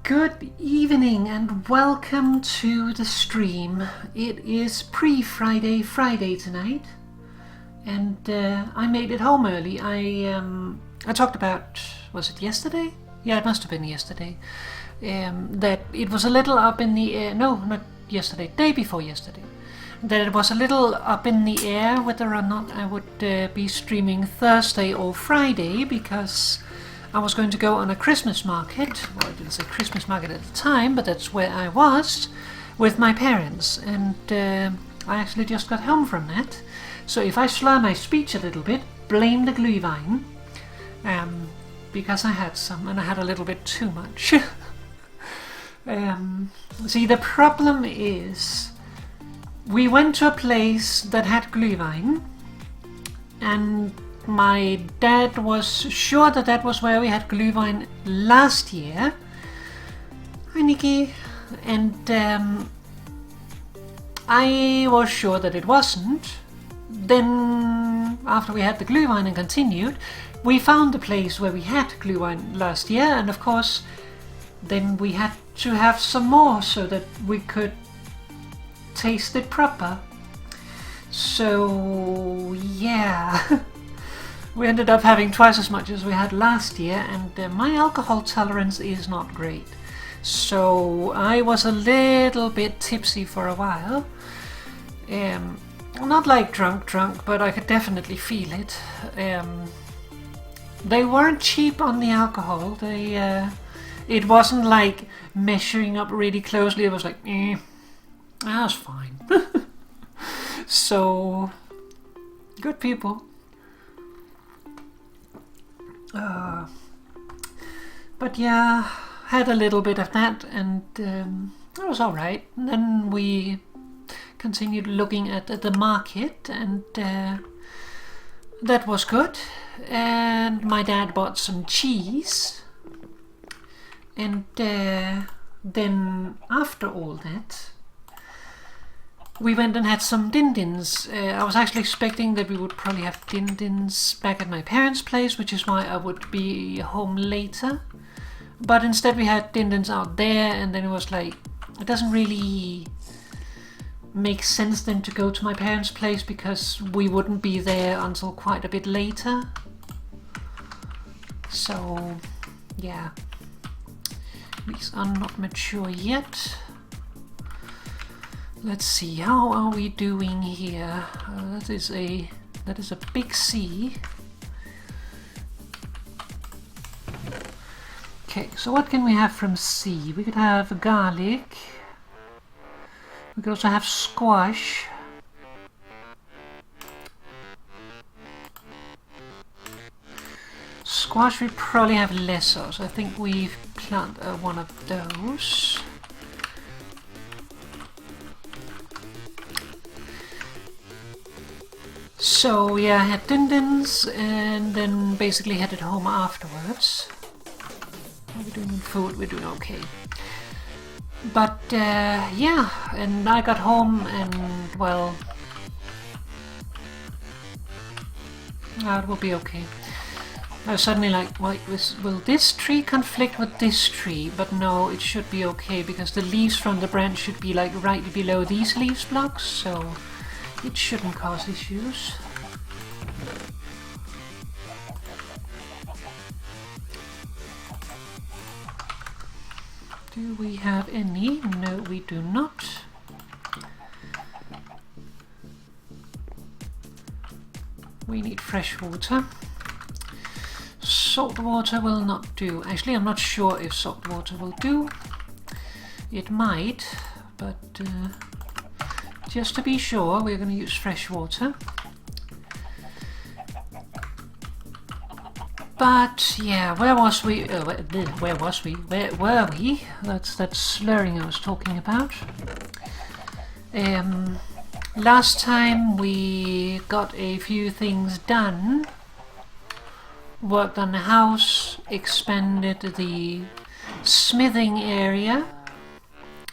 Good evening and welcome to the stream. It is pre-Friday tonight, and I made it home early. I talked about, was it yesterday? Yeah, it must have been yesterday. That it was a little up in the air. No, not yesterday. Day before yesterday. That it was a little up in the air whether or not I would be streaming Thursday or Friday, because I was going to go on a Christmas market. Well, I didn't say Christmas market at the time, but that's where I was with my parents, and I actually just got home from that. So if I slur my speech a little bit, blame the Glühwein, because I had some and I had a little bit too much. See, the problem is we went to a place that had Glühwein, and my dad was sure that that was where we had Glühwein last year. Hi, Nikki. And I was sure that it wasn't. Then, after we had the Glühwein and continued, we found the place where we had Glühwein last year, and of course, then we had to have some more so that we could taste it proper. So, yeah. We ended up having twice as much as we had last year, and my alcohol tolerance is not great. So I was a little bit tipsy for a while. Not like drunk, but I could definitely feel it. They weren't cheap on the alcohol. It wasn't like measuring up really closely. It was like, that's fine. So, good people. But yeah, had a little bit of that, and it was alright. Then we continued looking at the market, and that was good. And my dad bought some cheese, and then after all that, we went and had some din-dins. I was actually expecting that we would probably have din-dins back at my parents' place, which is why I would be home later. But instead we had din-dins out there, and then it was like, it doesn't really make sense then to go to my parents' place, because we wouldn't be there until quite a bit later. So, yeah. These are not mature yet. Let's see, how are we doing here? That is a big C. Okay, so what can we have from C? We could have garlic. We could also have squash. Squash we probably have less of, so I think we've planted one of those. So yeah, I had din-dins and then basically headed home afterwards. How are we doing in food? We're doing okay. But yeah, and I got home and, well, it will be okay. I was suddenly like, wait, will this tree conflict with this tree? But no, it should be okay, because the leaves from the branch should be like right below these leaves blocks, so it shouldn't cause issues. Do we have any? No, we do not. We need fresh water. Salt water will not do. Actually, I'm not sure if salt water will do. It might, but just to be sure, we're going to use fresh water. But yeah, where was we? Where was we? Where were we? That's that slurring I was talking about. Last time we got a few things done. Worked on the house, expanded the smithing area.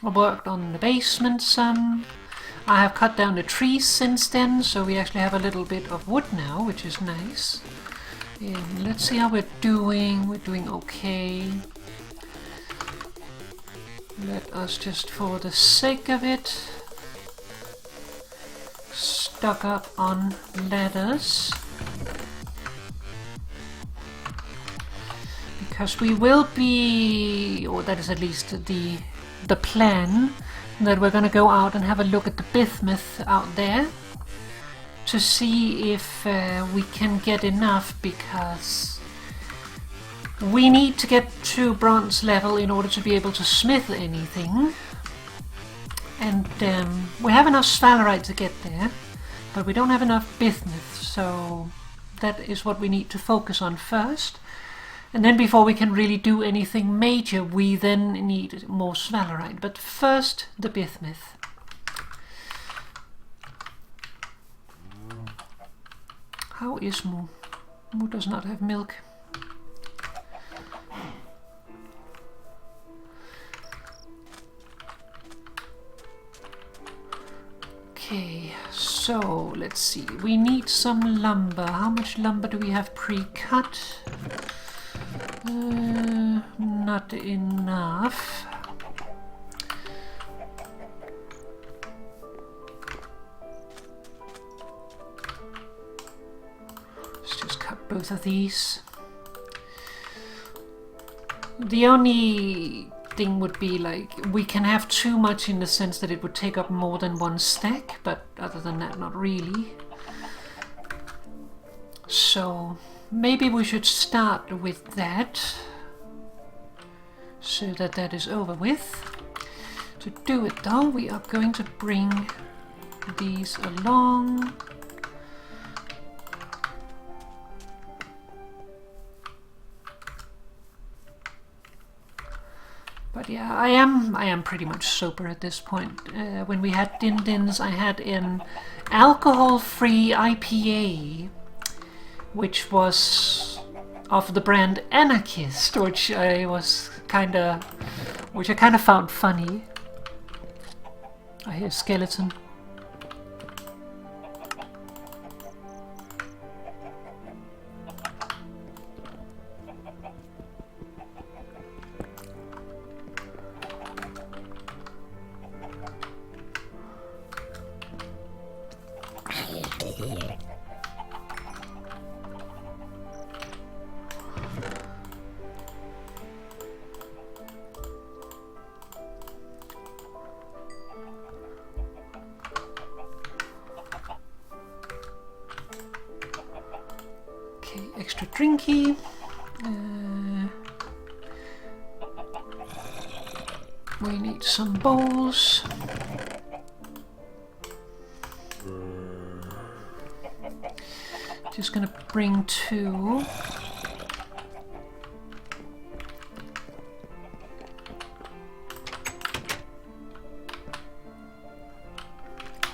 I worked on the basement some. I have cut down the trees since then, so we actually have a little bit of wood now, which is nice. Let's see how we're doing. We're doing okay. Let us just, for the sake of it, stock up on ladders. Because we will be, or that is at least the plan, that we're going to go out and have a look at the bismuth out there to see if we can get enough, because we need to get to bronze level in order to be able to smith anything. And we have enough sphalerite to get there, but we don't have enough bismuth, so that is what we need to focus on first. And then before we can really do anything major, we then need more sphalerite. But first, the bismuth. How is Moo? Moo does not have milk. Okay, so let's see. We need some lumber. How much lumber do we have pre-cut? Not enough. Let's just cut both of these. The only thing would be, like, we can have too much in the sense that it would take up more than one stack, but other than that, not really. So maybe we should start with that, so that that is over with. To do it though, we are going to bring these along. But yeah, I am pretty much sober at this point. When we had Din Dins, I had an alcohol-free IPA, which was of the brand Anarchist, which I kind of found funny. I hear a skeleton. Extra drinky. We need some bowls. Just gonna bring 2.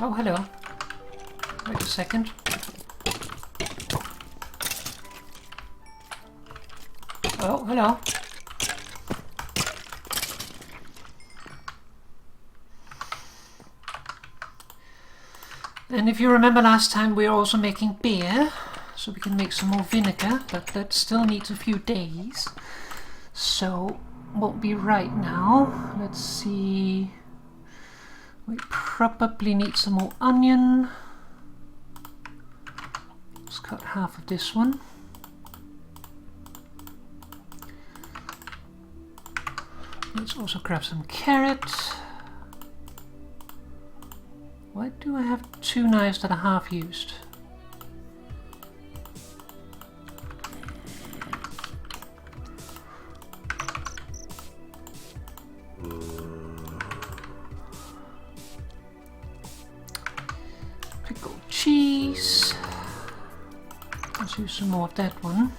Oh, hello. Wait a second. Oh, hello. And if you remember last time, we were also making beer, so we can make some more vinegar, but that still needs a few days. So, won't be right now. Let's see. We probably need some more onion. Let's cut half of this one. Let's also grab some carrot. Why do I have 2 knives that are half used? Pickled cheese. Let's use some more of that one.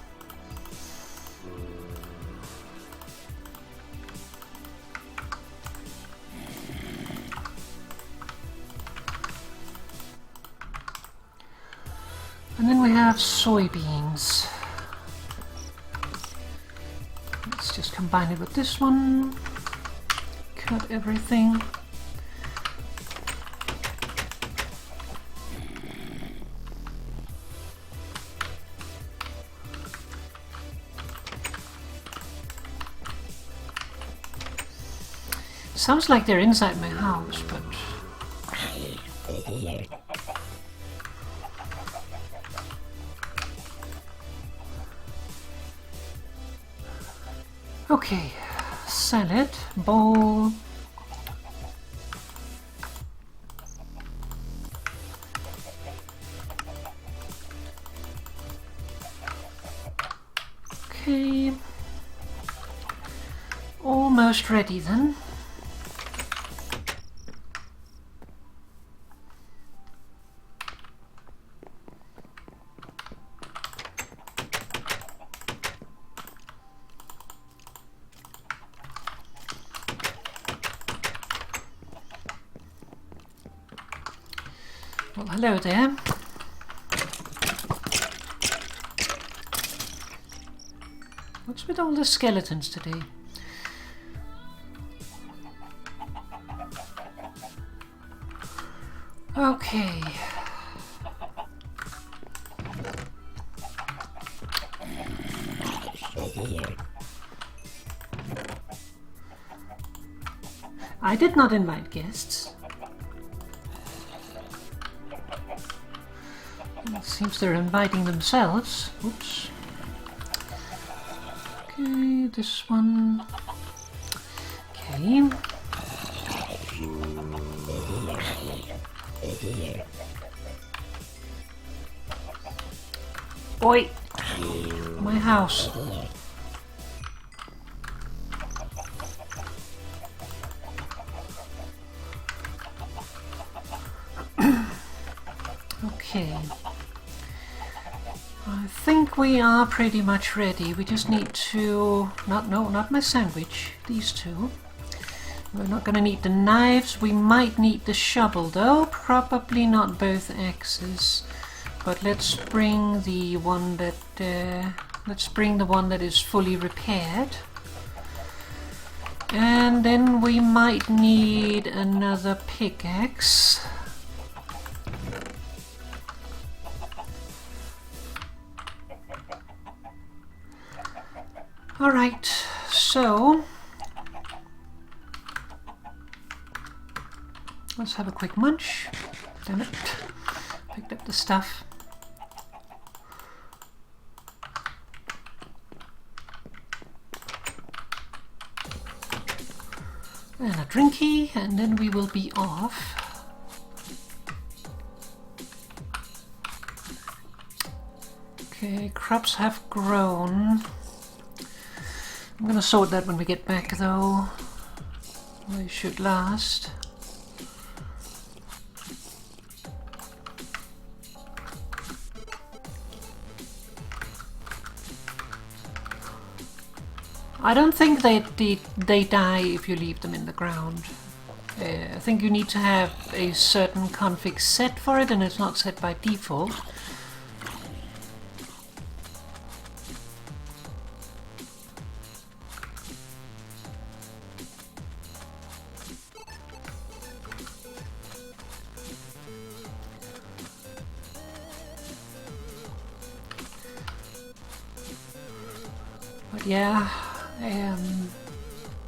And then we have soybeans. Let's just combine it with this one. Cut everything. Sounds like they're inside my house, but... Okay, salad, bowl... Okay, almost ready then. Well, hello there. What's with all the skeletons today? Okay. I did not invite guests. It seems they're inviting themselves. Oops. Okay, this one. Okay. Oi! My house. Okay. I think we are pretty much ready. We just need to... not my sandwich. These two. We're not going to need the knives. We might need the shovel though. Probably not both axes. But let's bring the one that... is fully repaired. And then we might need another pickaxe. Alright, so let's have a quick munch. Damn it, picked up the stuff. And a drinky, and then we will be off. Okay, crops have grown. I'm gonna sort that when we get back though. They should last. I don't think they die if you leave them in the ground. I think you need to have a certain config set for it, and it's not set by default. But yeah,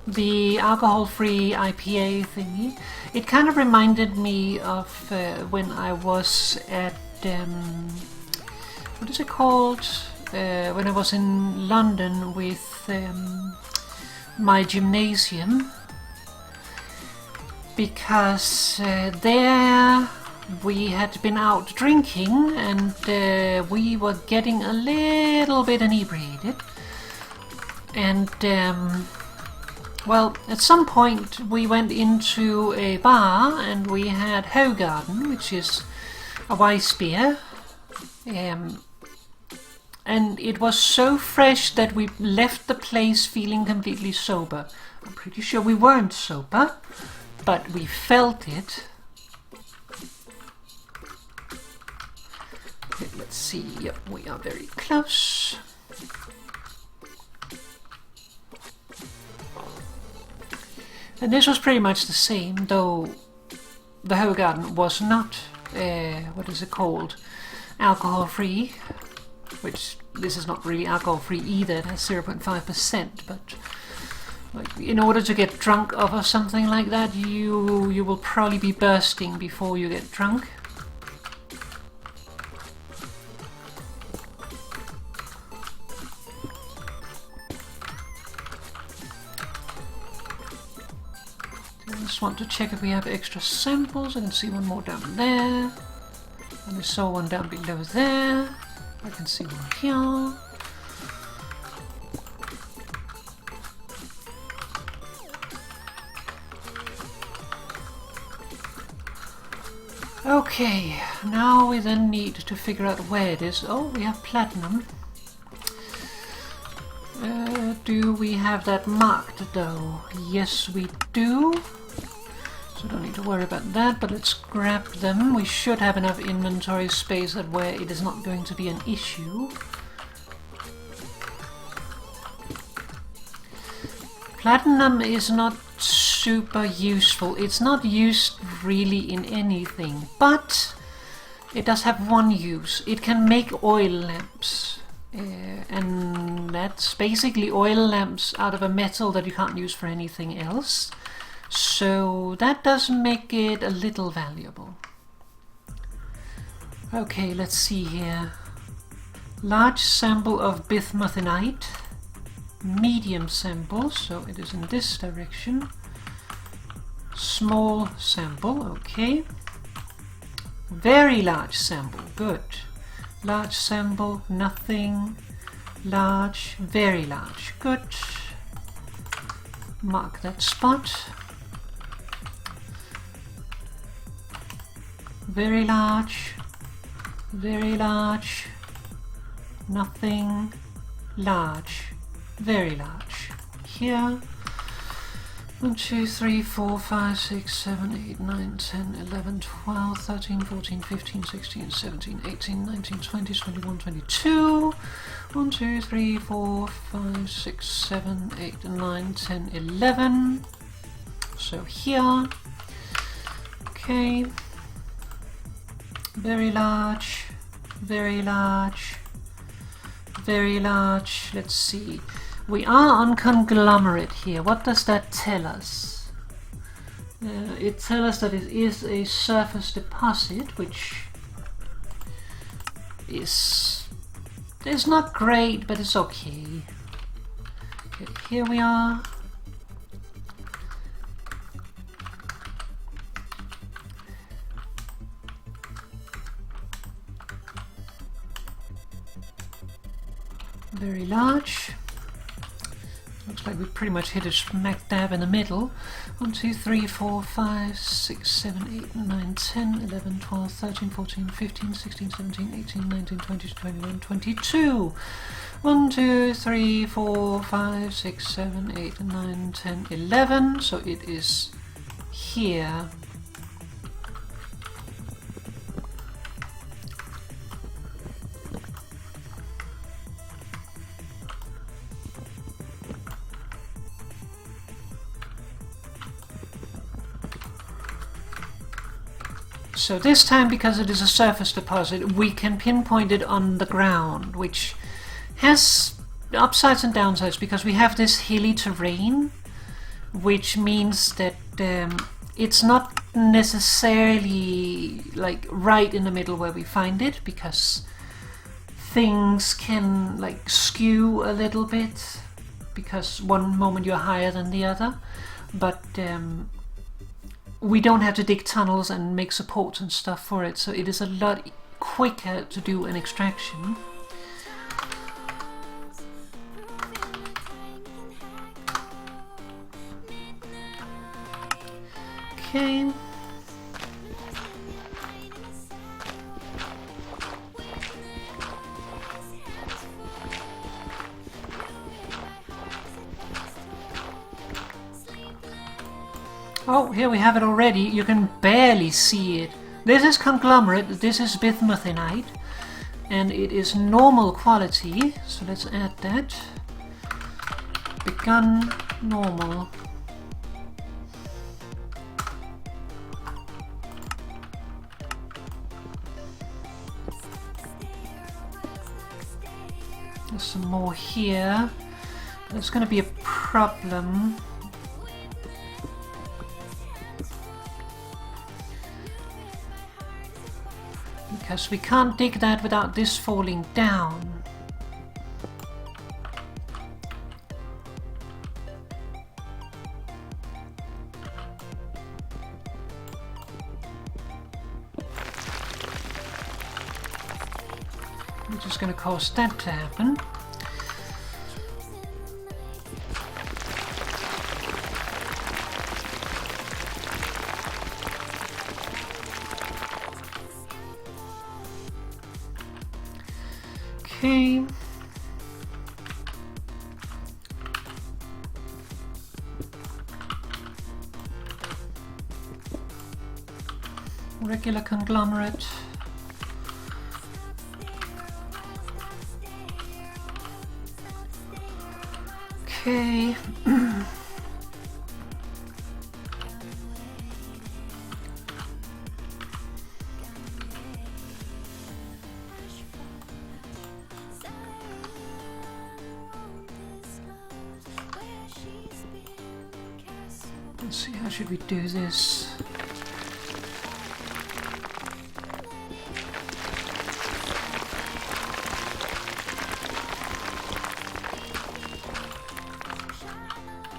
the alcohol-free IPA thingy, it kind of reminded me of when I was at, what is it called? When I was in London with my gymnasium, because there we had been out drinking and we were getting a little bit inebriated. And, well, at some point we went into a bar and we had Hogarden, which is a Weiss beer. And it was so fresh that we left the place feeling completely sober. I'm pretty sure we weren't sober, but we felt it. Okay, let's see. Yep, we are very close. And this was pretty much the same, though the Hogarden was not, what is it called, alcohol-free, which this is not really alcohol-free either, it has 0.5%, but Like, in order to get drunk off of something like that, you will probably be bursting before you get drunk. I just want to check if we have extra samples. I can see one more down there. And I saw one down below there. I can see one here. Okay, now we then need to figure out where it is. Oh, we have platinum. Do we have that marked though? Yes, we do. So don't need to worry about that, but let's grab them. We should have enough inventory space that where it is not going to be an issue. Platinum is not super useful. It's not used really in anything, but it does have one use. It can make oil lamps. And that's basically oil lamps out of a metal that you can't use for anything else. So that does make it a little valuable. Okay, let's see here. Large sample of bismuthinite. Medium sample, so it is in this direction. Small sample, okay. Very large sample, good. Large sample, nothing. Large, very large, good. Mark that spot. Very large, nothing. Large, very large. Here. 1, 2, 3, 4, 5, 6, 7, 8, 9, 10, 11, 12, 13, 14, 15, 16, 17, 18, 19, 20, 21, 22. 1, 2, 3, 4, 5, 6, 7, 8, 9, 10, 11. So here. Okay. Very large. Very large. Very large. Let's see. We are on conglomerate here. What does that tell us? It tells us that it is a surface deposit, which is not great, but it's okay. Okay, here we are. Very large. Looks like we pretty much hit it smack dab in the middle. 1, 2, 3, 4, 5, 6, 7, 8, 9, 10, 11, 12, 13, 14, 15, 16, 17, 18, 19, 20, 21, 22. 1, 2, 3, 4, 5, 6, 7, 8, 9, 10, 11. So it is here. So this time, because it is a surface deposit, we can pinpoint it on the ground, which has upsides and downsides, because we have this hilly terrain, which means that it's not necessarily like right in the middle where we find it, because things can like skew a little bit, because one moment you're higher than the other, but we don't have to dig tunnels and make supports and stuff for it, so it is a lot quicker to do an extraction. Okay. Oh, here we have it already. You can barely see it. This is conglomerate, this is bismuthinite, and it is normal quality. So let's add that. Begun normal. There's some more here. There's going to be a problem. Because we can't dig that without this falling down. We're just going to cause that to happen. Okay. Regular conglomerate. Okay. Let's see, how should we do this?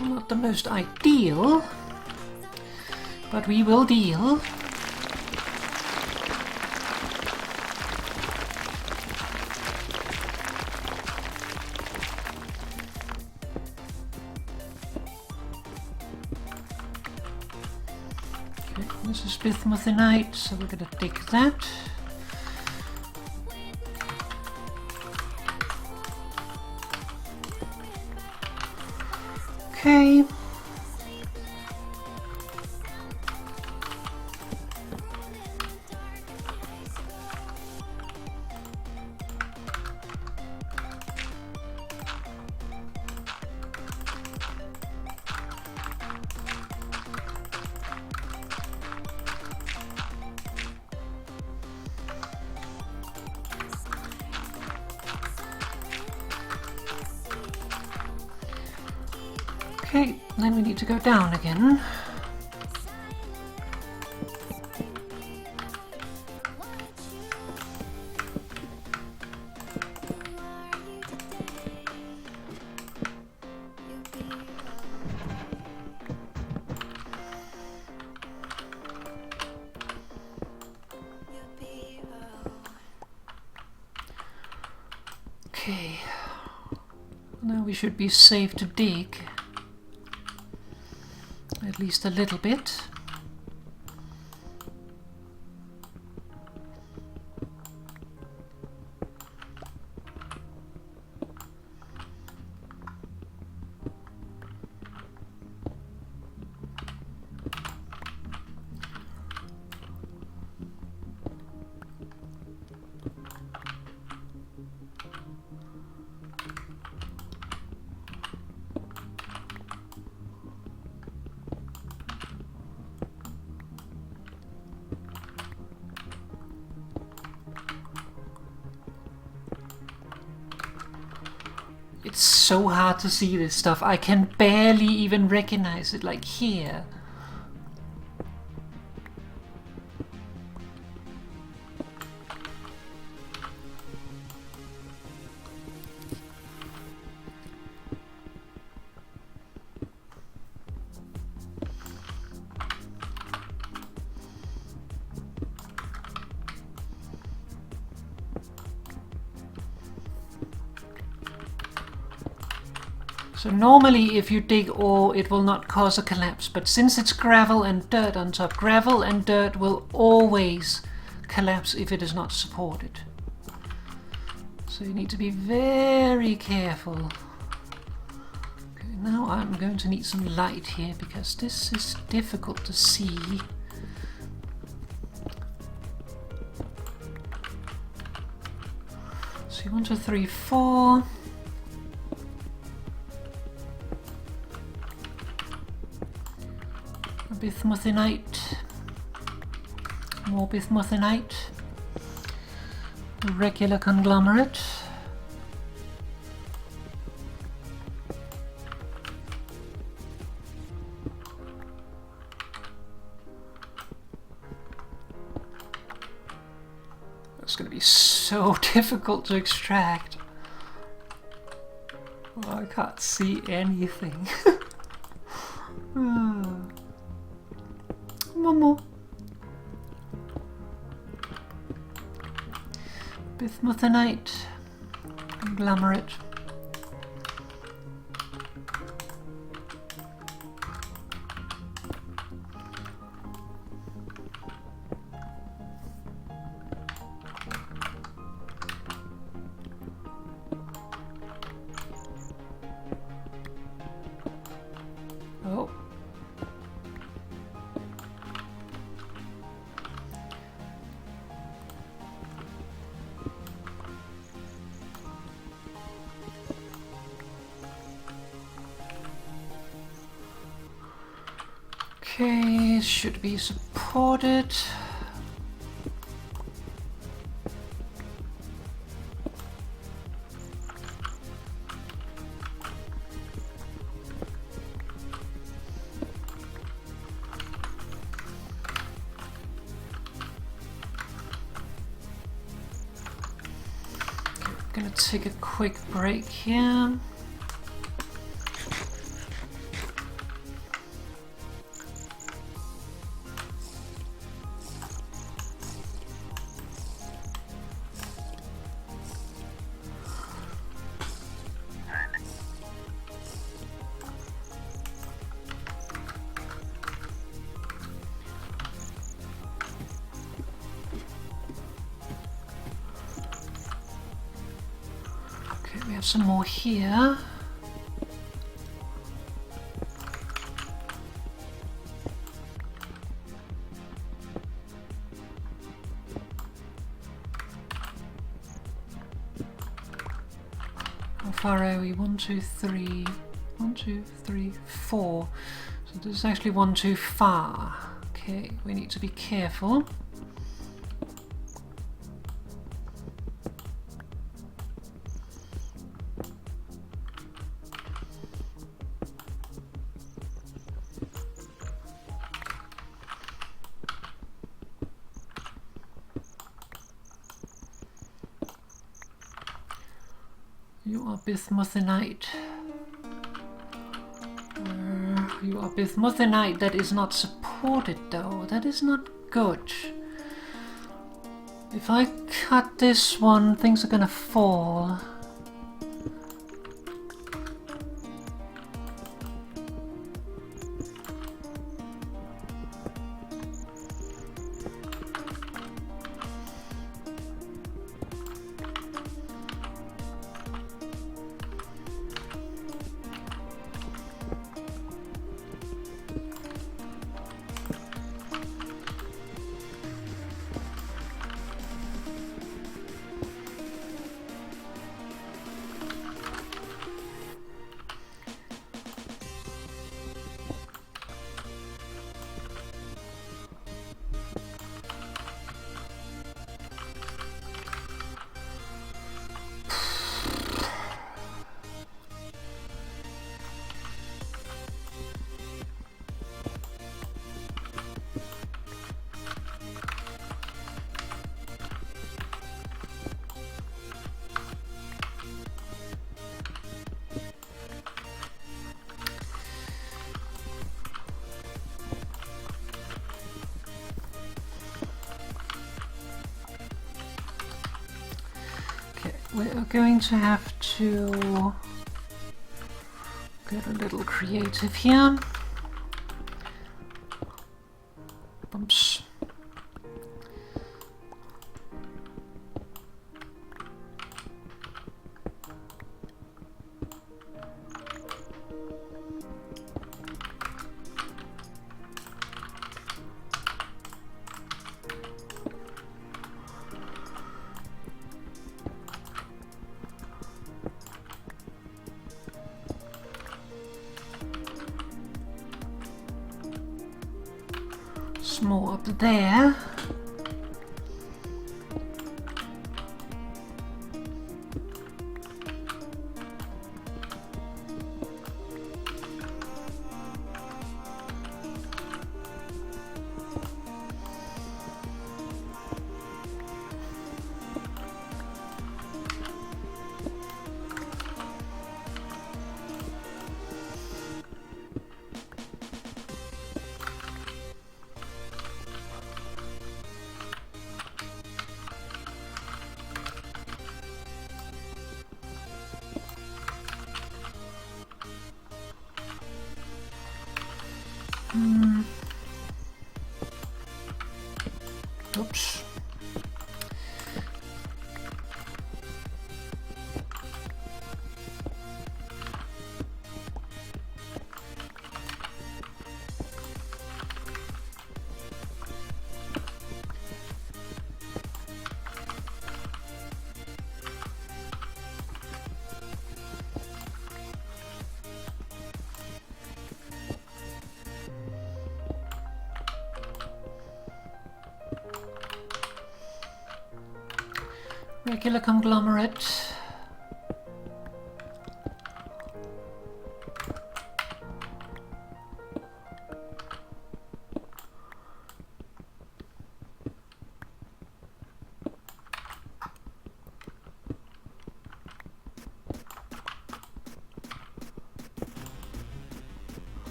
Not the most ideal, but we will deal. Okay, this is bismuthinite, so we're going to dig that. Okay. Okay, then we need to go down again. Okay, now we should be safe to dig. At least a little bit. It's so hard to see this stuff. I can barely even recognize it, like here. So normally if you dig ore it will not cause a collapse, but since it's gravel and dirt on top, gravel and dirt will always collapse if it is not supported. So you need to be very careful. Okay, now I'm going to need some light here because this is difficult to see. So 1, 2, 3, 4. Bismuthinite, more bismuthinite, regular conglomerate, going to be so difficult to extract. Oh, I can't see anything. One more. Bismuthinite. Conglomerate. Oh. Okay, should be supported. Gonna take a quick break here. We have some more here. How far are we? 1, 2, 3. 1, 2, 3, 4. So this is actually one too far. Okay, we need to be careful. You are bismuthinite. You are bismuthinite that is not supported though. That is not good. If I cut this one, things are gonna fall. We're going to have to get a little creative here. Bumps. More up there. Oops. Regular conglomerate.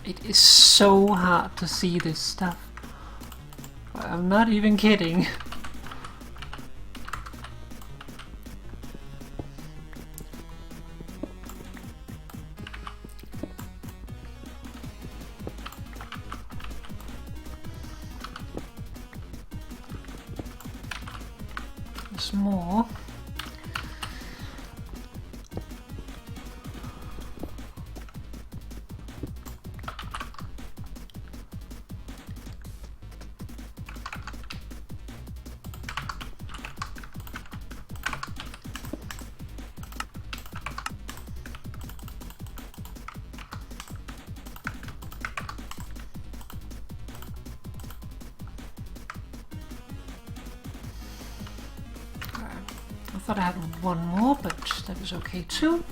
It is so hard to see this stuff. I'm not even kidding. There's more. I thought I had one more, but that was okay too.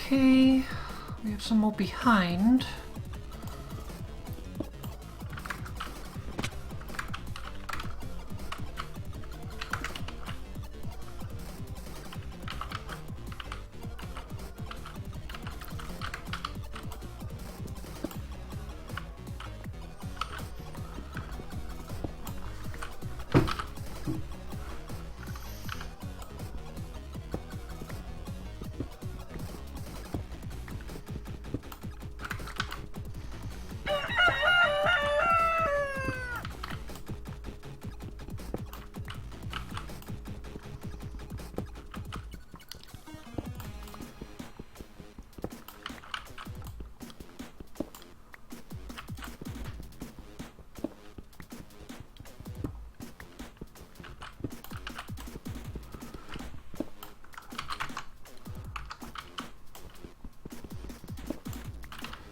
Okay, we have some more behind.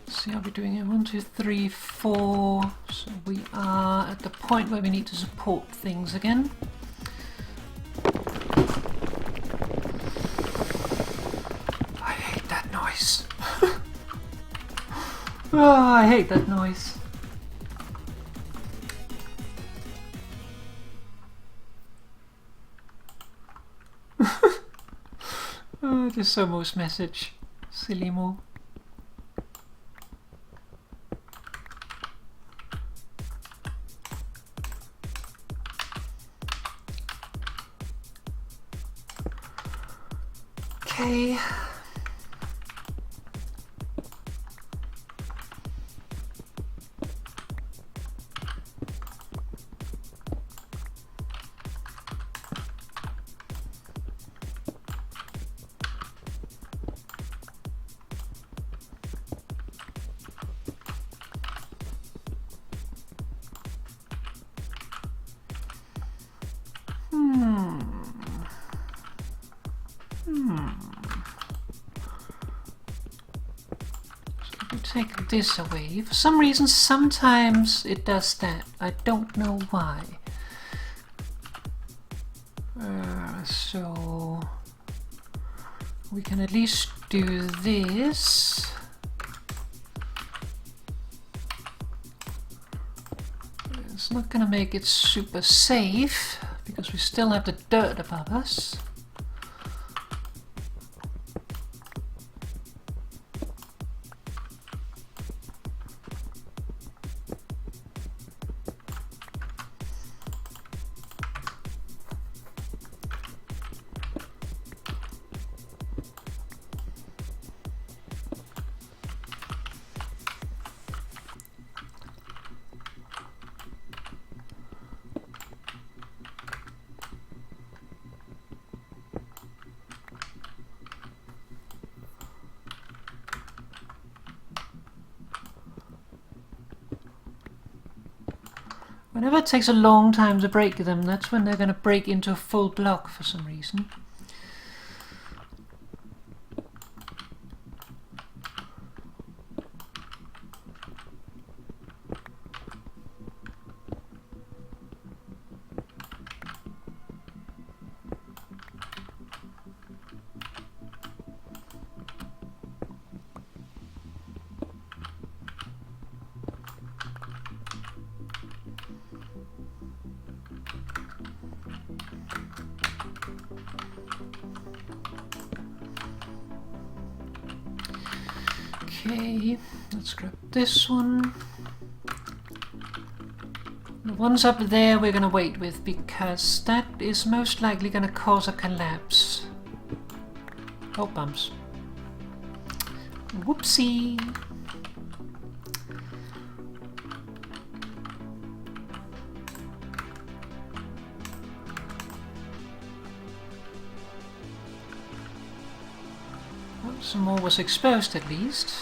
See how we're doing it. 1, 2, 3, 4. So we are at the point where we need to support things again. I hate that noise. Oh, I hate that noise. Oh, the Somo's message. Silly Moo. Okay. Take this away. For some reason, sometimes it does that. I don't know why. So we can at least do this. It's not gonna make it super safe because we still have the dirt above us. Whenever it takes a long time to break them, that's when they're going to break into a full block for some reason. Okay, let's grab this one. The ones up there we're gonna wait with because that is most likely gonna cause a collapse. Oh, bumps. Whoopsie! Well, some more was exposed at least.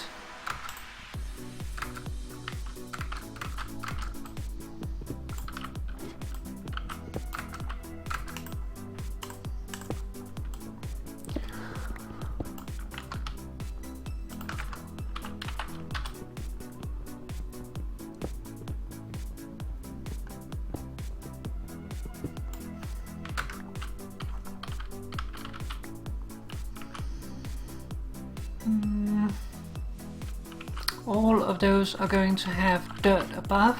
All of those are going to have dirt above.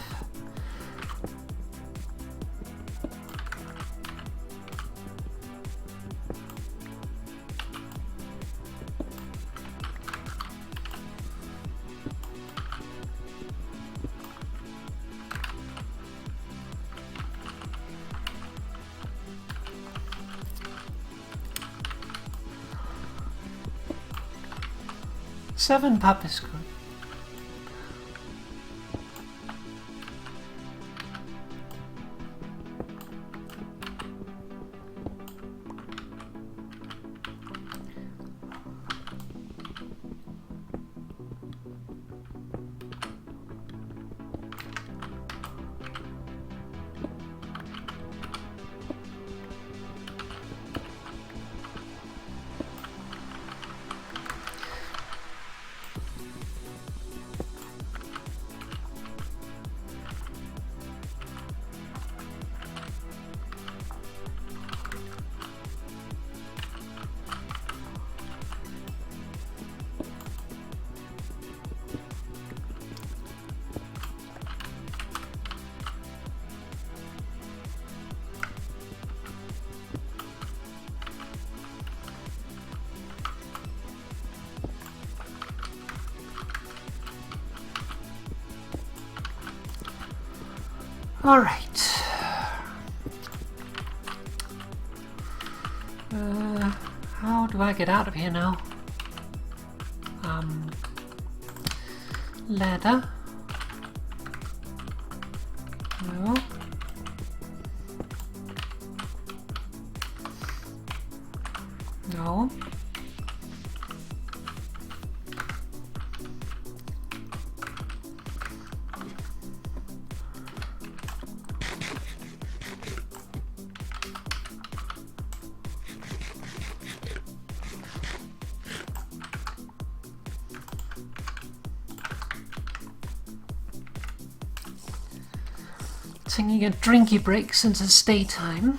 Seven puppies good. All right. How do I get out of here now? Ladder. No. No. Taking a drinky break since it's daytime.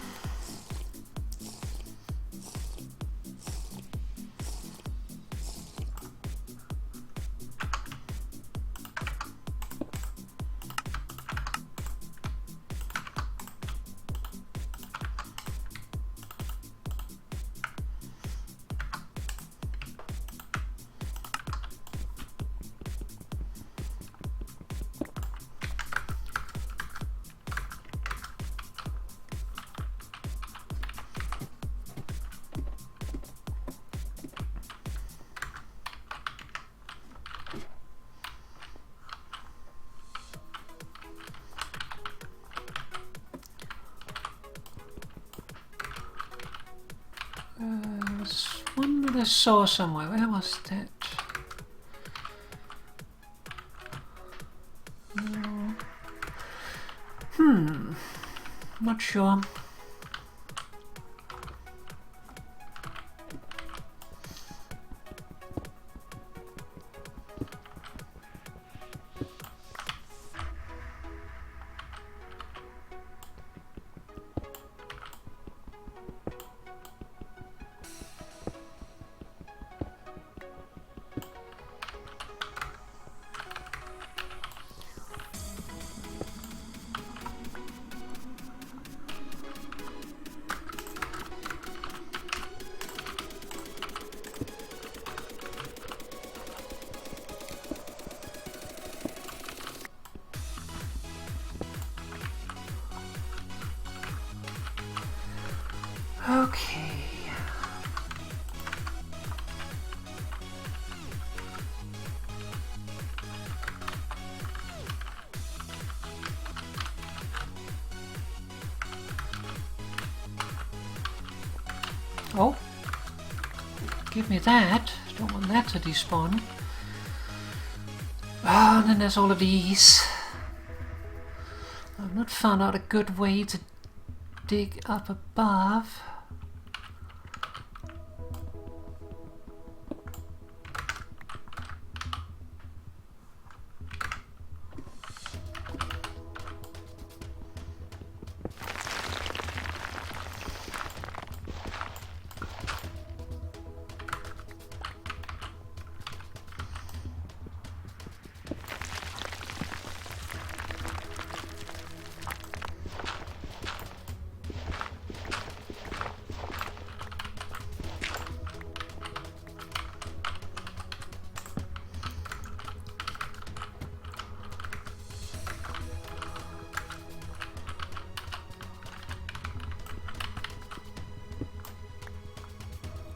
There's one that I saw somewhere. Where was that? Not sure. Okay. Oh, give me that. Don't want that to despawn. Ah, and then there's all of these. I've not found out a good way to dig up above.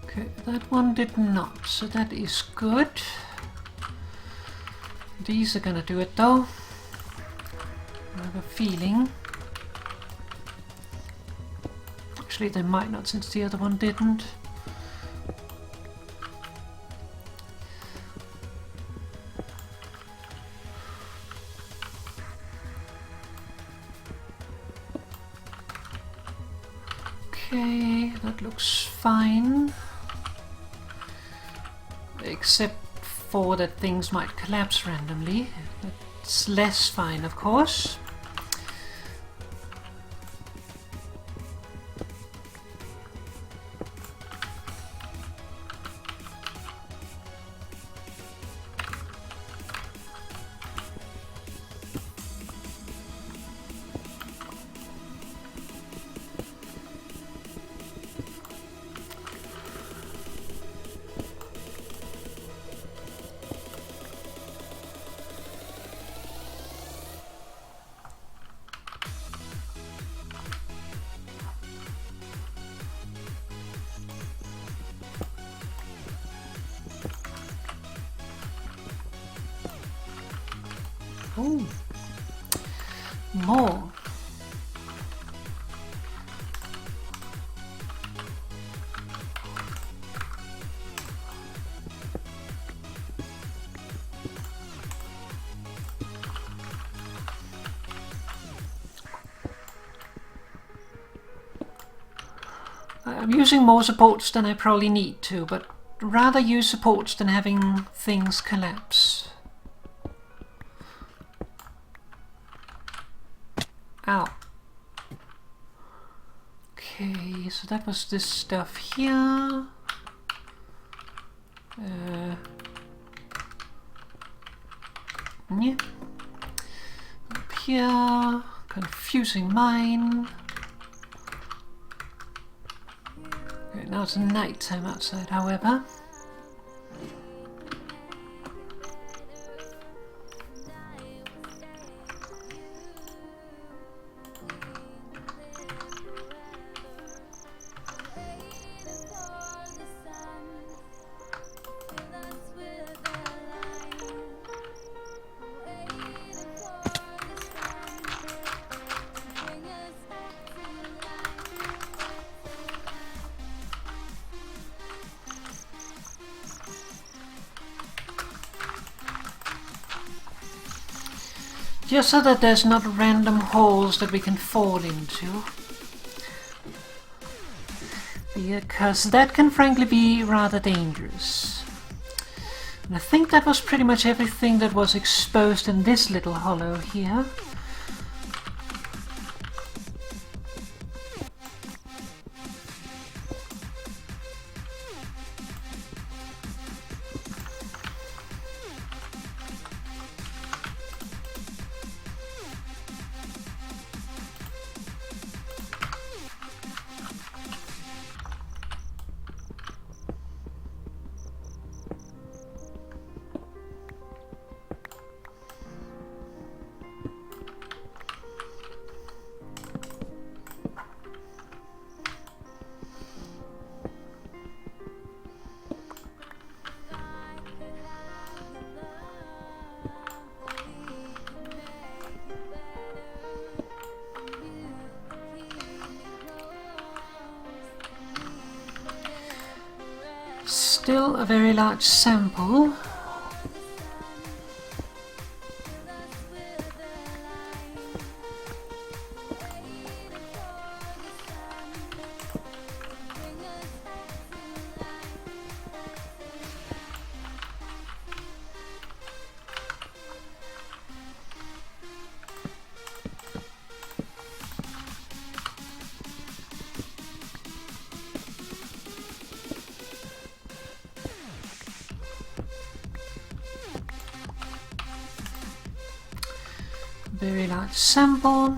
Okay, that one did not, so that is good. These are gonna do it though. I have a feeling. Actually, they might not, since the other one didn't. Okay, that looks fine. Except for that things might collapse randomly. That's less fine, of course. Oh, more. I'm using more supports than I probably need to, but rather use supports than having things collapse. Ow. Okay, so that was this stuff here. Yeah. Up here, confusing mine. Okay, now it's night time outside, however. Just so that there's not random holes that we can fall into. Because that can frankly be rather dangerous. And I think that was pretty much everything that was exposed in this little hollow here. Still a very large sample. Very large sample.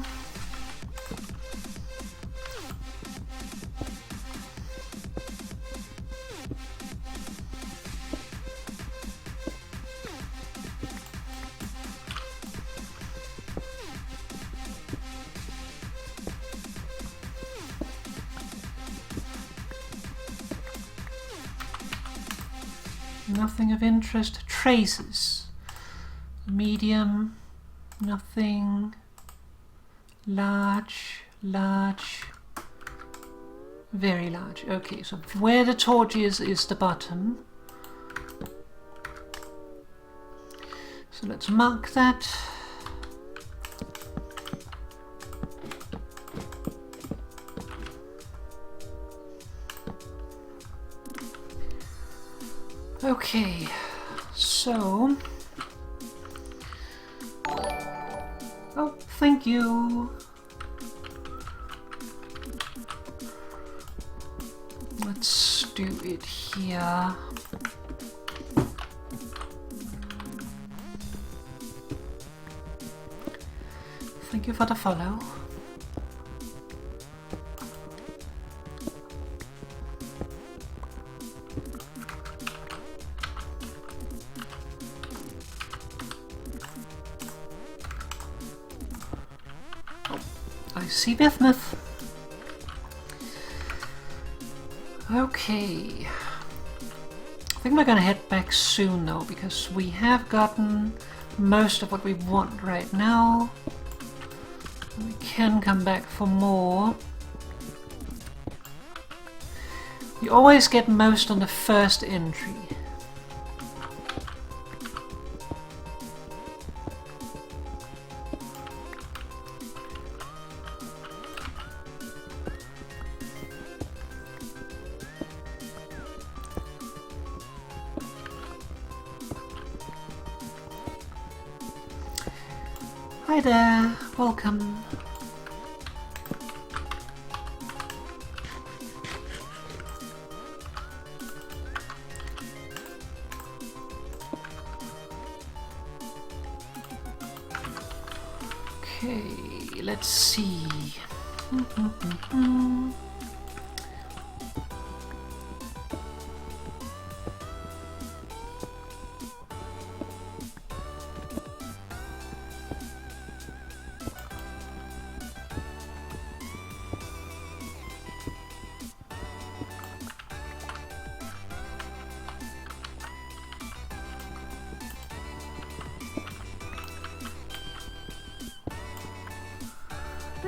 Nothing of interest. Traces. Medium. Nothing. Large, large, very large. Okay, so where the torch is the bottom. So let's mark that. Okay, so... Oh, thank you. Let's do it here. Thank you for the follow. I see Bismuth. Okay. I think we're gonna head back soon though, because we have gotten most of what we want right now. We can come back for more. You always get most on the first entry. Hi there, welcome. Okay, let's see.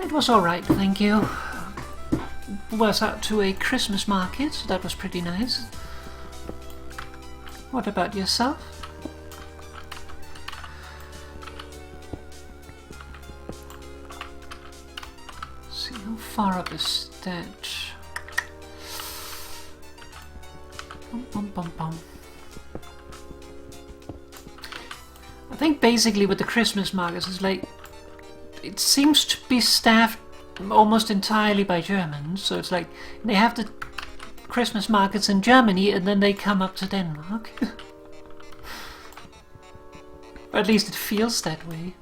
It was alright, thank you. Was out to a Christmas market, so that was pretty nice. What about yourself? Let's see how far up is that? I think basically with the Christmas markets it's like it seems to be staffed almost entirely by Germans, so it's like they have the Christmas markets in Germany and then they come up to Denmark. Or at least it feels that way.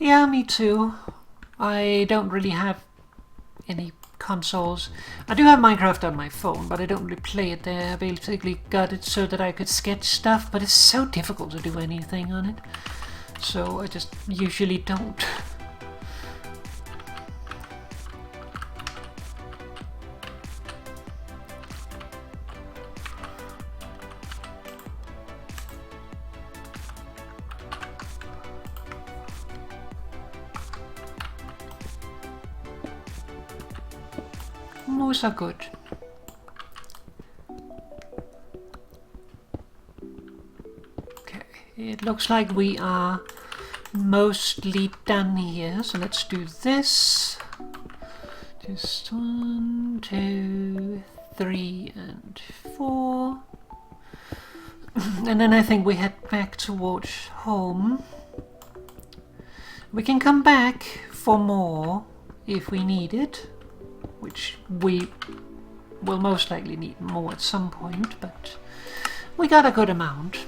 Yeah, me too. I don't really have any consoles. I do have Minecraft on my phone, but I don't really play it there. I basically got it so that I could sketch stuff, but it's so difficult to do anything on it. So I just usually don't. Moose are good. Okay, it looks like we are mostly done here, so let's do this. Just 1, 2, 3, and 4. And then I think we head back towards home. We can come back for more if we need it, which we will most likely need more at some point, but we got a good amount.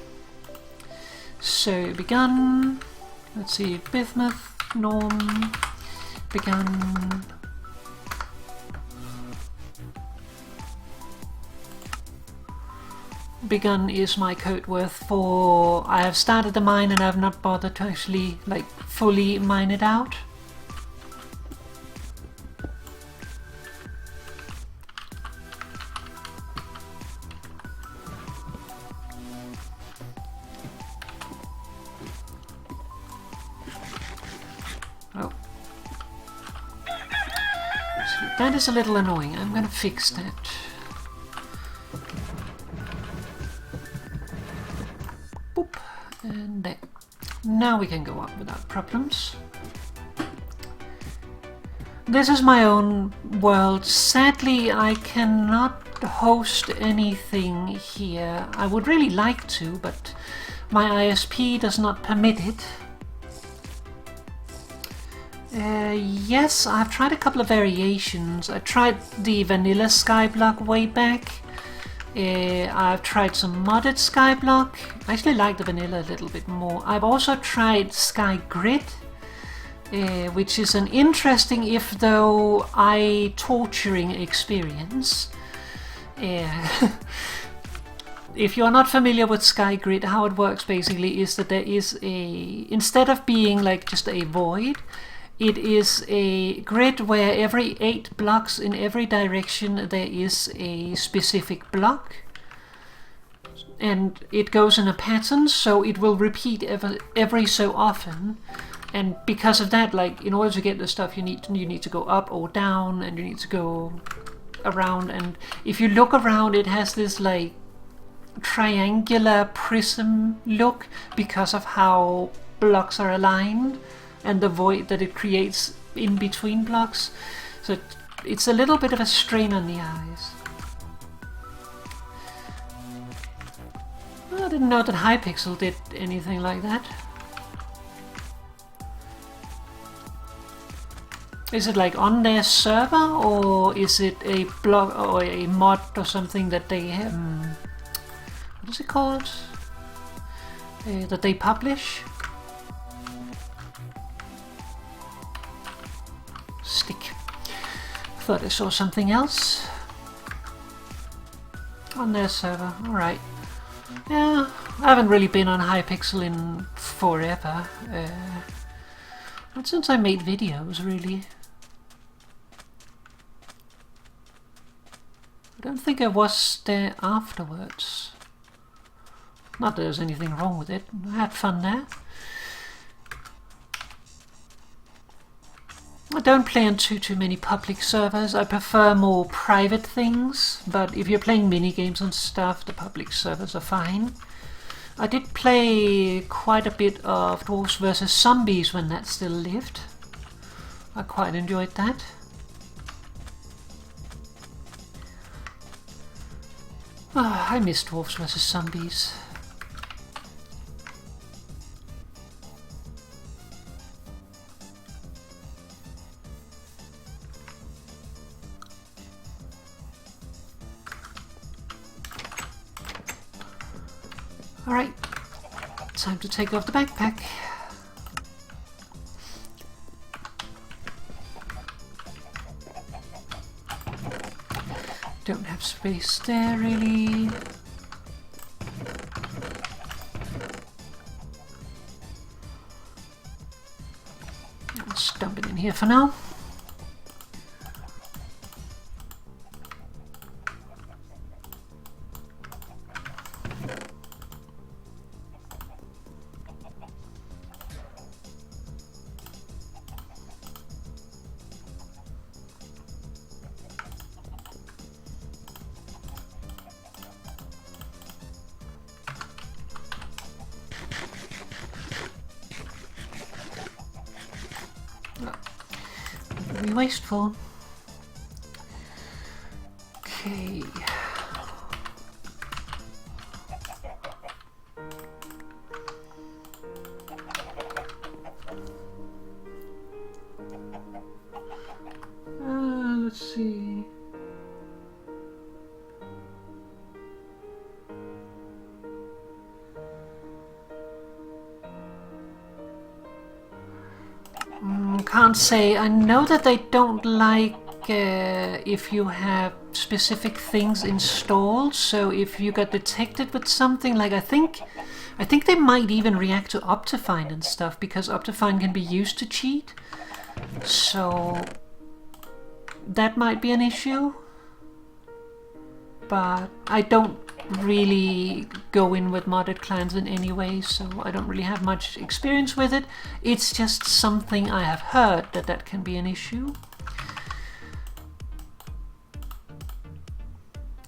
So begun, let's see, Bismuth, Norm, begun. Begun is my code word for I have started the mine and I have not bothered to actually like fully mine it out. That is a little annoying. I'm gonna fix that. Boop. And there. Now we can go up without problems. This is my own world. Sadly, I cannot host anything here. I would really like to, but my ISP does not permit it. Yes, I've tried a couple of variations. I tried the vanilla skyblock way back. I've tried some modded skyblock. I actually like the vanilla a little bit more. I've also tried Sky Grid, which is an interesting, if though eye-torturing experience. if you're not familiar with SkyGrid, how it works basically is that there is a, instead of being like just a void, it is a grid where every 8 blocks in every direction there is a specific block. And it goes in a pattern, so it will repeat every so often. And because of that, like, in order to get the stuff you need to go up or down, and you need to go around. And if you look around, it has this like triangular prism look because of how blocks are aligned and the void that it creates in between blocks. So it's a little bit of a strain on the eyes. I didn't know that Hypixel did anything like that. Is it like on their server, or is it a blog or a mod or something that they have? What is it called? That they publish? Stick. Thought I saw something else on their server. All right. Yeah, I haven't really been on Hypixel in forever. Not since I made videos, really. I don't think I was there afterwards. Not that there's anything wrong with it. I had fun there. I don't play on too many public servers. I prefer more private things, but if you're playing minigames and stuff, the public servers are fine. I did play quite a bit of Dwarves vs. Zombies when that still lived. I quite enjoyed that. Oh, I miss Dwarves vs. Zombies. Alright, time to take off the backpack. Don't have space there, really. Let's dump it in here for now. Very wasteful. Okay. Let's see. Can't say. I know that they don't like if you have specific things installed. So if you got detected with something, like I think they might even react to Optifine and stuff, because Optifine can be used to cheat. So that might be an issue. But I don't really go in with modded clans in any way, so I don't really have much experience with it. It's just something I have heard that can be an issue.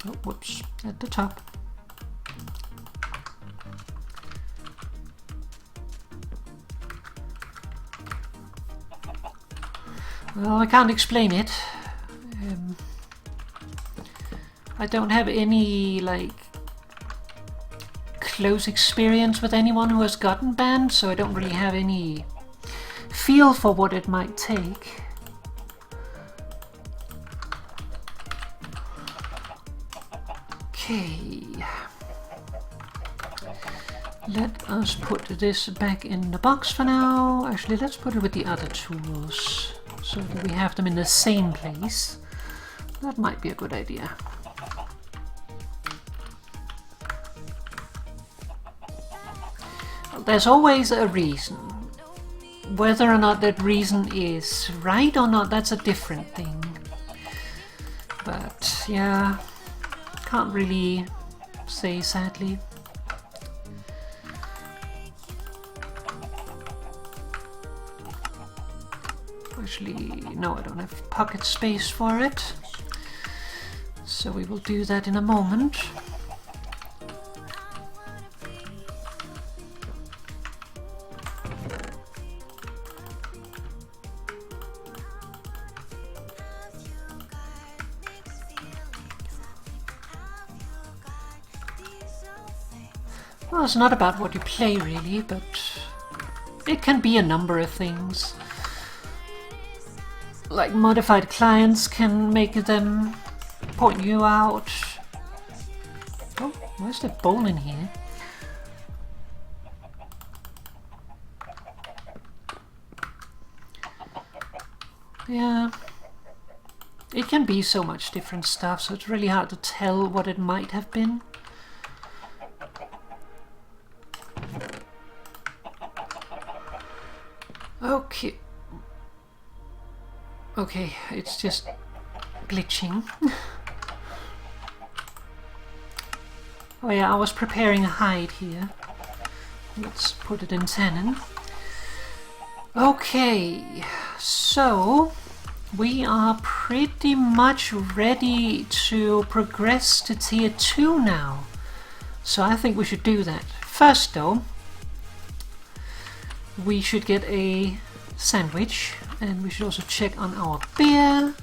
Oh, whoops, at the top. Well, I can't explain it. I don't have any, like, close experience with anyone who has gotten banned, so I don't really have any feel for what it might take. Okay. Let us put this back in the box for now. Actually, let's put it with the other tools, so that we have them in the same place. That might be a good idea. There's always a reason. Whether or not that reason is right or not, that's a different thing. But yeah, can't really say, sadly. Actually, no, I don't have pocket space for it. So we will do that in a moment. Well, it's not about what you play really, but it can be a number of things. Like modified clients can make them point you out. Oh, where's the bowl in here? Yeah. It can be so much different stuff, so it's really hard to tell what it might have been. Okay. Okay, it's just glitching. Oh yeah, I was preparing a hide here. Let's put it in tannin. Okay, so we are pretty much ready to progress to tier 2 now. So I think we should do that. First though, we should get a sandwich, and we should also check on our beer.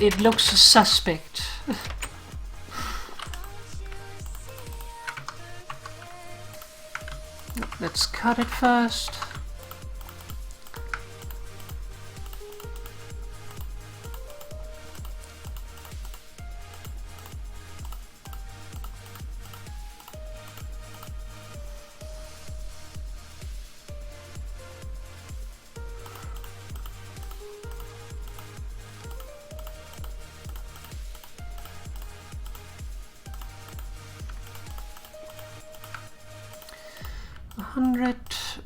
It looks suspect. Let's cut it first.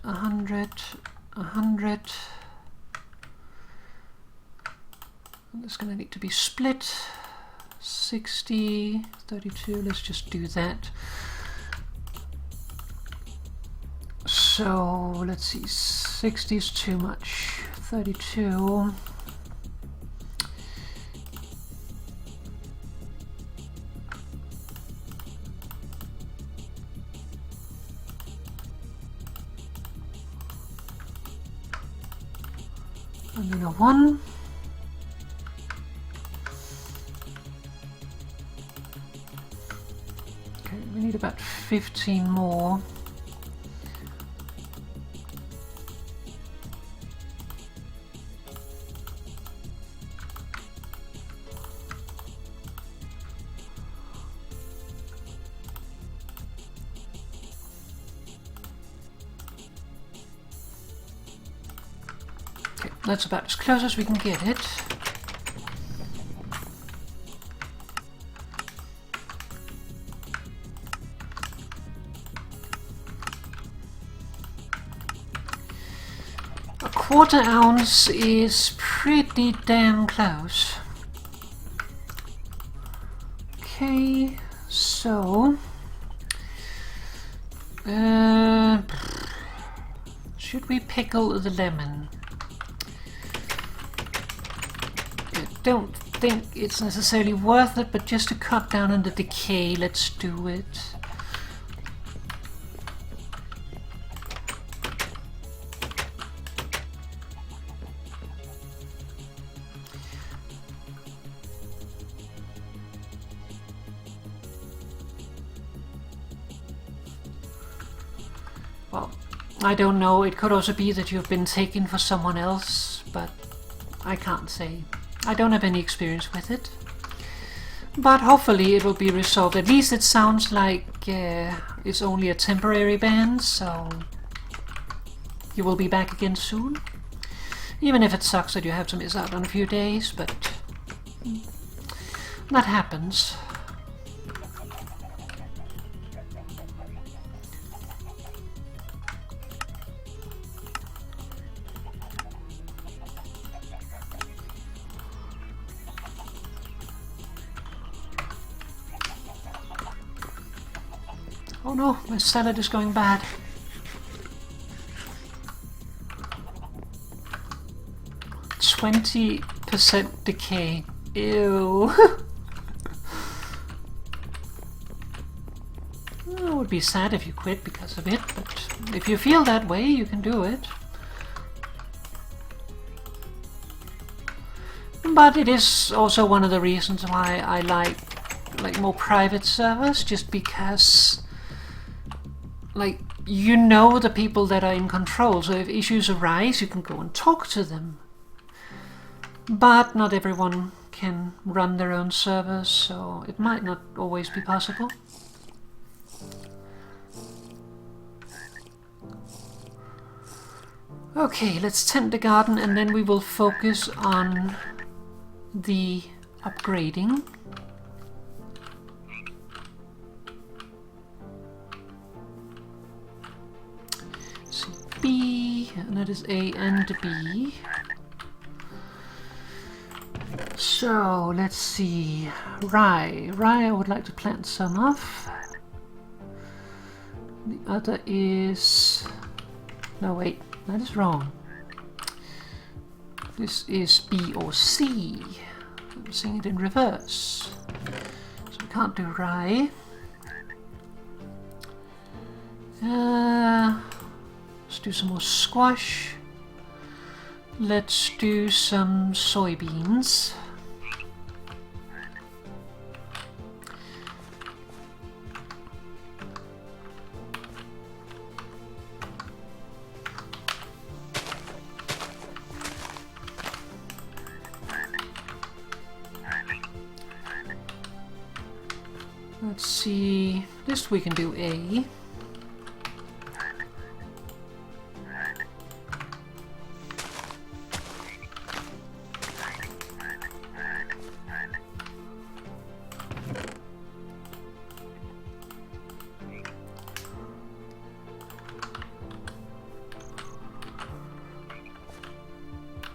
A hundred. It's gonna need to be split. 60, 32, let's just do that. So let's see, 60 is too much. 32. And then a 1. Okay, we need about 15 more. That's about as close as we can get it. A quarter ounce is pretty damn close. Okay, so should we pickle the lemon? Don't think it's necessarily worth it, but just to cut down on the decay, let's do it. Well, I don't know, it could also be that you've been taken for someone else, but I can't say. I don't have any experience with it, but hopefully it will be resolved. At least it sounds like it's only a temporary ban, so you will be back again soon. Even if it sucks that you have to miss out on a few days, but that happens. Oh no, my salad is going bad. %% decay. Ew. It would be sad if you quit because of it, but if you feel that way, you can do it. But it is also one of the reasons why I like more private servers, just because like you know the people that are in control, so if issues arise you can go and talk to them. But not everyone can run their own servers, so it might not always be possible. Okay, let's tend the garden and then we will focus on the upgrading. So B, and that is A and B. So let's see, rye. Rye I would like to plant some of. The other is... no wait, that is wrong. This is B or C. I'm saying it in reverse. So we can't do rye. Let's do some more squash. Let's do some soybeans. Let's see, this we can do A.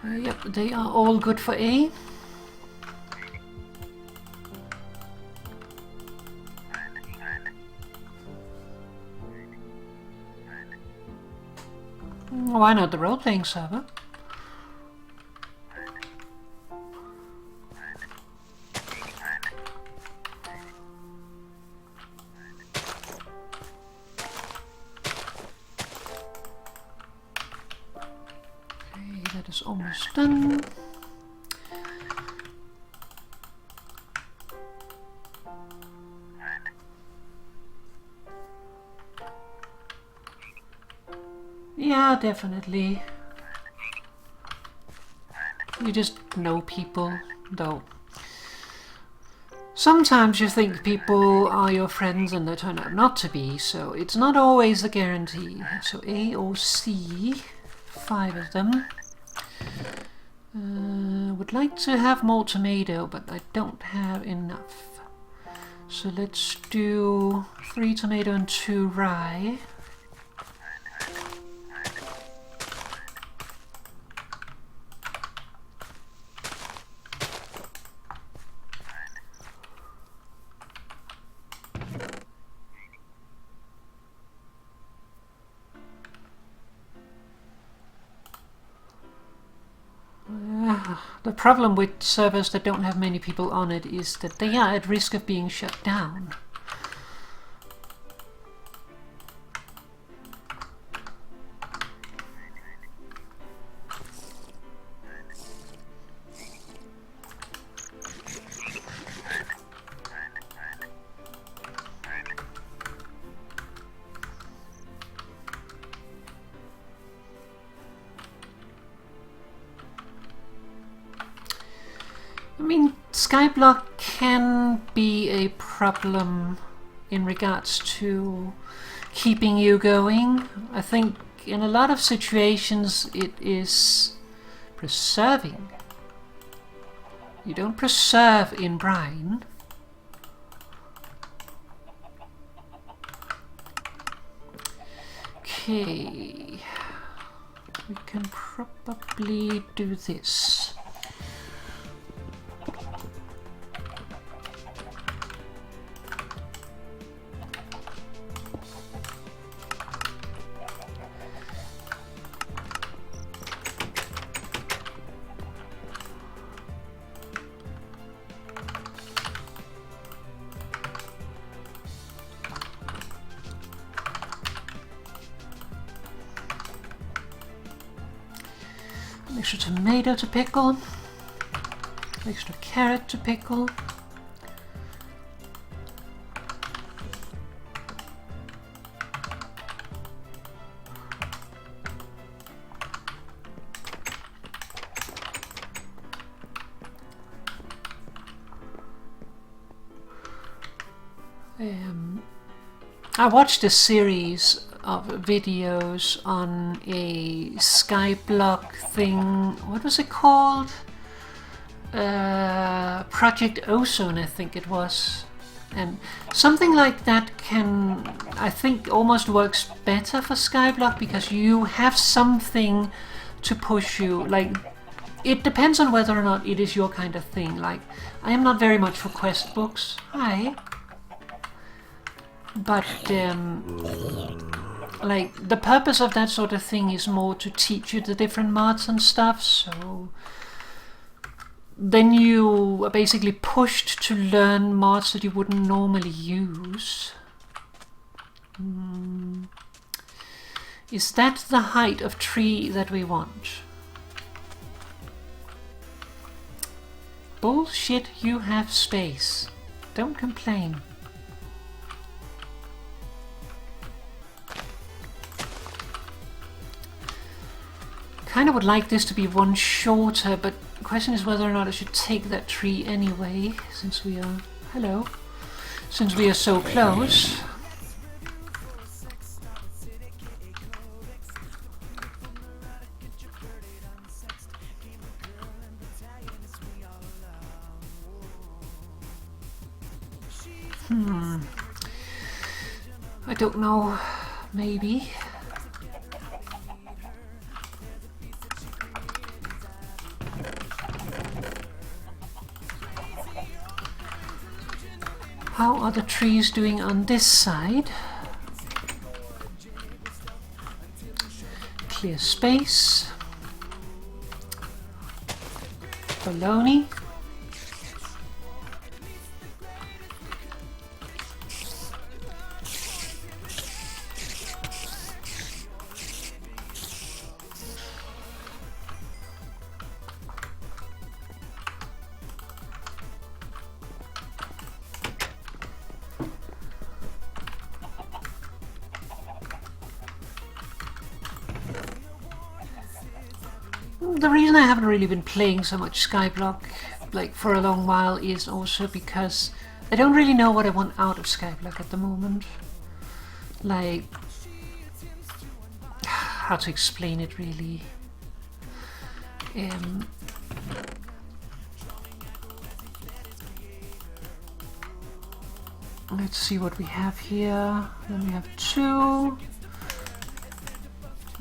Yep, they are all good for A. Why not the role-playing server? Okay, that is almost done. Yeah, definitely. You just know people, though. Sometimes you think people are your friends and they turn out not to be, so it's not always a guarantee. So A or C, 5 of them. Would like to have more tomato, but I don't have enough. So let's do 3 tomato and 2 rye. The problem with servers that don't have many people on it is that they are at risk of being shut down. I mean, Skyblock can be a problem in regards to keeping you going. I think in a lot of situations it is preserving. You don't preserve in brine. Okay, we can probably do this. Extra tomato to pickle. Extra carrot to pickle. I watched a series of videos on a skyblock thing. What was it called? Project Ozone, I think it was. And something like that can, I think, almost works better for skyblock because you have something to push you. Like, it depends on whether or not it is your kind of thing. Like, I am not very much for quest books. Hi. But like, the purpose of that sort of thing is more to teach you the different mods and stuff, so then you are basically pushed to learn mods that you wouldn't normally use. Is that the height of tree that we want? Bullshit, you have space. Don't complain. Kind of would like this to be one shorter, but the question is whether or not I should take that tree anyway, since we are... hello. Since we are so close. I don't know. Maybe. How are the trees doing on this side? Clear space. Baloney. The reason I haven't really been playing so much Skyblock like for a long while is also because I don't really know what I want out of Skyblock at the moment. Like, how to explain it really. Let's see what we have here. Then we have 2,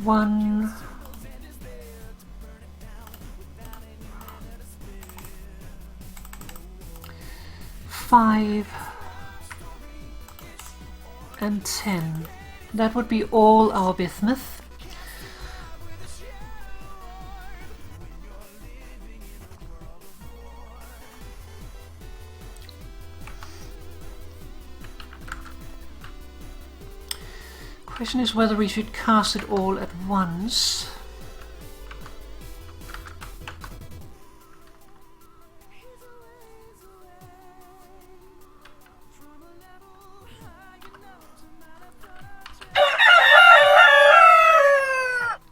1. 5 and 10. That would be all our bismuth. Question is whether we should cast it all at once.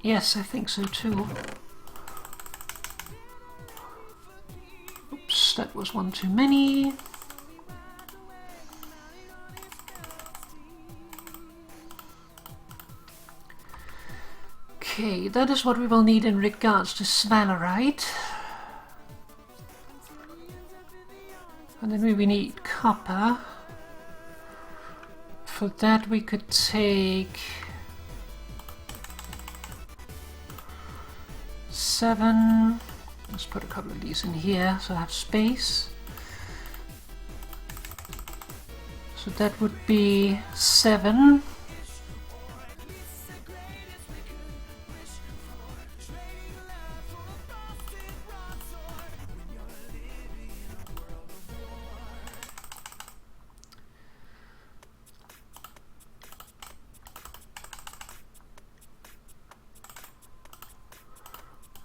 Yes, I think so too. Oops, that was one too many. Okay, that is what we will need in regards to Svalerite. And then we need copper. For that we could take 7. Let's put a couple of these in here so I have space. So that would be 7.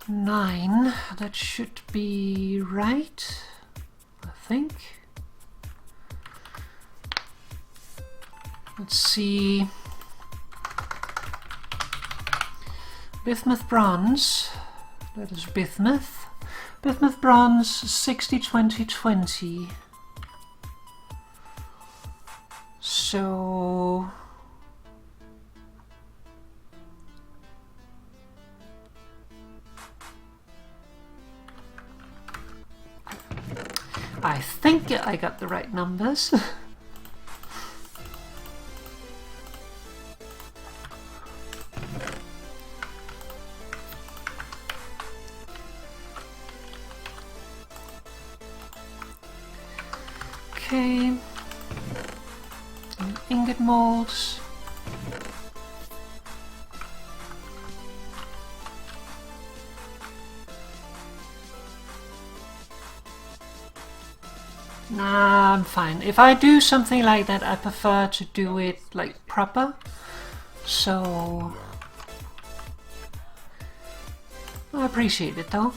9. That should be right, I think. Let's see. Bismuth bronze. That is bismuth. Bismuth bronze 60 20 20. So I think I got the right numbers. Okay. Ingot molds. Nah, I'm fine. If I do something like that, I prefer to do it like proper. So I appreciate it though.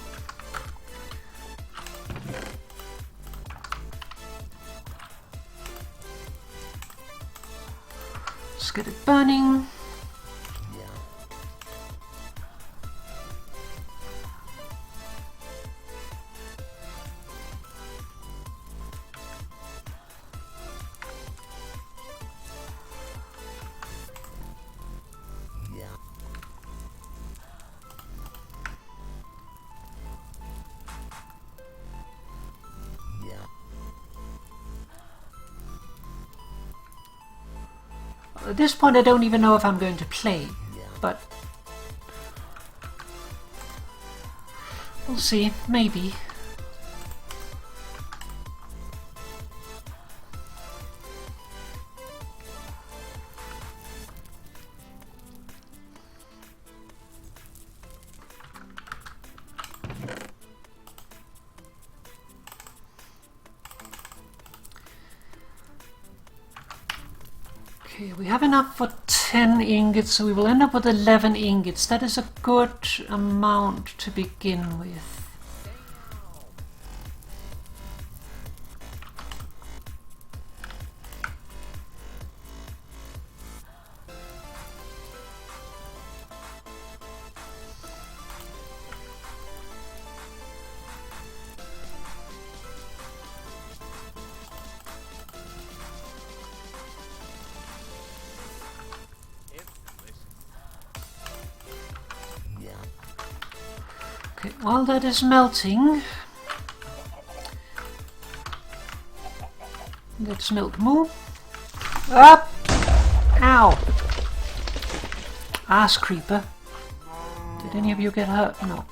Let's get it burning. At this point I don't even know if I'm going to play, but we'll see, maybe. Okay, we have enough for 10 ingots, so we will end up with 11 ingots. That is a good amount to begin with. Okay, while that is melting, let's melt more. Up! Ow! Ass creeper. Did any of you get hurt? No.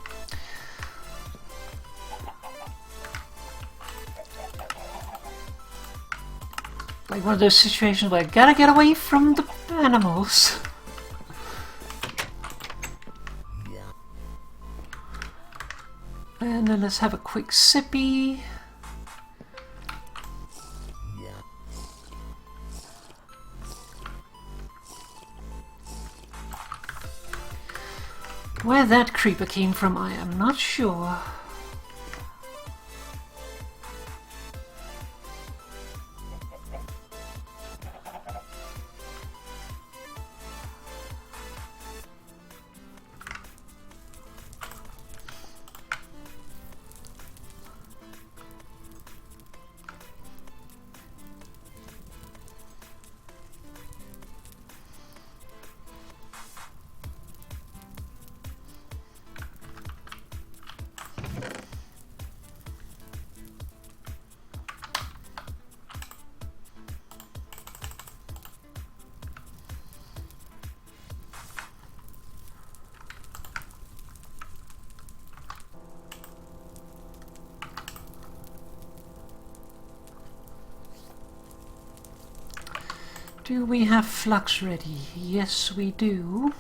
Like one of those situations where I gotta get away from the animals. And then let's have a quick sippy. Where that creeper came from, I am not sure. Do we have flux ready? Yes, we do.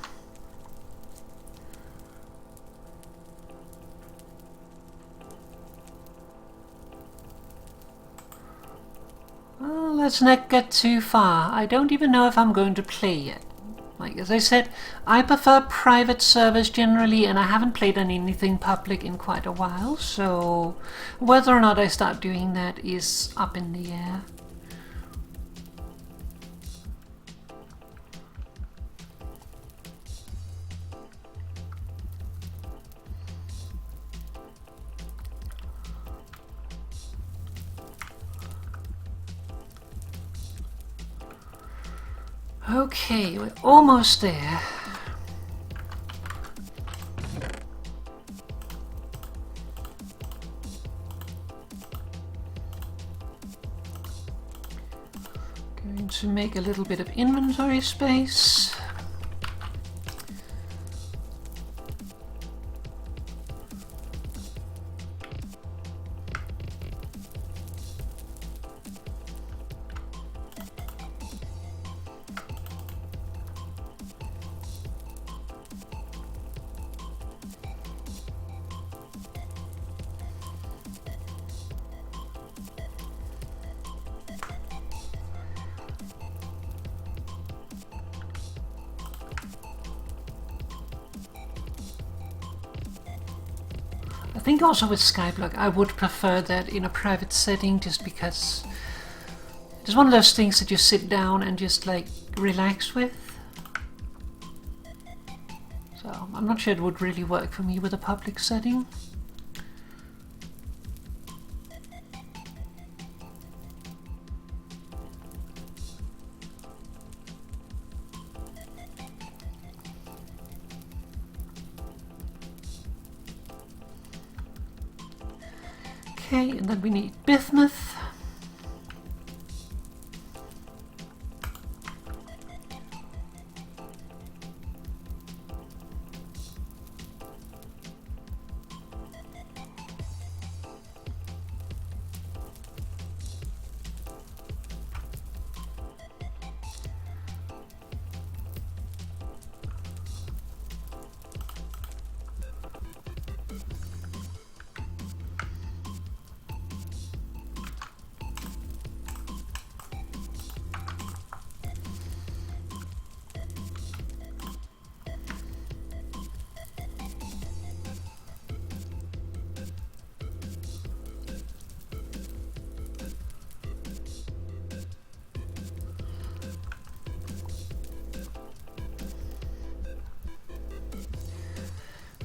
Well, let's not get too far. I don't even know if I'm going to play yet. like. As I said, I prefer private servers generally, and I haven't played on anything public in quite a while, so whether or not I start doing that is up in the air. Okay, we're almost there. Going to make a little bit of inventory space. I think also with Skyblock I would prefer that in a private setting, just because it's one of those things that you sit down and just like relax with. So I'm not sure it would really work for me with a public setting. Okay, and then we need bismuth.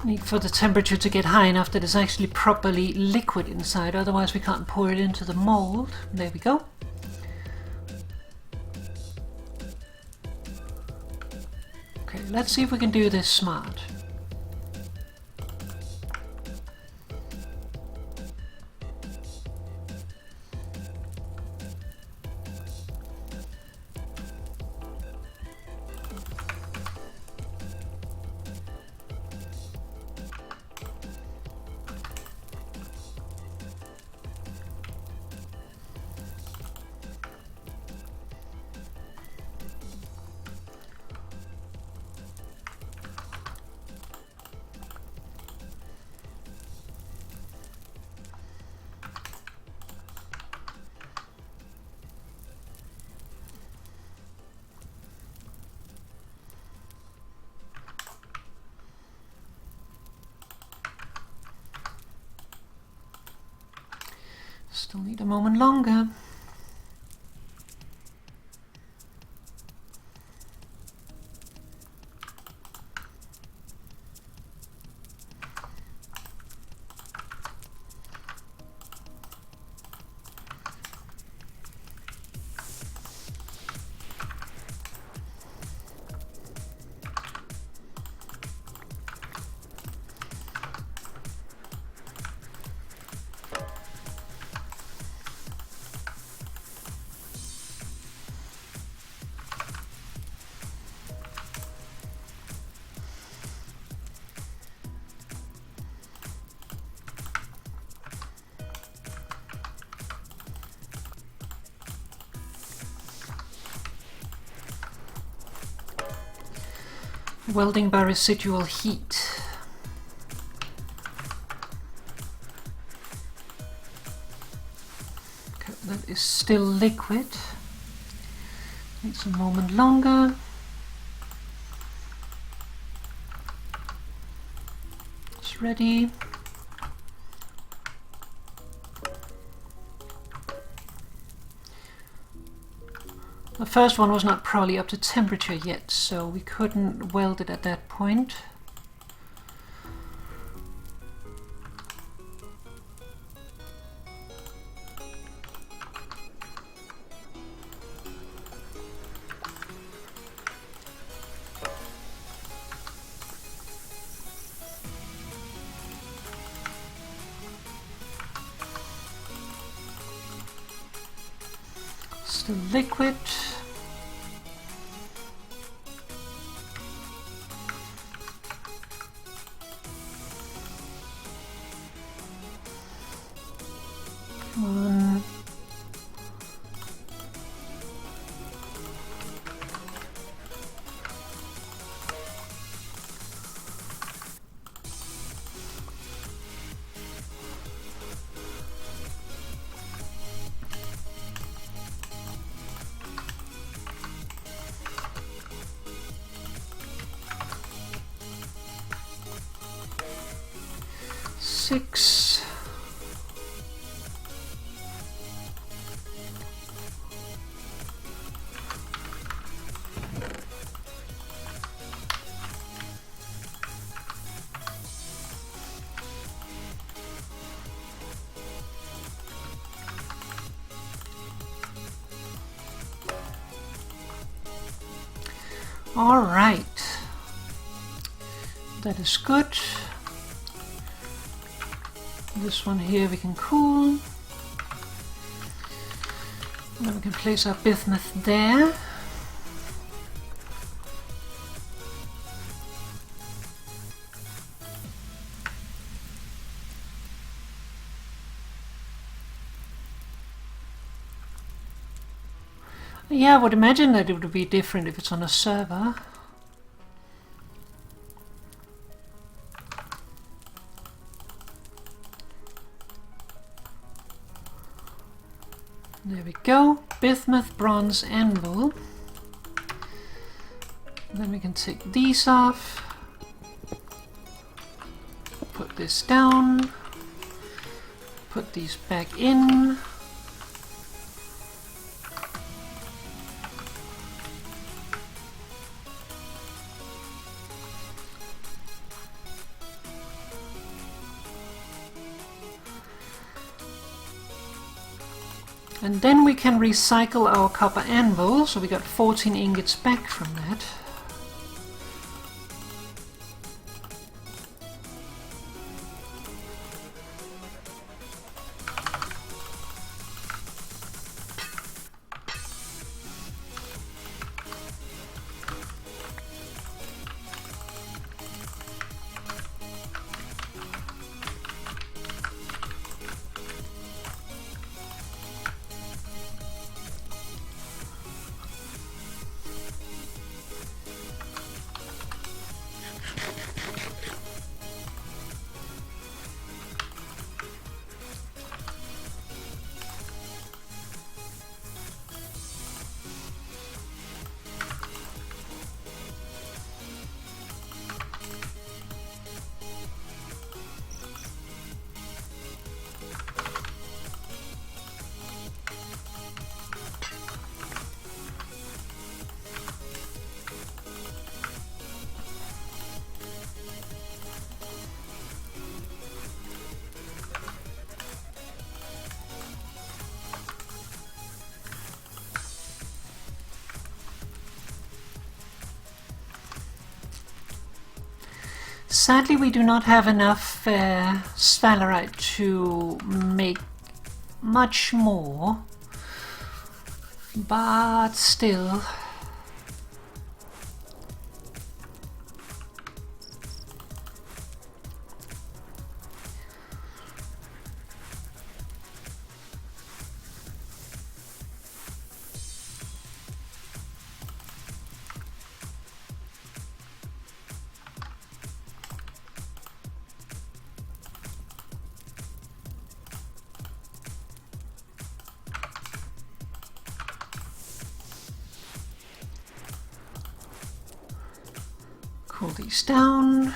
Need for the temperature to get high enough that it's actually properly liquid inside, otherwise we can't pour it into the mold. There we go. Okay, let's see if we can do this smart. Still need a moment longer. Welding by residual heat. Okay, that is still liquid. Needs a moment longer. ready. The first one was not probably up to temperature yet, so we couldn't weld it at that point. Still liquid. Come on. Six. All right, that is good. This one here we can cool. And then we can place our bismuth there. Yeah, I would imagine that it would be different if it's on a server. There we go, bismuth bronze anvil. Then we can take these off, put this down, put these back in. And then we can recycle our copper anvil, so we got 14 ingots back from that. Sadly, we do not have enough sphalerite to make much more, but still. Cool these down.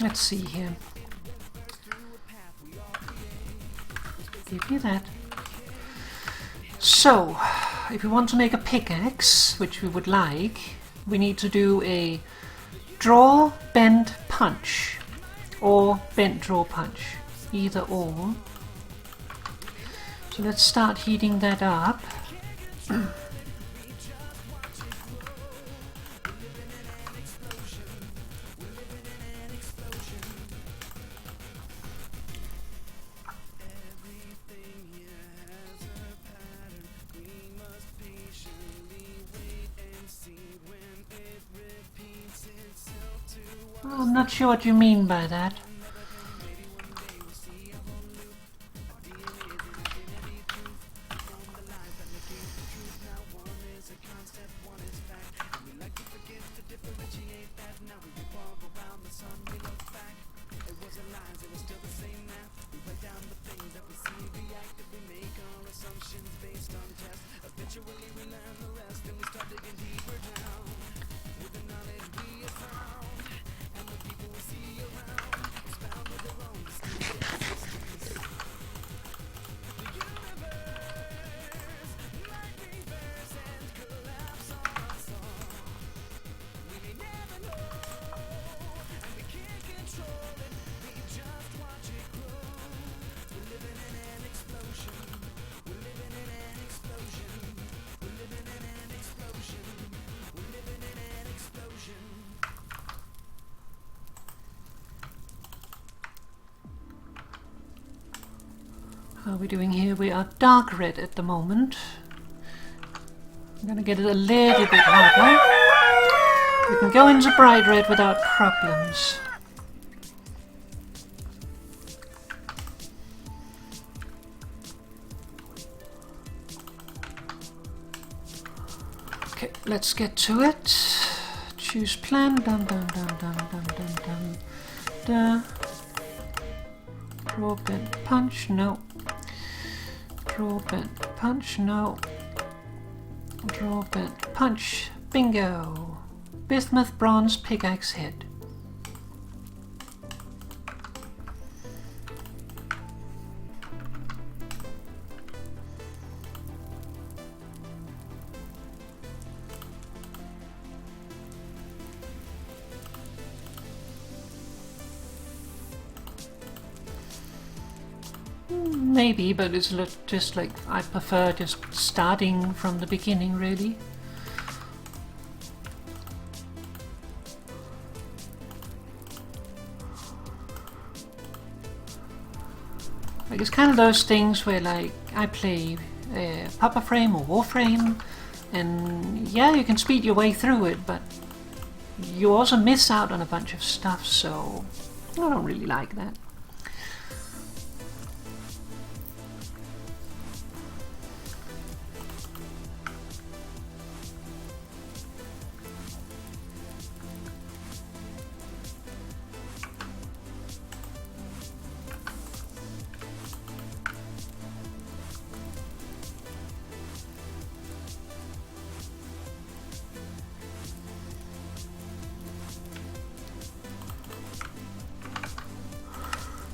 Let's see here. Give me that. So, if we want to make a pickaxe, which we would like, we need to do a draw, bend, punch. Or bend, draw, punch. Either or. So let's start heating that up. I'm not sure what you mean by that. How are we doing here? We are dark red at the moment. I'm gonna get it a little bit harder. We can go into bright red without problems. Okay, let's get to it. Choose plan. Dun dun dun dun dun dun dun. Dun. Draw, bend, punch. No. Draw, bend, punch. No. Draw, bend, punch. Bingo. Bismuth bronze pickaxe head. Maybe, but it's just like I prefer just starting from the beginning, really. Like it's kind of those things where like I play Papa Frame or Warframe, and yeah, you can speed your way through it, but you also miss out on a bunch of stuff, so I don't really like that.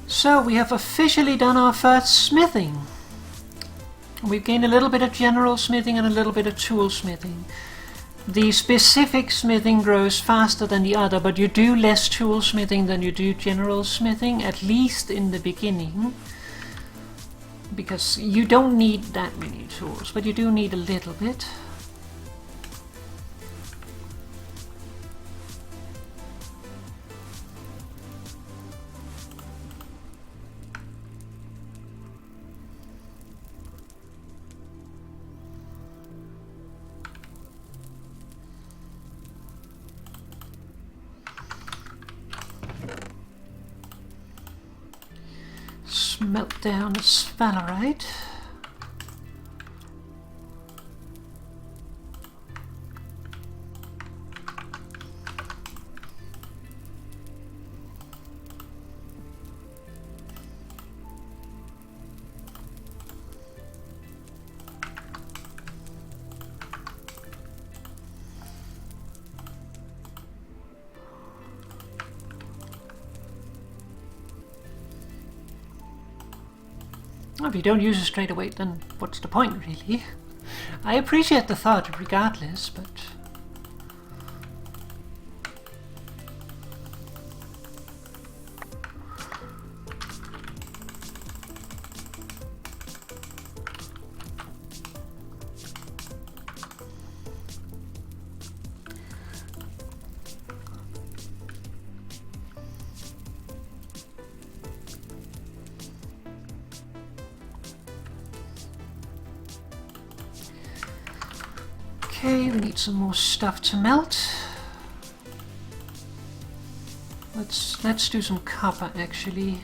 So we have officially done our first smithing. We've gained a little bit of general smithing and a little bit of tool smithing. The specific smithing grows faster than the other, but you do less tool smithing than you do general smithing, at least in the beginning. Because you don't need that many tools, but you do need a little bit. Melt down the sphalerite. Well, if you don't use it straight away, then what's the point, really? I appreciate the thought regardless, but... Okay, we need some more stuff to melt. Let's do some copper actually.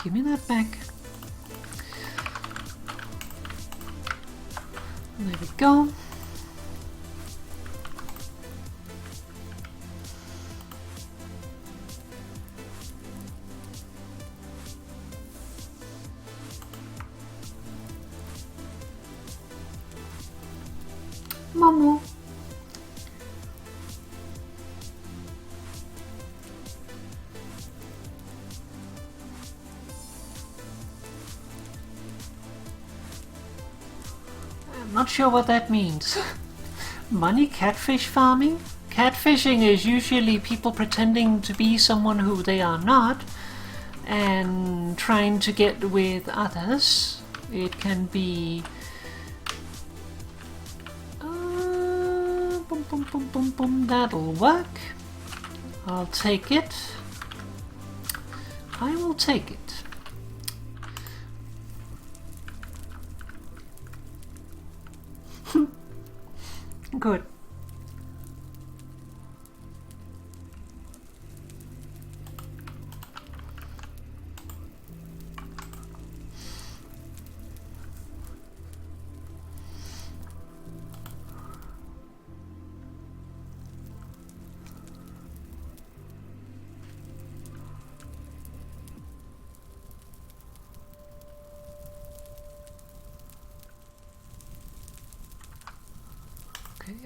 Give me that back. There we go. Momo. Not sure what that means. Money catfish farming? Catfishing is usually people pretending to be someone who they are not and trying to get with others. It can be boom, boom, boom, boom, boom. That'll work. I'll take it. I will take it. Good.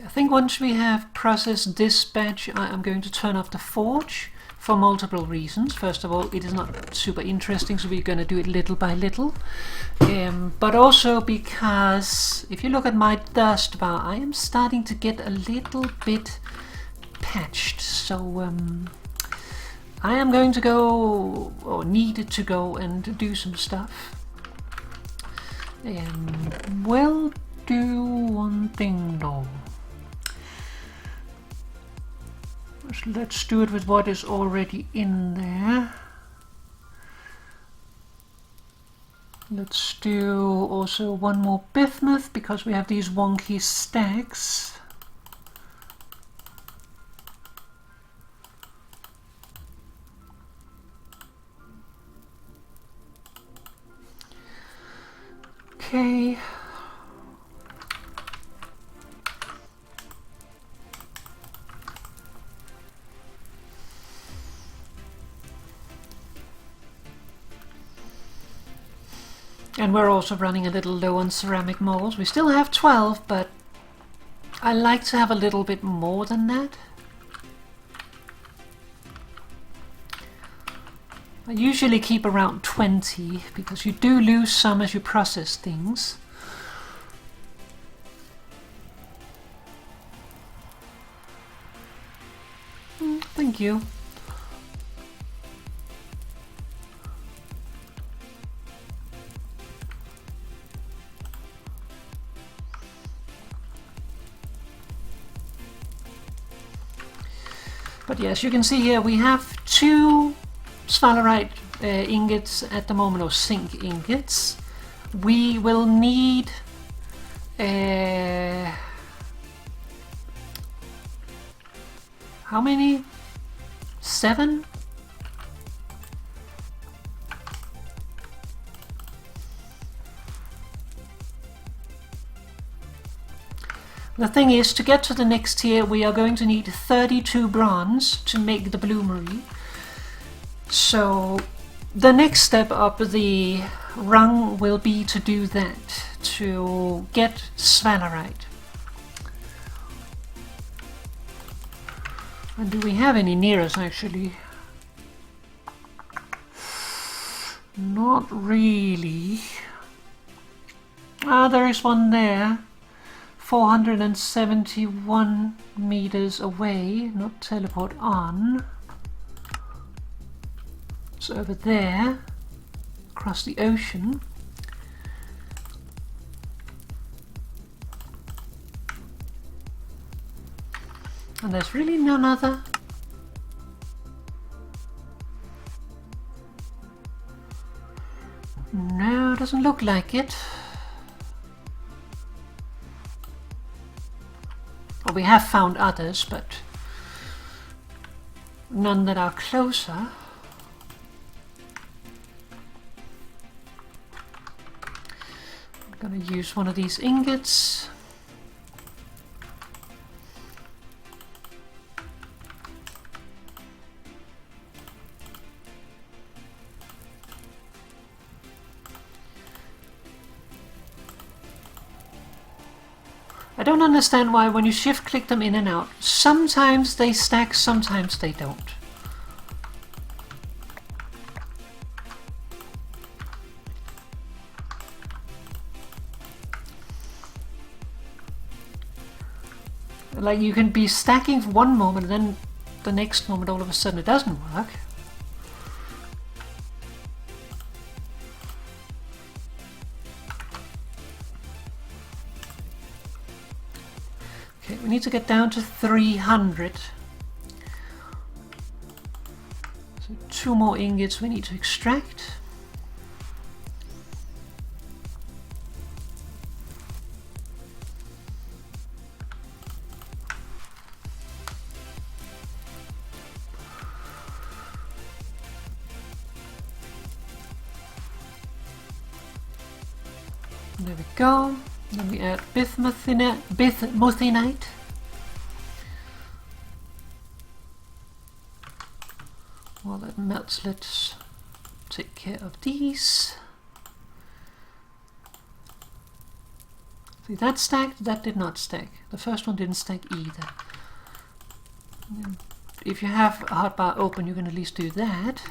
I think once we have processed this batch, I am going to turn off the forge for multiple reasons. First of all, it is not super interesting, so we're going to do it little by little. But also because if you look at my dust bar, I am starting to get a little bit patched. So I am going to go, or needed to go and do some stuff. We'll do one thing though. Let's do it with what is already in there. Let's do also one more bismuth because we have these wonky stacks. Okay. And we're also running a little low on ceramic molds. We still have 12, but I like to have a little bit more than that. I usually keep around 20 because you do lose some as you process things. Thank you. But yes, you can see here we have 2 sphalerite ingots at the moment, or zinc ingots. We will need how many? 7? The thing is, to get to the next tier, we are going to need 32 bronze to make the bloomery. So the next step up the rung will be to do that, to get Svalerite. And do we have any near us, actually? Not really. Ah, there is one there. 471 meters away, not teleport on. It's over there, across the ocean. And there's really none other. No, doesn't look like it. Well, we have found others, but none that are closer. I'm gonna use one of these ingots. I don't understand why when you shift click them in and out, sometimes they stack, sometimes they don't. Like you can be stacking for one moment and then the next moment all of a sudden it doesn't work. Okay, we need to get down to 300. So 2 more ingots we need to extract. There we go. Then we add Bismuthinite. While that melts, let's take care of these. See, that stacked, that did not stack. The first one didn't stack either. If you have a hotbar open, you can at least do that.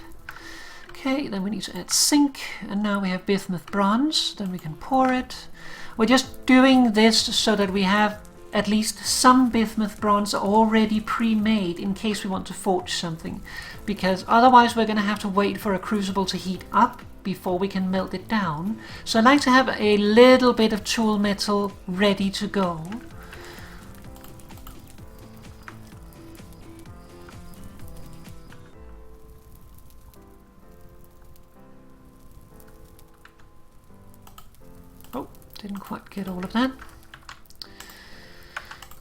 Okay, then we need to add zinc, and now we have bismuth bronze, then we can pour it. We're just doing this so that we have at least some bismuth bronze already pre-made in case we want to forge something, because otherwise we're going to have to wait for a crucible to heat up before we can melt it down. So I like to have a little bit of tool metal ready to go. Didn't quite get all of that.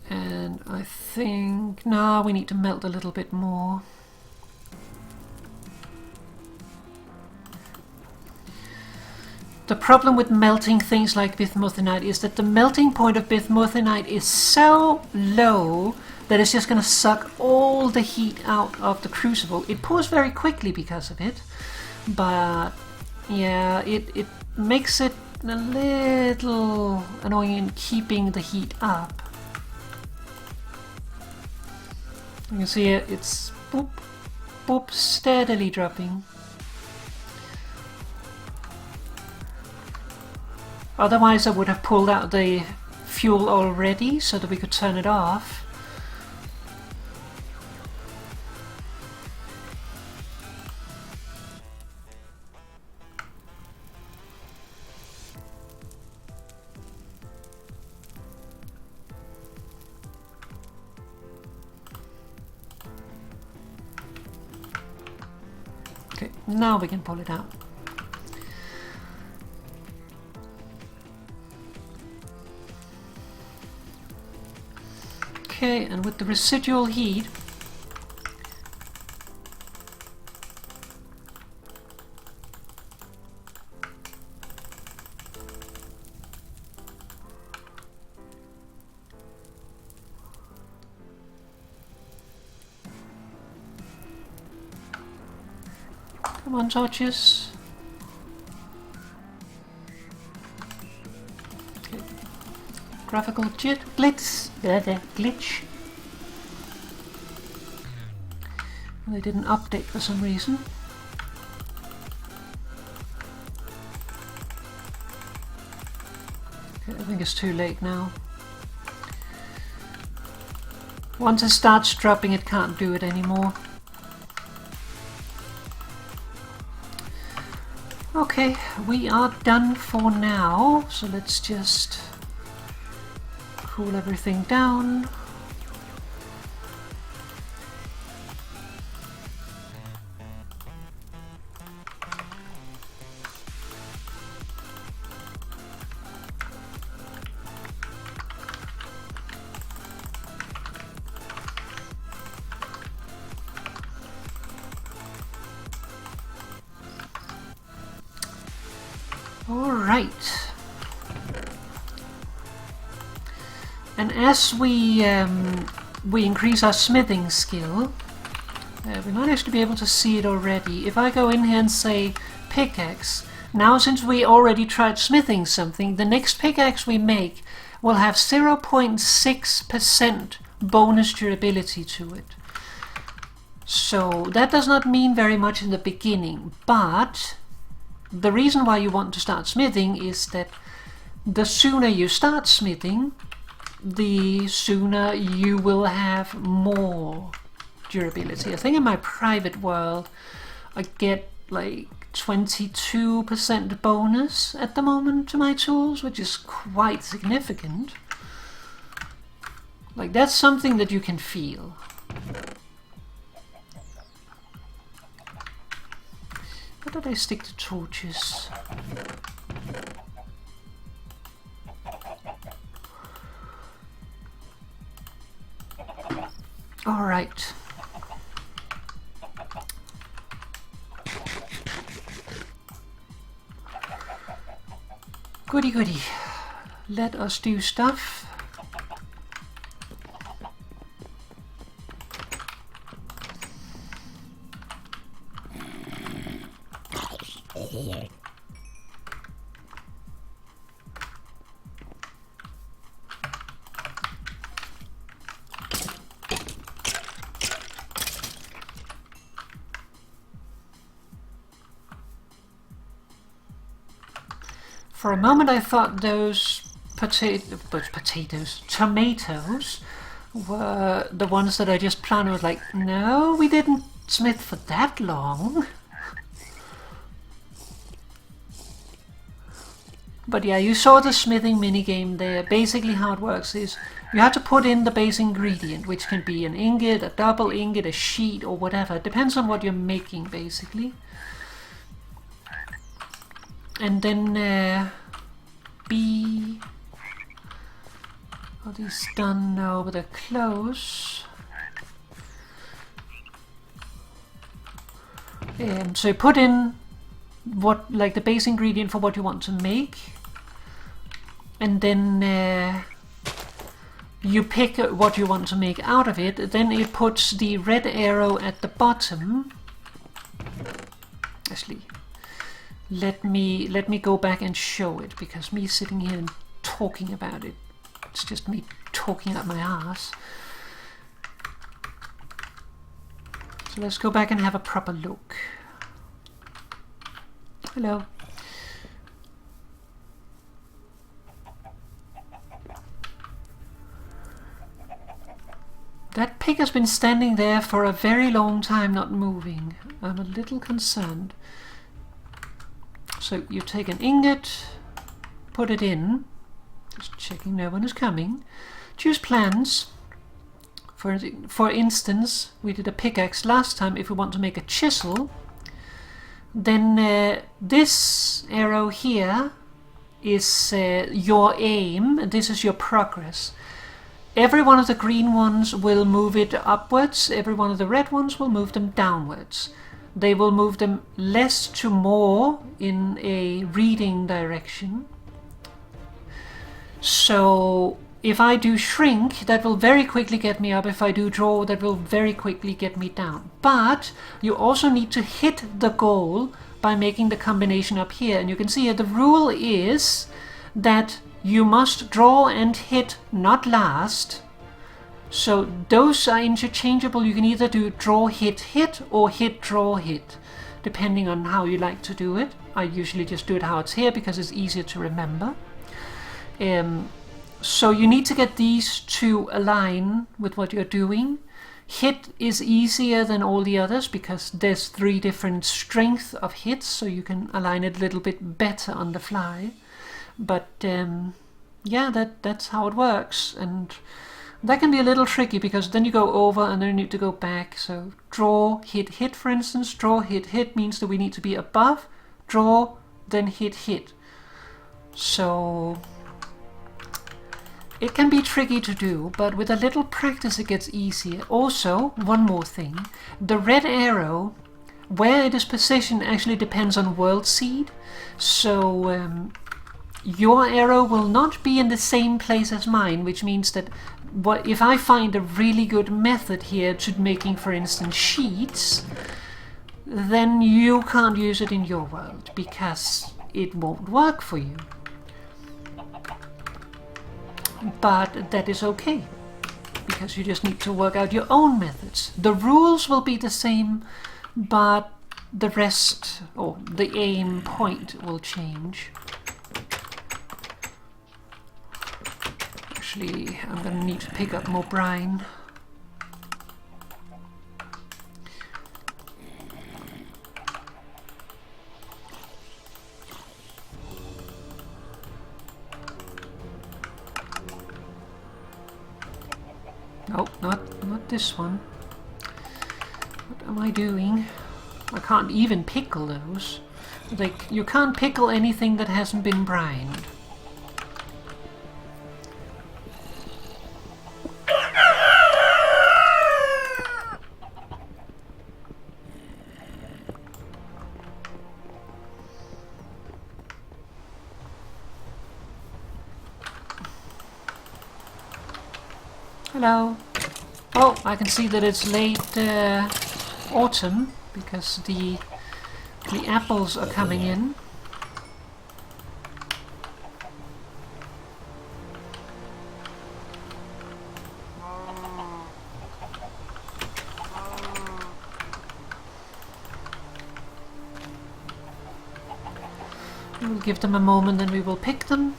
And I think, no, we need to melt a little bit more. The problem with melting things like bismuthinite is that the melting point of bismuthinite is so low that it's just going to suck all the heat out of the crucible. It pours very quickly because of it, but yeah, it makes it a little annoying in keeping the heat up. You can see it's boop, boop, steadily dropping. Otherwise I would have pulled out the fuel already so that we could turn it off. Okay, now we can pull it out. Okay, and with the residual heat, Come on, torches. Okay. Graphical glitch. They didn't update for some reason. Okay, I think it's too late now. Once it starts dropping, it can't do it anymore. Okay, we are done for now, so let's just cool everything down. Alright. And as we increase our smithing skill, we might actually be able to see it already. If I go in here and say pickaxe, now since we already tried smithing something, the next pickaxe we make will have 0.6% bonus durability to it. So that does not mean very much in the beginning, but the reason why you want to start smithing is that the sooner you start smithing, the sooner you will have more durability. I think in my private world I get like 22% bonus at the moment to my tools, which is quite significant. Like, that's something that you can feel. How did I stick to torches? All right. Goody goody. Let us do stuff. For a moment I thought those tomatoes were the ones that I just planted. I was like, no, we didn't smith for that long. But yeah, you saw the smithing minigame there. Basically how it works is you have to put in the base ingredient, which can be an ingot, a double ingot, a sheet, or whatever. It depends on what you're making, basically. And then are these done now? But they're close. So you put in what, like, the base ingredient for what you want to make, and then you pick what you want to make out of it. Then it puts the red arrow at the bottom. Actually, let me go back and show it, because me sitting here and talking about it, it's just me talking out my ass. So let's go back and have a proper look. Hello. That pig has been standing there for a very long time, not moving. I'm a little concerned. So you take an ingot, put it in, just checking no one is coming. Choose plans. For instance, we did a pickaxe last time. If we want to make a chisel, then this arrow here is your aim, and this is your progress. Every one of the green ones will move it upwards, every one of the red ones will move them downwards. They will move them less to more in a reading direction. So if I do shrink, that will very quickly get me up. If I do draw, that will very quickly get me down. But you also need to hit the goal by making the combination up here. And you can see here the rule is that you must draw and hit, not last. So those are interchangeable. You can either do draw, hit, hit, or hit, draw, hit, depending on how you like to do it. I usually just do it how it's here because it's easier to remember. So you need to get these to align with what you're doing. Hit is easier than all the others because there's 3 different strengths of hits, so you can align it a little bit better on the fly. But yeah, that's how it works, and that can be a little tricky because then you go over and then you need to go back. So draw, hit, hit, for instance. Draw, hit, hit means that we need to be above, draw, then hit, hit. So it can be tricky to do, but with a little practice it gets easier. Also, one more thing, the red arrow, where it is positioned actually depends on world seed. So your arrow will not be in the same place as mine, which means that if I find a really good method here to making, for instance, sheets, then you can't use it in your world because it won't work for you. But that is okay, because you just need to work out your own methods. The rules will be the same, but the rest, or the aim point, will change. Actually, I'm going to need to pick up more brine. No, not this one. What am I doing? I can't even pickle those. Like, you can't pickle anything that hasn't been brined. Hello. Oh, I can see that it's late autumn because the apples are coming in. We'll give them a moment and we will pick them.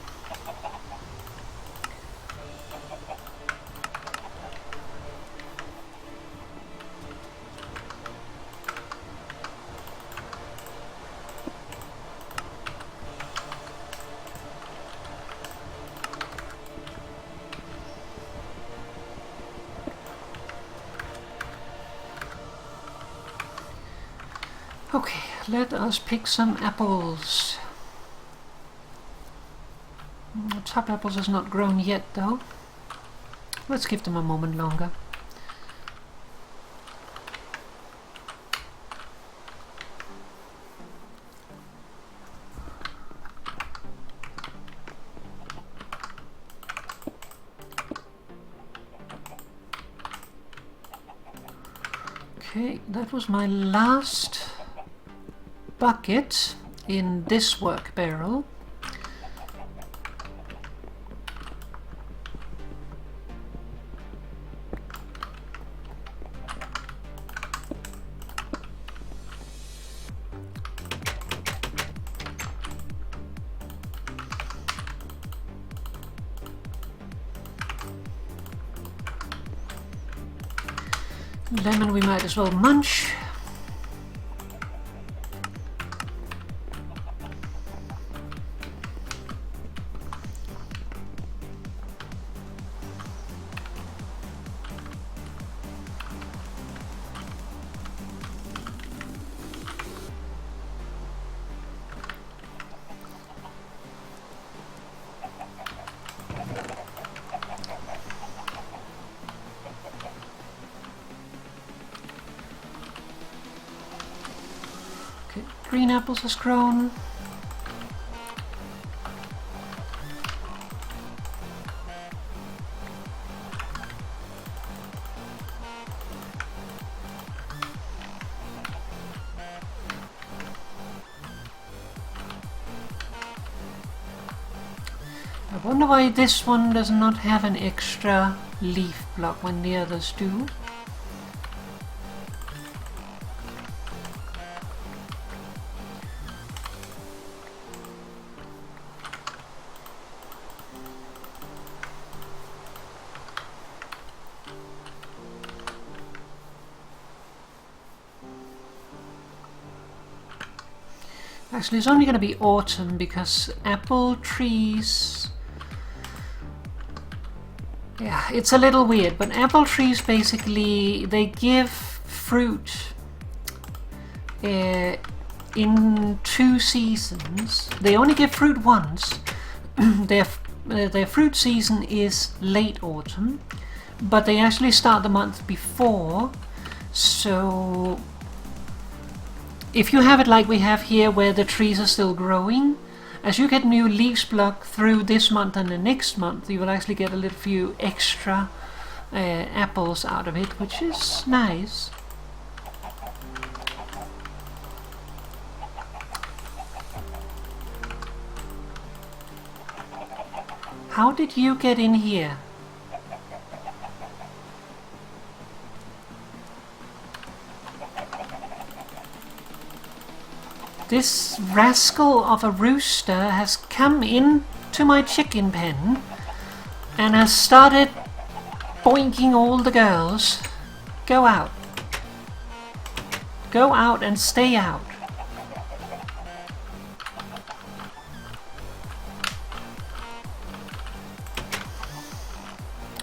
Okay, let us pick some apples. The top apples is not grown yet though. Let's give them a moment longer. Okay, that was my last bucket in this work barrel. Lemon we might as well munch. Green apples has grown. I wonder why this one does not have an extra leaf block when the others do. Actually, it's only going to be autumn because apple trees... Yeah, it's a little weird, but apple trees basically, they give fruit in 2 seasons. They only give fruit once. Their fruit season is late autumn, but they actually start the month before. So if you have it like we have here, where the trees are still growing, as you get new leaves block through this month and the next month, you will actually get a little few extra apples out of it, which is nice. How did you get in here? This rascal of a rooster has come in to my chicken pen and has started boinking all the girls. Go out. Go out and stay out.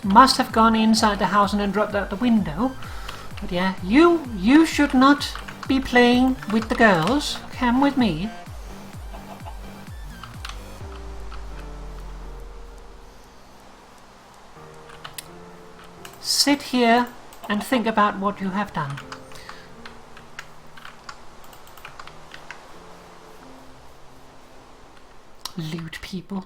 Must have gone inside the house and then dropped out the window. But yeah, you should not be playing with the girls. Come with me. Sit here and think about what you have done. Lewd people.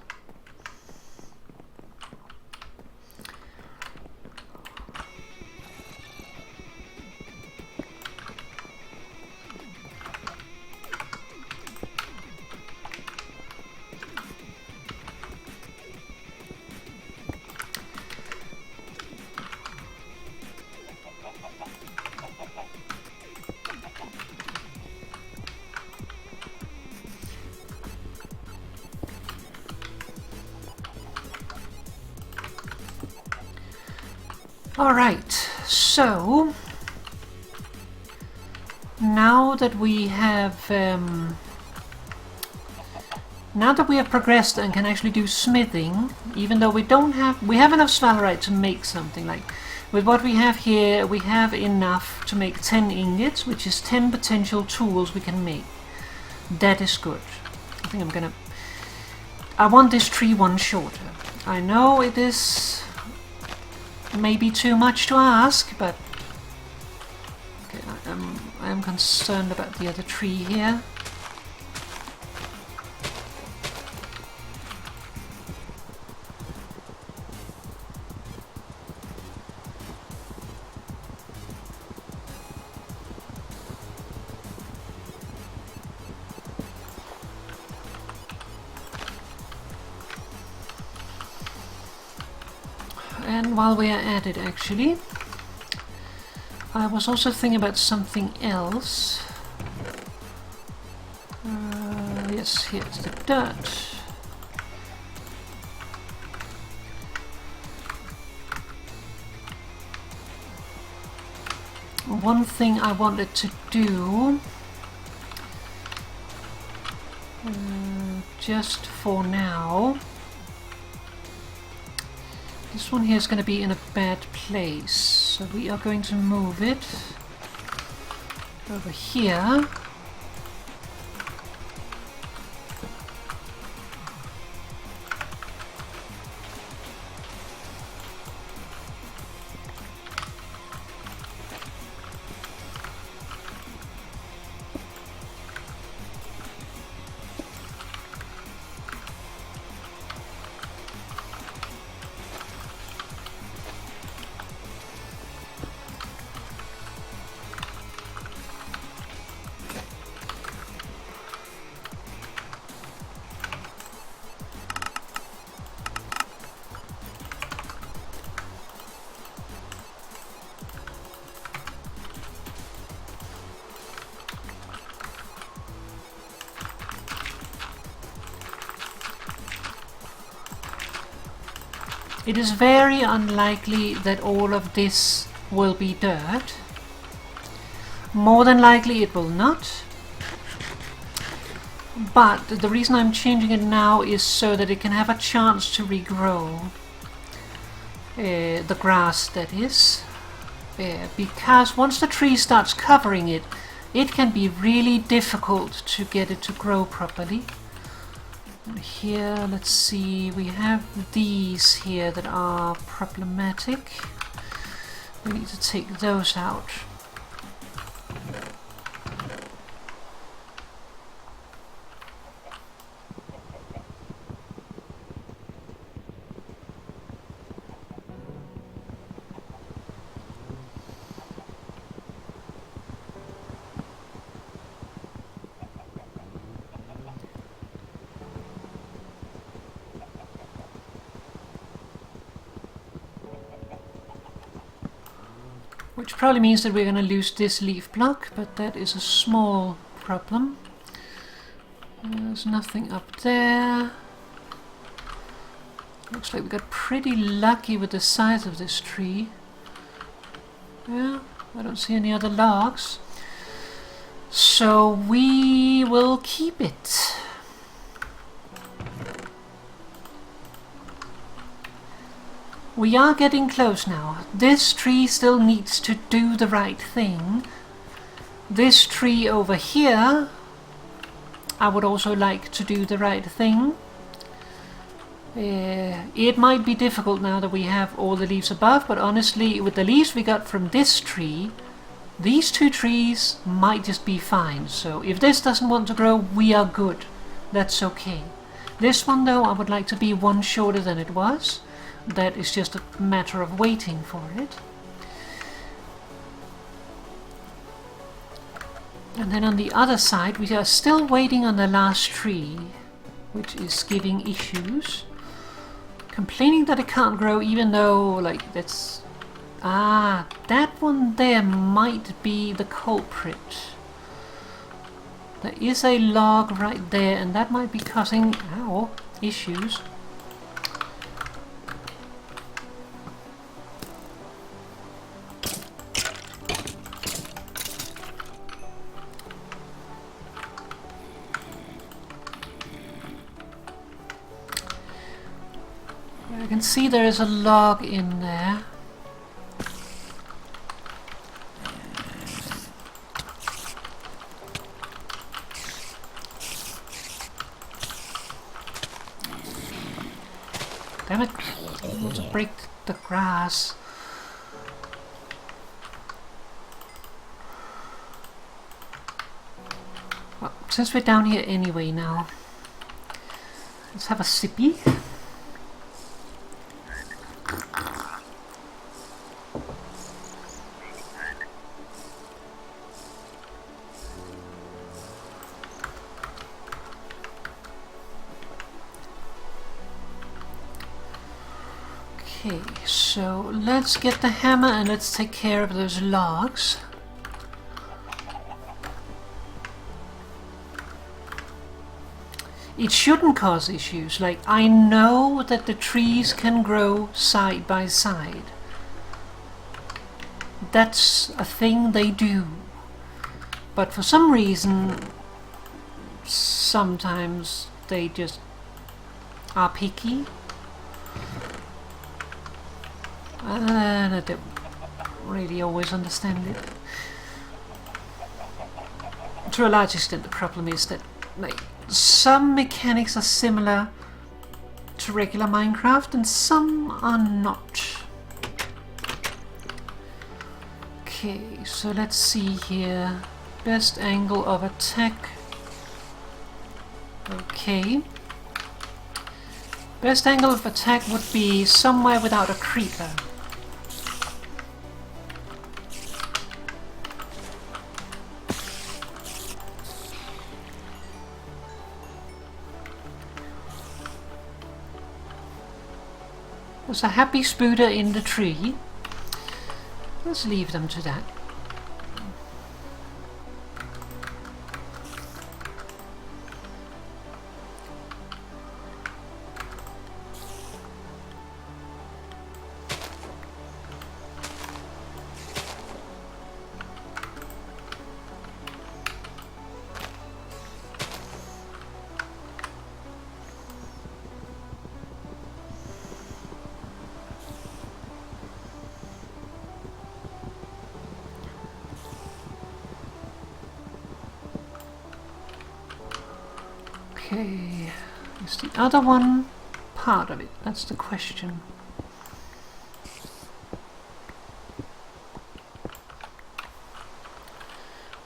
Alright, so now that we have progressed and can actually do smithing, even though we have enough sphalerite to make something. Like with what we have here, we have enough to make 10 ingots, which is 10 potential tools we can make. That is good. I think I want this tree one shorter. I know it is maybe too much to ask, but okay, I am concerned about the other tree here. And while we are at it, actually, I was also thinking about something else. Yes, here's the dirt. One thing I wanted to do, just for now, this one here is going to be in a bad place, so we are going to move it over here. It is very unlikely that all of this will be dirt. More than likely it will not. But the reason I'm changing it now is so that it can have a chance to regrow. The grass, that is. Because once the tree starts covering it, it can be really difficult to get it to grow properly. Here, let's see, we have these here that are problematic. We need to take those out. Which probably means that we're going to lose this leaf block, but that is a small problem. There's nothing up there. Looks like we got pretty lucky with the size of this tree. Yeah, I don't see any other logs. So we will keep it. We are getting close now. This tree still needs to do the right thing. This tree over here, I would also like to do the right thing. It might be difficult now that we have all the leaves above, but honestly, with the leaves we got from this tree, these two trees might just be fine. So if this doesn't want to grow, we are good. That's okay. This one though, I would like to be one shorter than it was. That is just a matter of waiting for it. And then on the other side, we are still waiting on the last tree, which is giving issues. Complaining that it can't grow, even though, like, that's... Ah, that one there might be the culprit. There is a log right there, and that might be causing, ow, issues. I can see there is a log in there. Damn it! I want to break the grass. Well, since we're down here anyway now, let's have a sippy. Okay, so let's get the hammer and let's take care of those logs. It shouldn't cause issues. Like, I know that the trees can grow side by side. That's a thing they do. But for some reason, sometimes they just are picky. And I don't really always understand it. To a large extent, the problem is that, like, some mechanics are similar to regular Minecraft and some are not. Okay, so let's see here. Best angle of attack. Okay. Best angle of attack would be somewhere without a creeper. There's a happy spooder in the tree. Let's leave them to that. Okay, is the other one part of it? That's the question.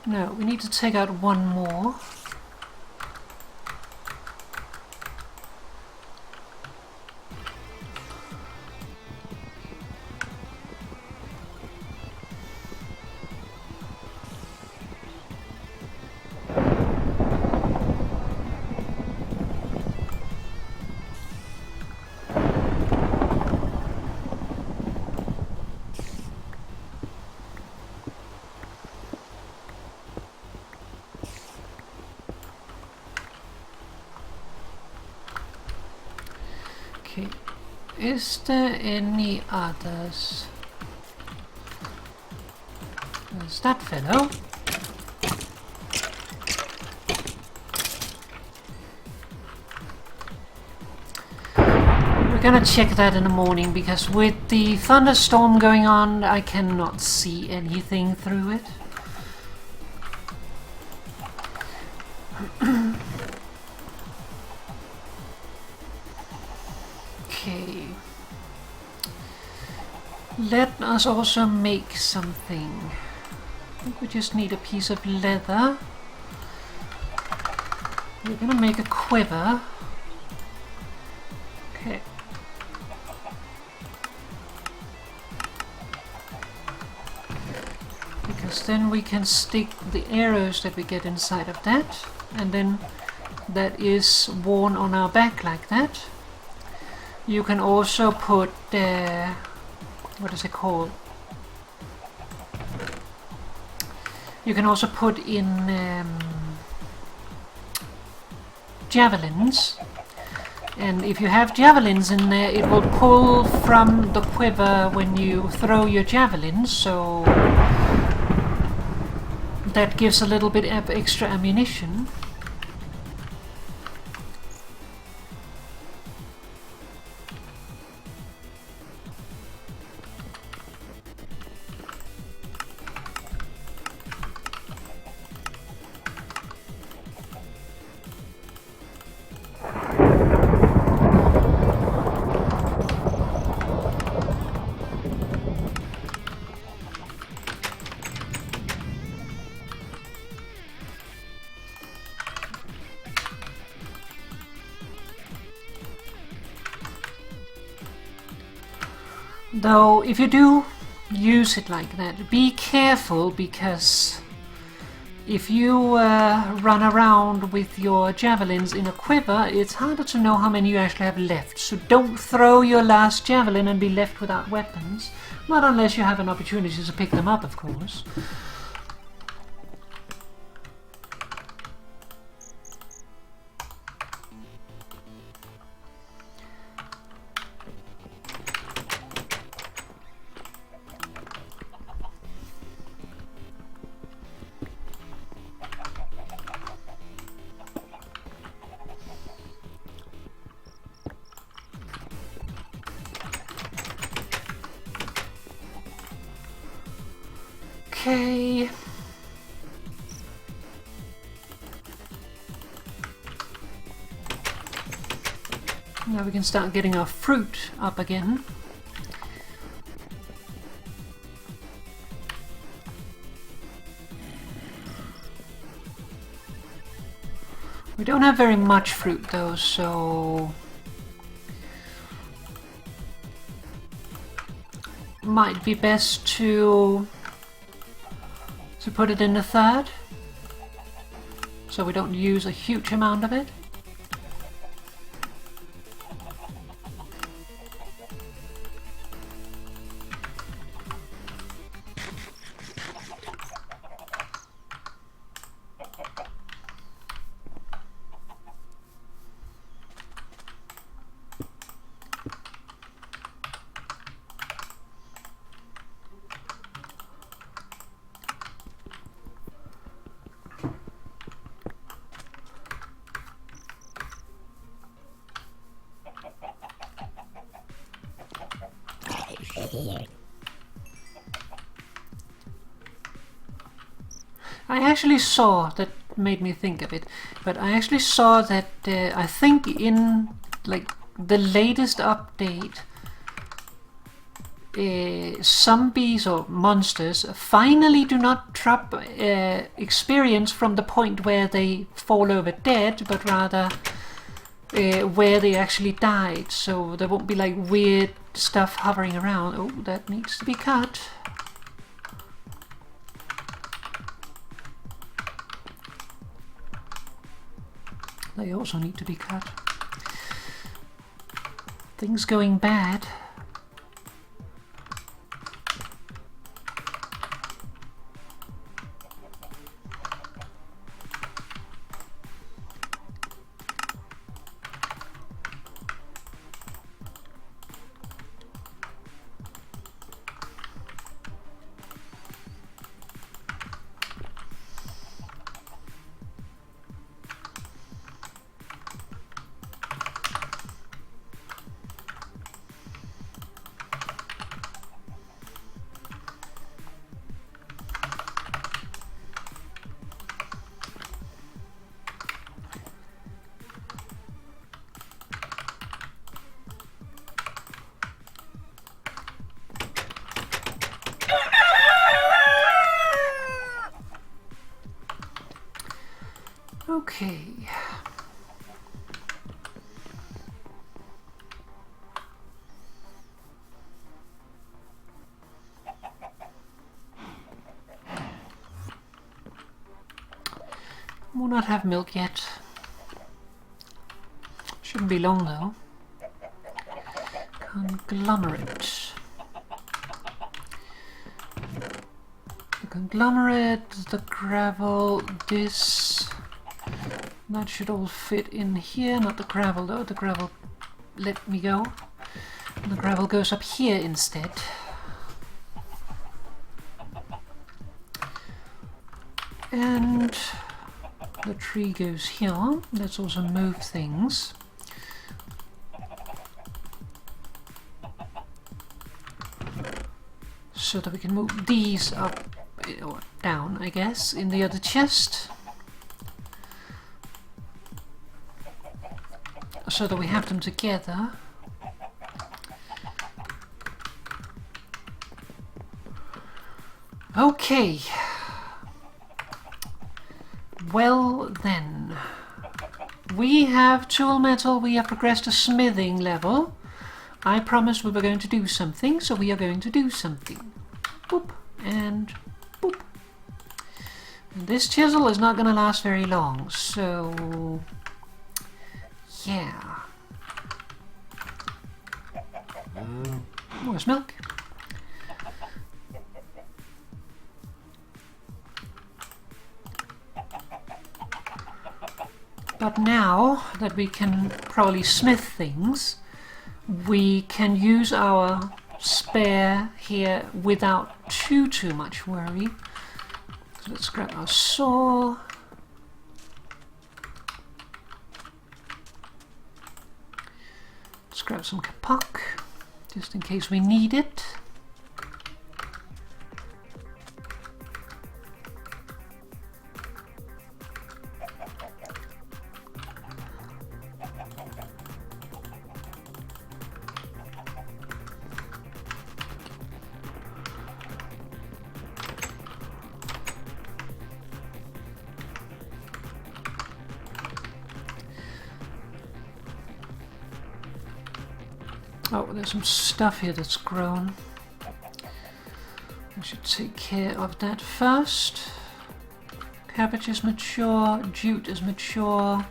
No, we need to take out one more. Okay, is there any others? There's that fellow. We're gonna check that in the morning, because with the thunderstorm going on, I cannot see anything through it. Okay. Let us also make something. I think we just need a piece of leather. We're gonna make a quiver. Okay. Because then we can stick the arrows that we get inside of that, and then that is worn on our back like that. You can also put what is it called? You can also put in javelins, and if you have javelins in there, it will pull from the quiver when you throw your javelins, so that gives a little bit of extra ammunition. Though, if you do use it like that, be careful, because if you run around with your javelins in a quiver, it's harder to know how many you actually have left. So don't throw your last javelin and be left without weapons. Not unless you have an opportunity to pick them up, of course. Okay. Now we can start getting our fruit up again. We don't have very much fruit though, so might be best to put it in the third, so we don't use a huge amount of it. I actually saw that made me think of it. But I actually saw that I think in like the latest update, zombies or monsters finally do not drop experience from the point where they fall over dead, but rather where they actually died. So there won't be like weird stuff hovering around. Oh, that needs to be cut. They also need to be cut. Things going bad. Okay. Will not have milk yet. Shouldn't be long though. Conglomerate. The conglomerate, the gravel, this. That should all fit in here. Not the gravel though. The gravel let me go. The gravel goes up here instead. And the tree goes here. Let's also move things. So that we can move these up or down, I guess, in the other chest. So that we have them together. Okay. Well then, we have tool metal, we have progressed to smithing level. I promised we were going to do something, so we are going to do something. Boop and boop. And this chisel is not going to last very long, so yeah. Where's milk? But now that we can probably smith things, we can use our spare here without too much worry. So let's grab our saw. Let's grab some kapok, just in case we need it. Oh, there's some stuff here that's grown. I should take care of that first. Cabbage is mature, jute is mature,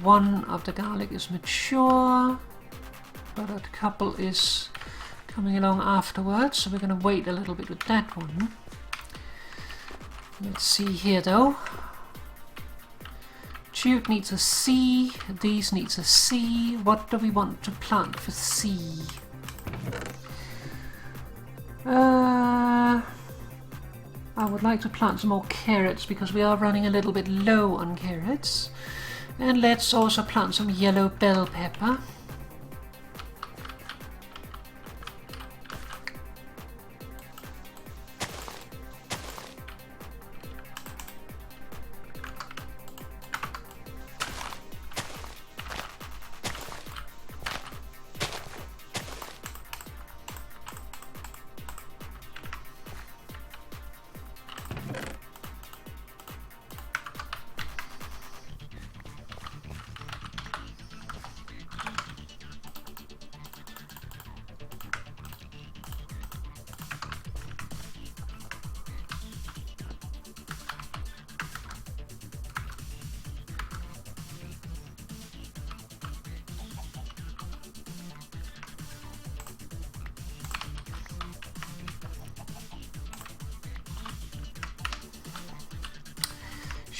one of the garlic is mature, but a couple is coming along afterwards, so we're going to wait a little bit with that one. Let's see here though. Jute needs a C, these needs a C. What do we want to plant for C? I would like to plant some more carrots because we are running a little bit low on carrots. And let's also plant some yellow bell pepper.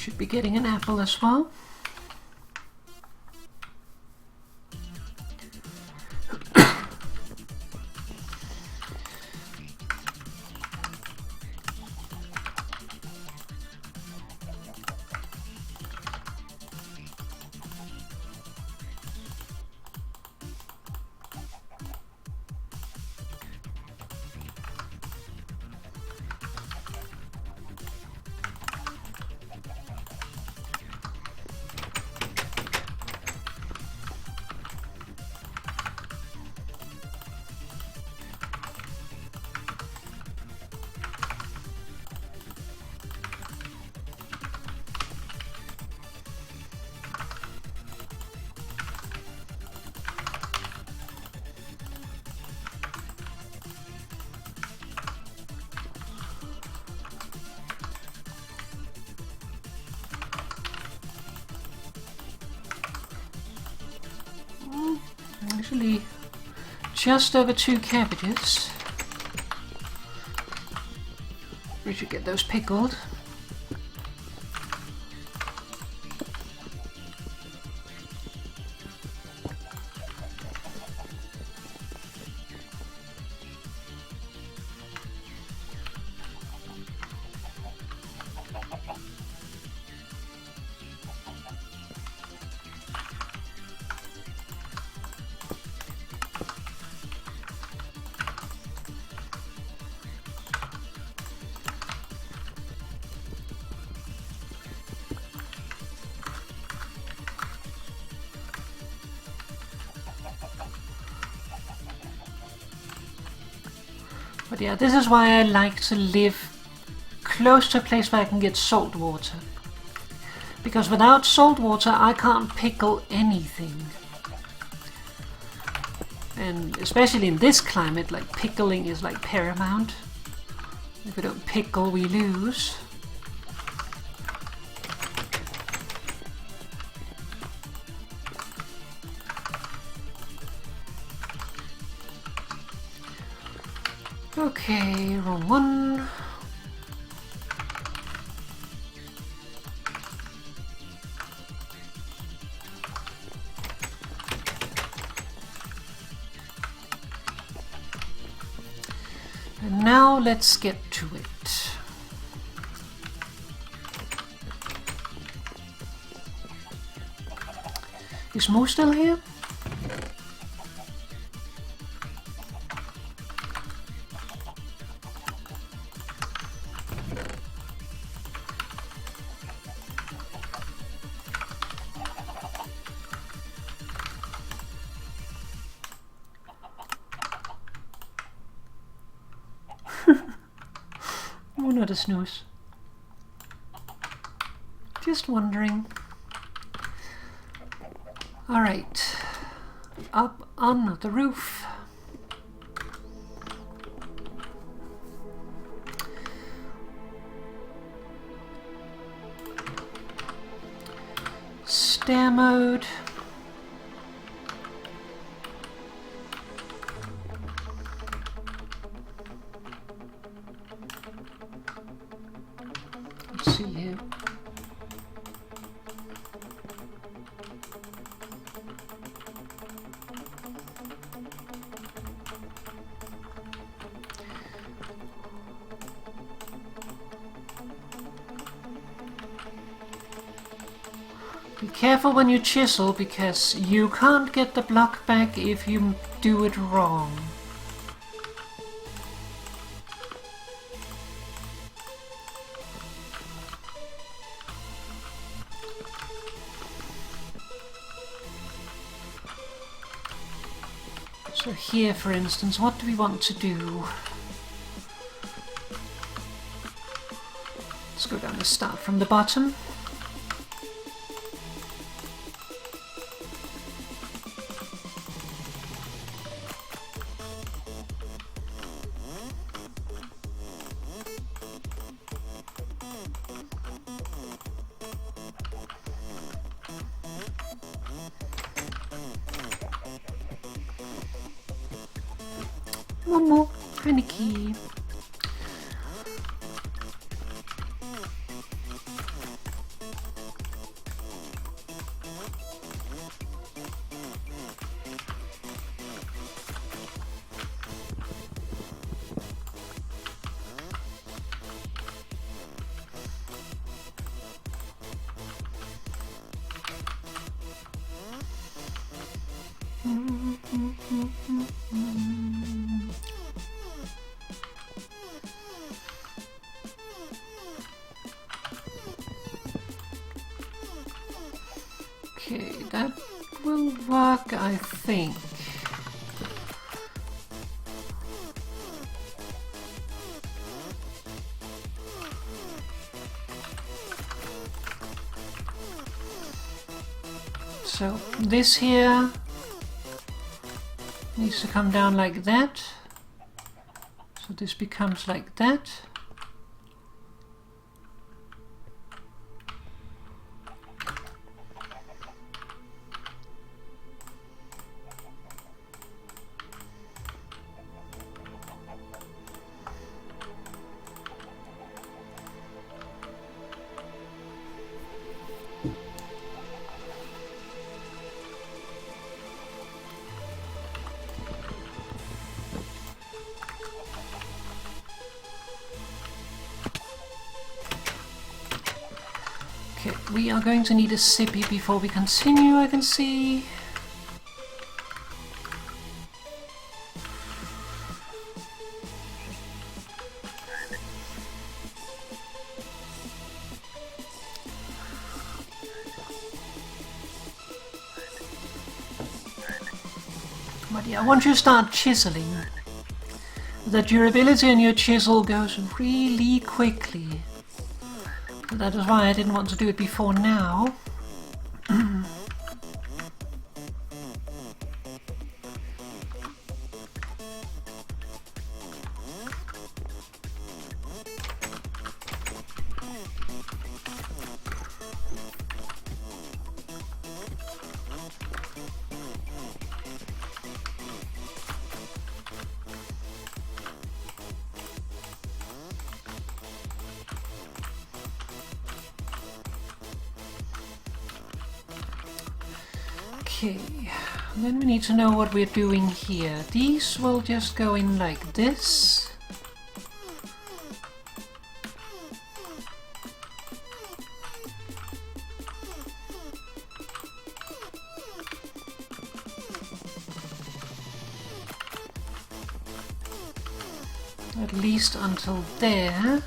Should be getting an apple as well. Actually, just over 2 cabbages. We should get those pickled. But yeah, this is why I like to live close to a place where I can get salt water. Because without salt water I can't pickle anything. And especially in this climate, like pickling is like paramount. If we don't pickle, we lose. Okay, wrong one. And now let's get to it. Is Mo still here? Oh, not a snooze. Just wondering. Alright, up on the roof. Stair mode. Let's see here. Be careful when you chisel, because you can't get the block back if you do it wrong. So here, for instance, what do we want to do? Let's go down and start from the bottom. One more, finicky. Okay, that will work, I think. So this here needs to come down like that. So this becomes like that. Okay, we are going to need a sippy before we continue, I can see. But yeah, once you start chiseling, the durability in your chisel goes really quickly. That is why I didn't want to do it before now. Okay, then we need to know what we're doing here. These will just go in like this. At least until there.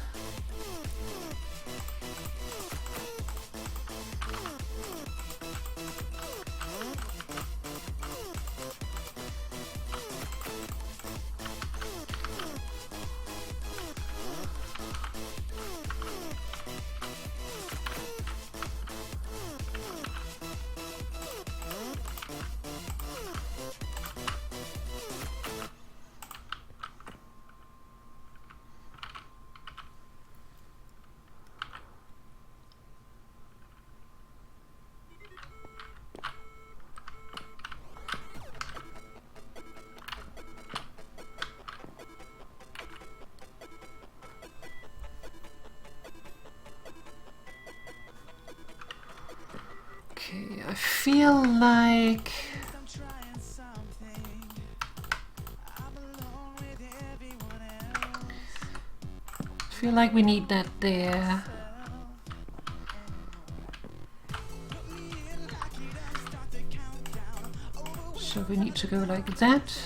Okay, I feel like we need that there. So we need to go like that.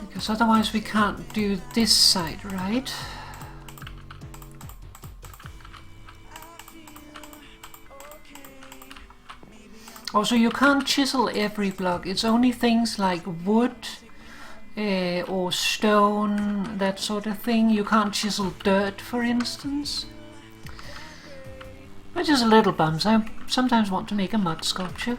Because otherwise we can't do this side, right? Also, you can't chisel every block. It's only things like wood or stone, that sort of thing. You can't chisel dirt, for instance. Which is a little bums. I sometimes want to make a mud sculpture.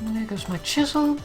And there goes my chisel.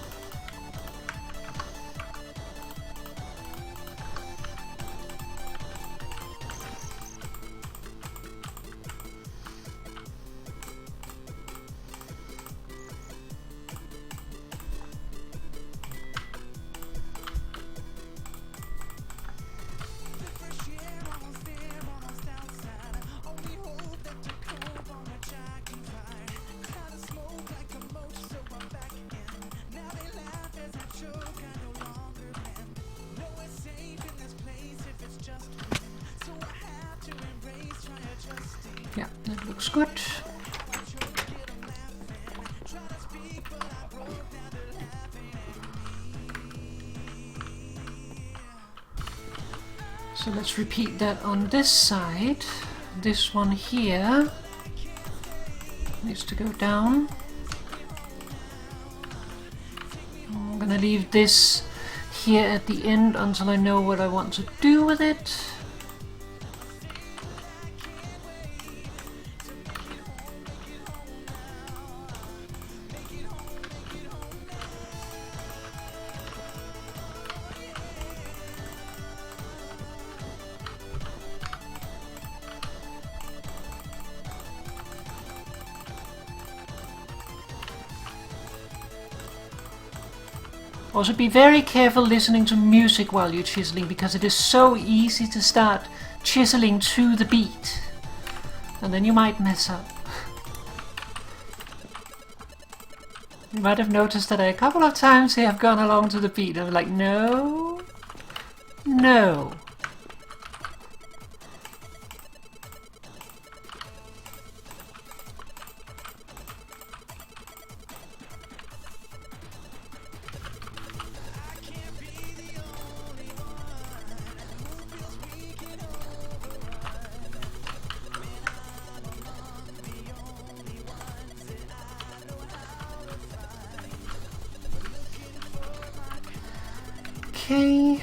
Yeah, that looks good. So let's repeat that on this side. This one here needs to go down. I'm gonna leave this here at the end until I know what I want to do with it. Also, be very careful listening to music while you're chiseling, because it is so easy to start chiseling to the beat, and then you might mess up. You might have noticed that a couple of times here I've gone along to the beat and I'm like, no, no. Okay.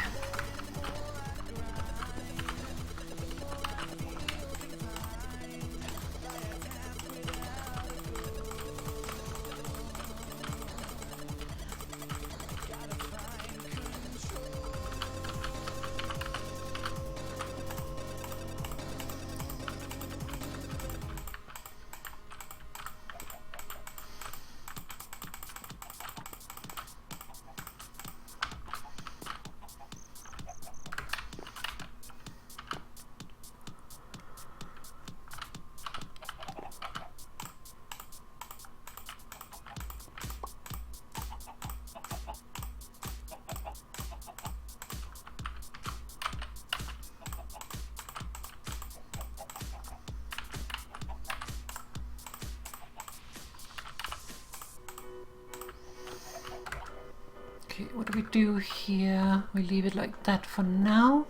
Okay, what do we do here? We leave it like that for now.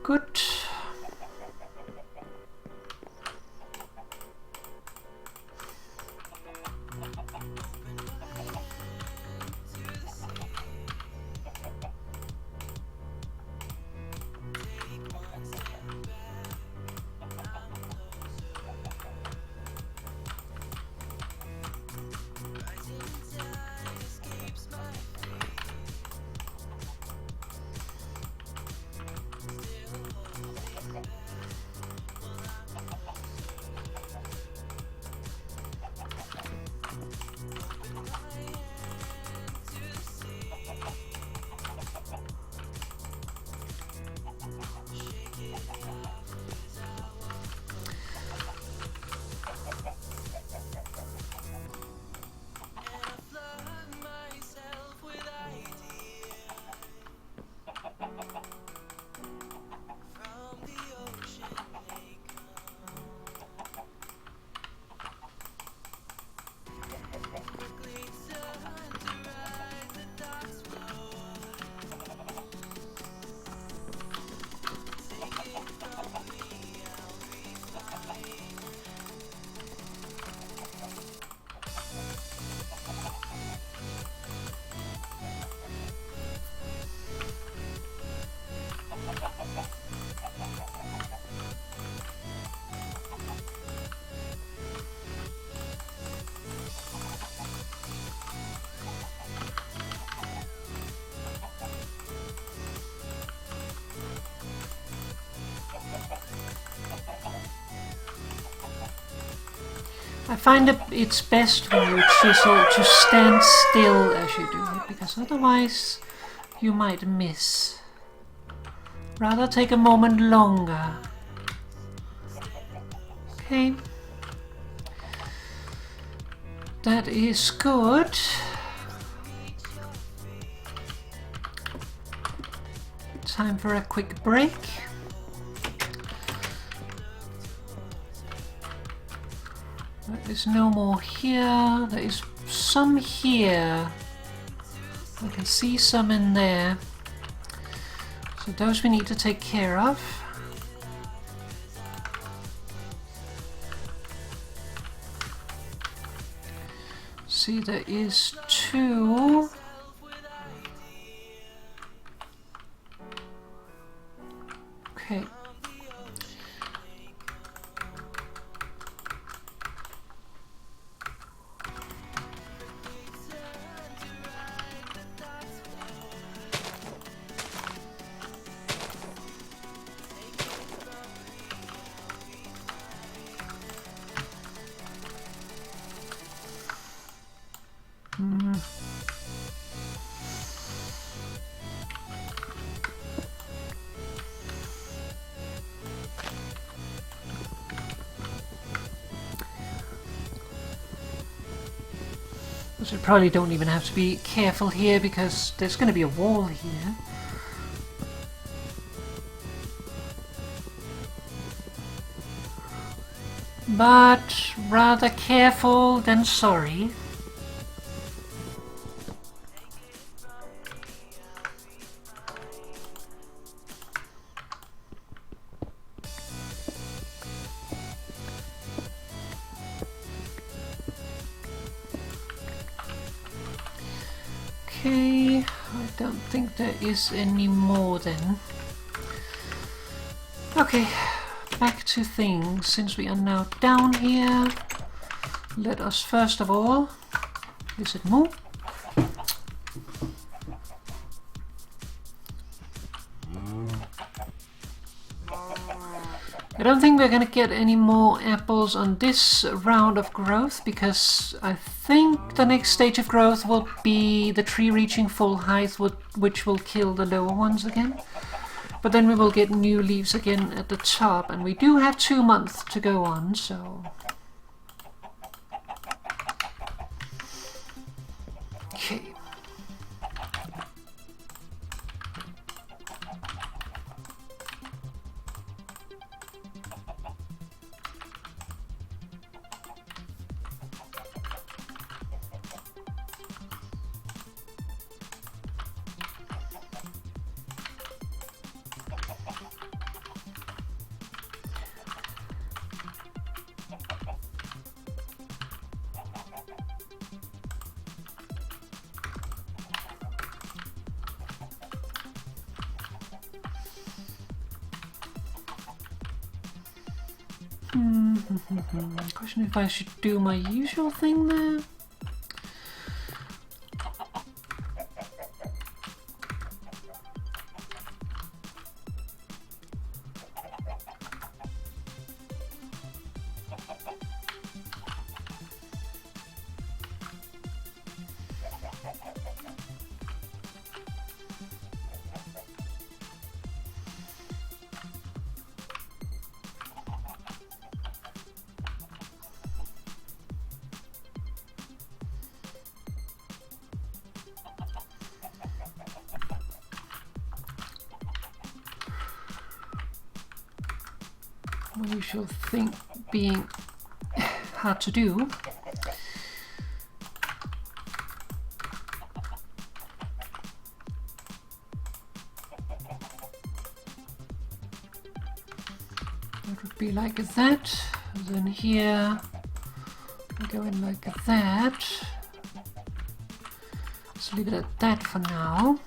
Good. I find it's best when you chisel to stand still as you do it, because otherwise you might miss. Rather take a moment longer. Okay. That is good. Time for a quick break. There is no more here. There is some here. I can see some in there. So those we need to take care of. See, there is 2. Okay. So probably don't even have to be careful here because there's going to be a wall here. But rather careful than sorry. Okay, I don't think there is any more then. Okay, back to things. Since we are now down here, let us first of all, is it move? I don't think we're gonna get any more apples on this round of growth, because I think the next stage of growth will be the tree reaching full height, which will kill the lower ones again. But then we will get new leaves again at the top, and we do have 2 months to go on, so... Okay. Question if I should do my usual thing there. My usual thing being hard to do. That would be like that. Then here we go in like that. Let's leave it at that for now.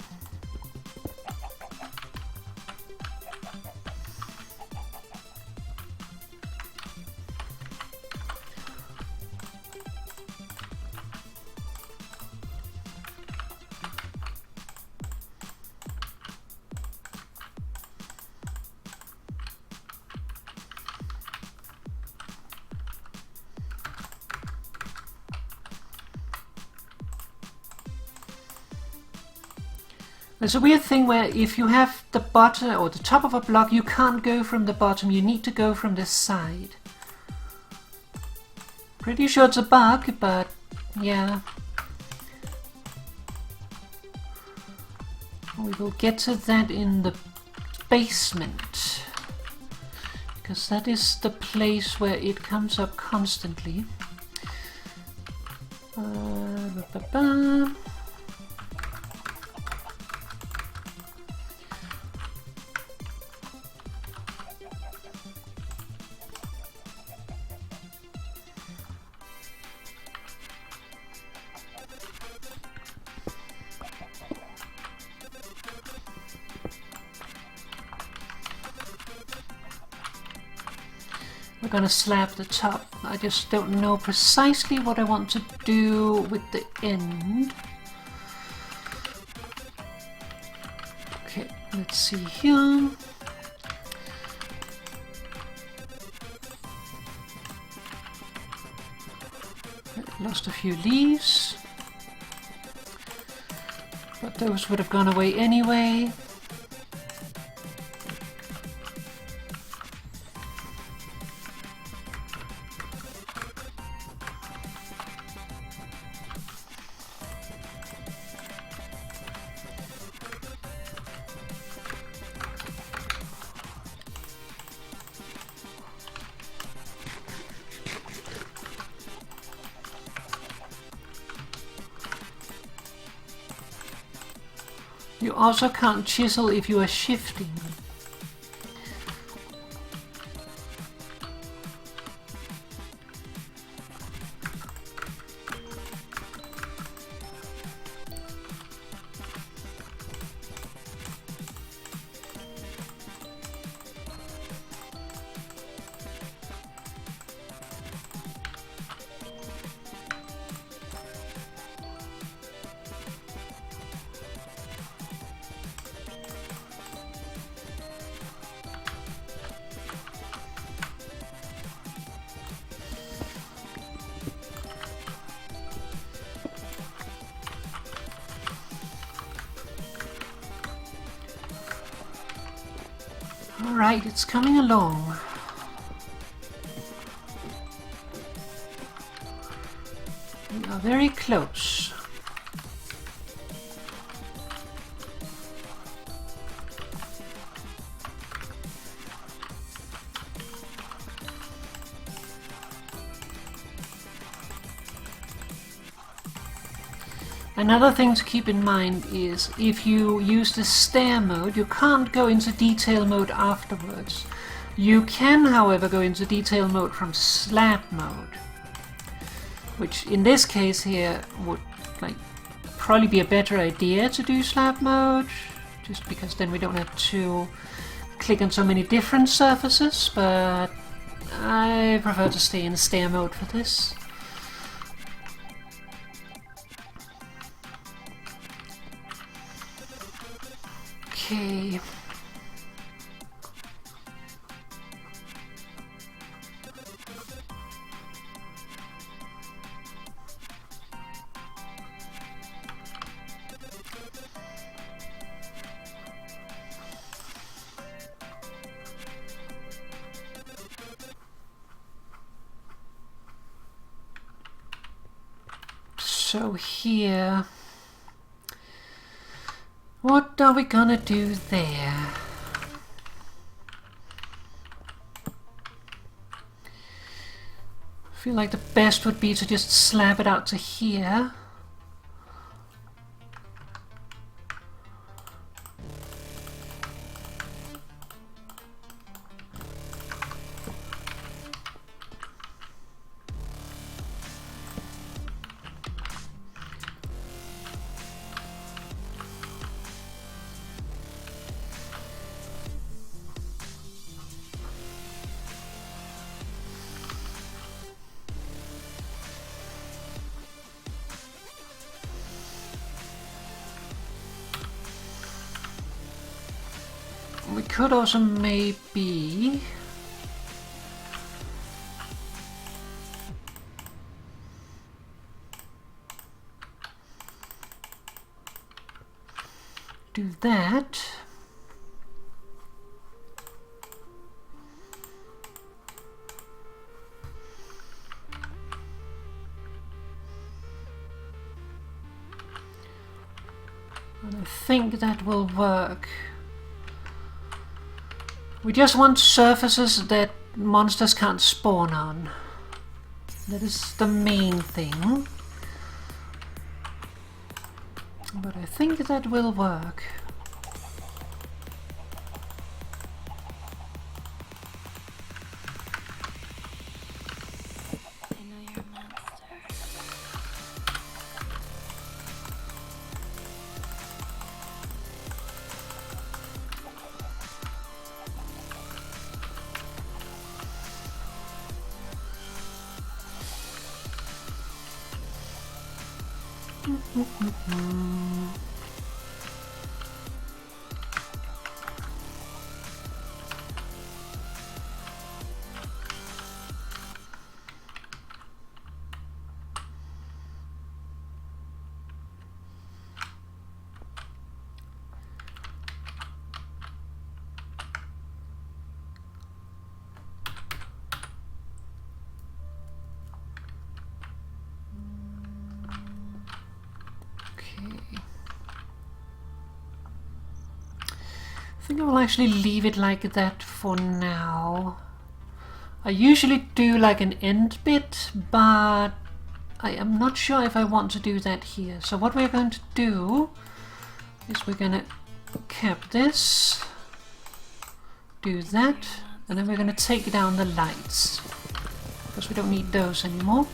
There's a weird thing where if you have the bottom or the top of a block, you can't go from the bottom, you need to go from the side. Pretty sure it's a bug, but yeah. We will get to that in the basement, because that is the place where it comes up constantly. We're gonna slab the top. I just don't know precisely what I want to do with the end. Okay, let's see here. Lost a few leaves, but those would have gone away anyway. You also can't chisel if you are shifting. Alright, it's coming along. We are very close. Another thing to keep in mind is if you use the stair mode, you can't go into detail mode afterwards. You can, however, go into detail mode from slab mode, which in this case here would probably be a better idea to do slab mode, just because then we don't have to click on so many different surfaces, but I prefer to stay in stair mode for this. Okay. So here, what are we gonna do there? I feel like the best would be to just slab it out to here. We could also maybe do that. And I think that will work. We just want surfaces that monsters can't spawn on. That is the main thing. But I think that will work. I know you're a monster. I think I will actually leave it like that for now. I usually do like an end bit, but I am not sure if I want to do that here. So what we're going to do is we're going to cap this, do that, and then we're going to take down the lights, because we don't need those anymore.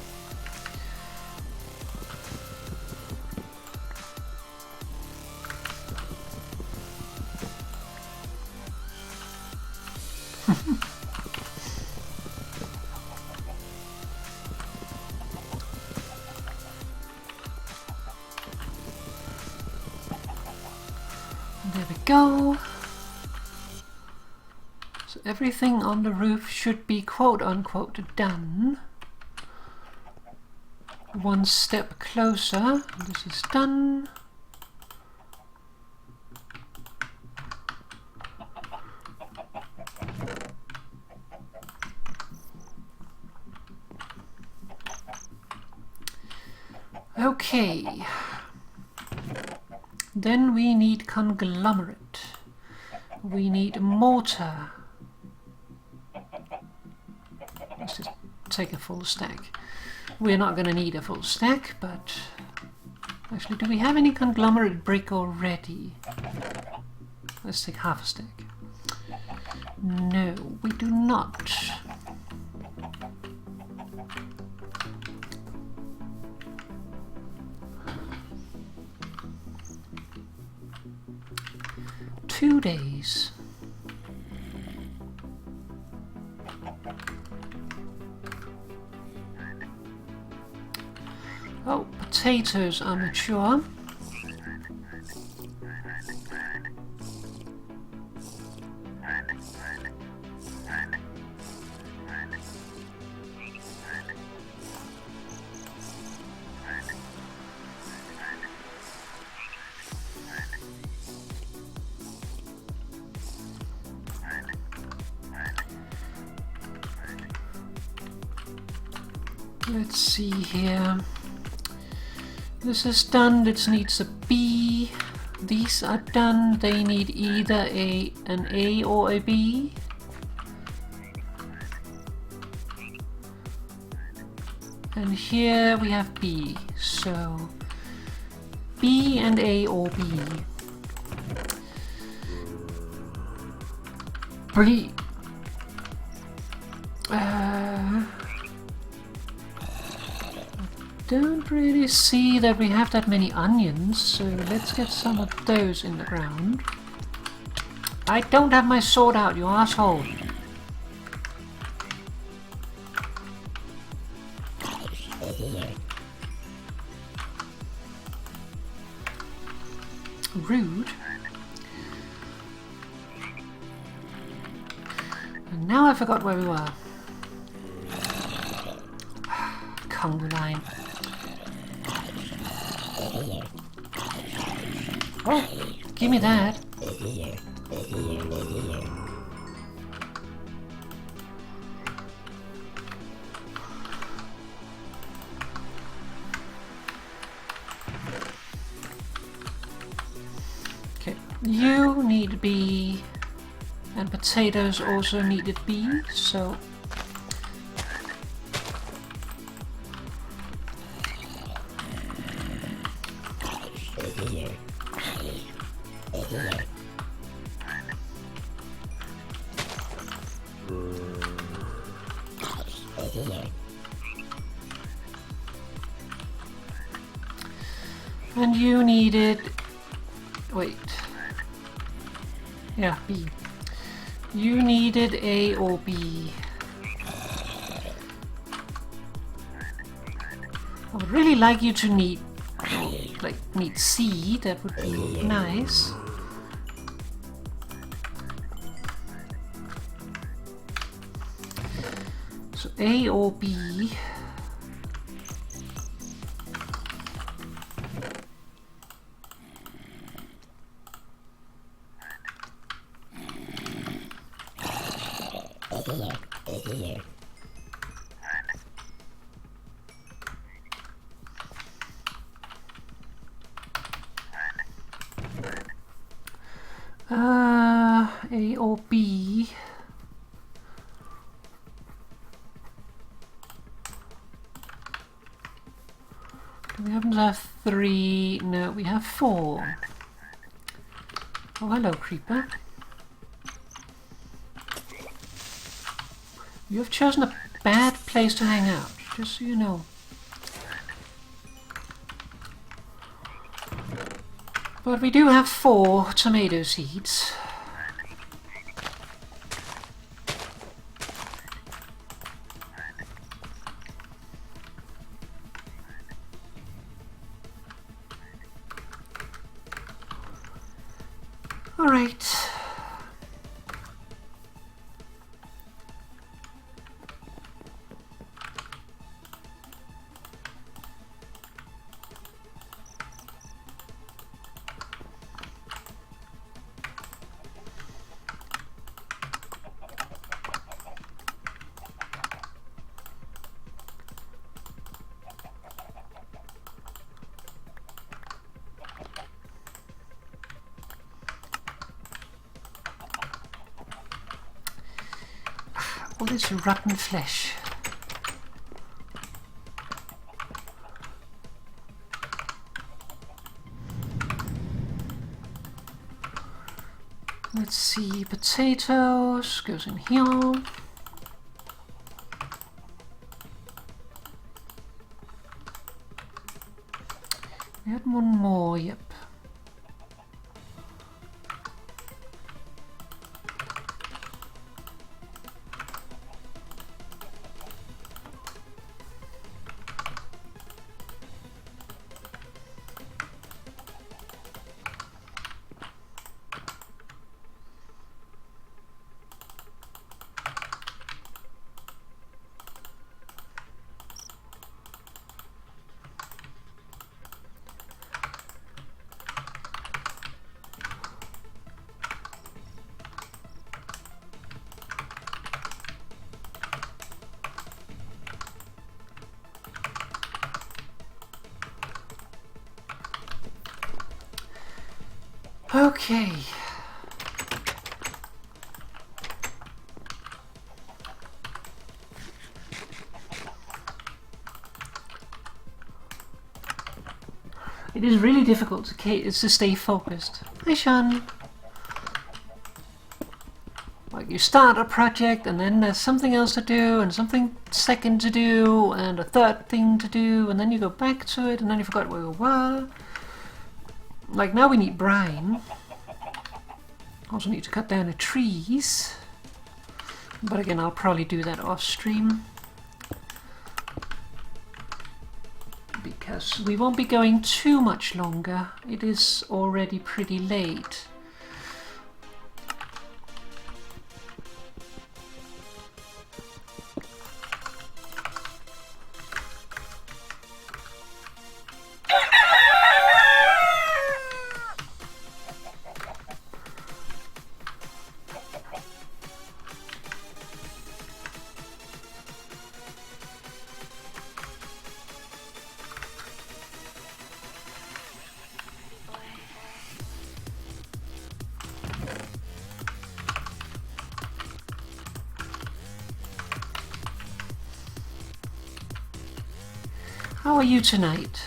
There we go. So everything on the roof should be quote-unquote done. One step closer. This is done. Okay. Then we need conglomerate. We need mortar. Let's just take a full stack. We're not going to need a full stack, but actually, do we have any conglomerate brick already? Let's take half a stack. No, we do not. Two days. Oh, potatoes are mature. Let's see here. This is done. This needs a B. These are done. They need either an A or a B. And here we have B. So B and A or B. B. Don't really see that we have that many onions, so let's get some of those in the ground. I don't have my sword out, you asshole. Rude. And now I forgot where we were. Congo line. Oh, Give me that. Okay, you need B, and potatoes also needed B, so and you needed, wait, yeah, B. You needed A or B. I would really like you to need, need C, that would be nice. So A or B. A or B. Do we happen to have 3? No, we have 4. Oh, hello, creeper. You have chosen a bad place to hang out, just so you know. But we do have 4 tomato seeds. All right. All this rotten flesh. Let's see, potatoes goes in here. We had one more, yep. Okay. It is really difficult to stay focused. Hi, Sean. Like you start a project and then there's something else to do and something second to do and a third thing to do and then you go back to it and then you forgot where we were. Like now we need brine. Also need to cut down the trees. But again, I'll probably do that off stream. Because we won't be going too much longer. It is already pretty late. How are you tonight?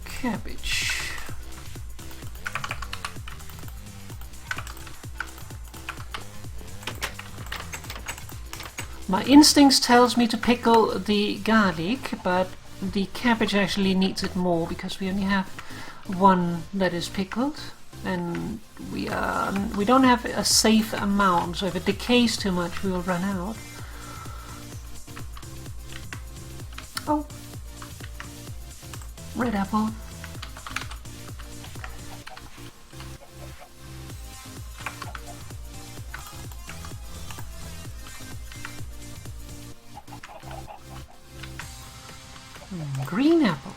Cabbage. My instincts tells me to pickle the garlic, but the cabbage actually needs it more because we only have one that is pickled, and we don't have a safe amount, so if it decays too much we will run out. Oh, red apple. Green apple.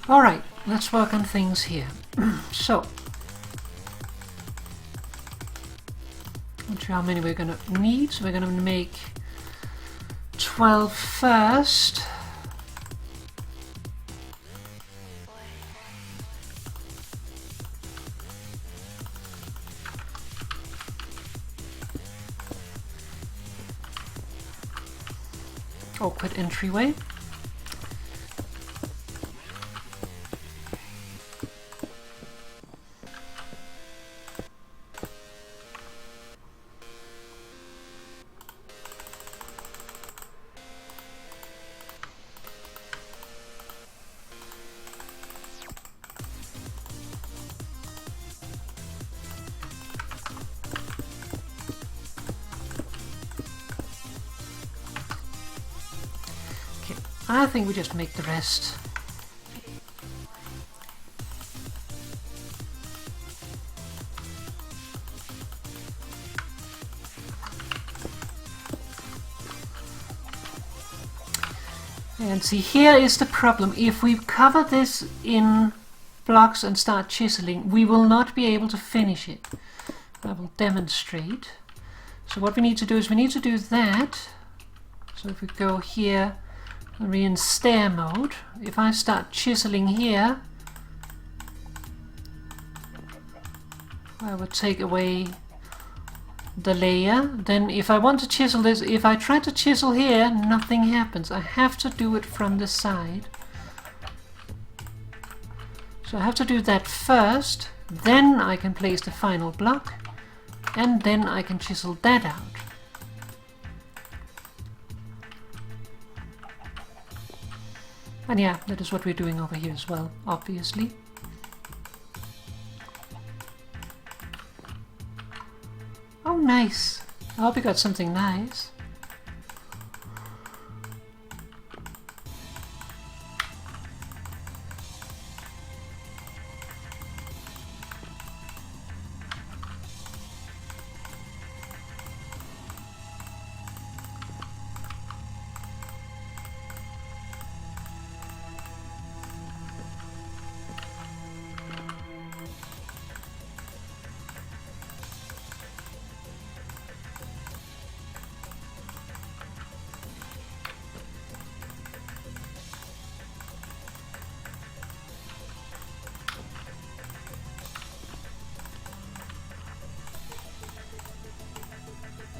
All right, let's work on things here. So, not sure how many we're gonna need, so we're gonna make 12 first. Awkward entryway. I think we just make the rest. And see, here is the problem. If we cover this in blocks and start chiseling, we will not be able to finish it. I will demonstrate. So what we need to do is we need to do that. So if we go here, we're in stair mode. If I start chiseling here, I would take away the layer. Then if I want to chisel this, if I try to chisel here, nothing happens. I have to do it from the side. So I have to do that first, then I can place the final block, and then I can chisel that out. And yeah, that is what we're doing over here as well, obviously. Oh, nice. I hope you got something nice.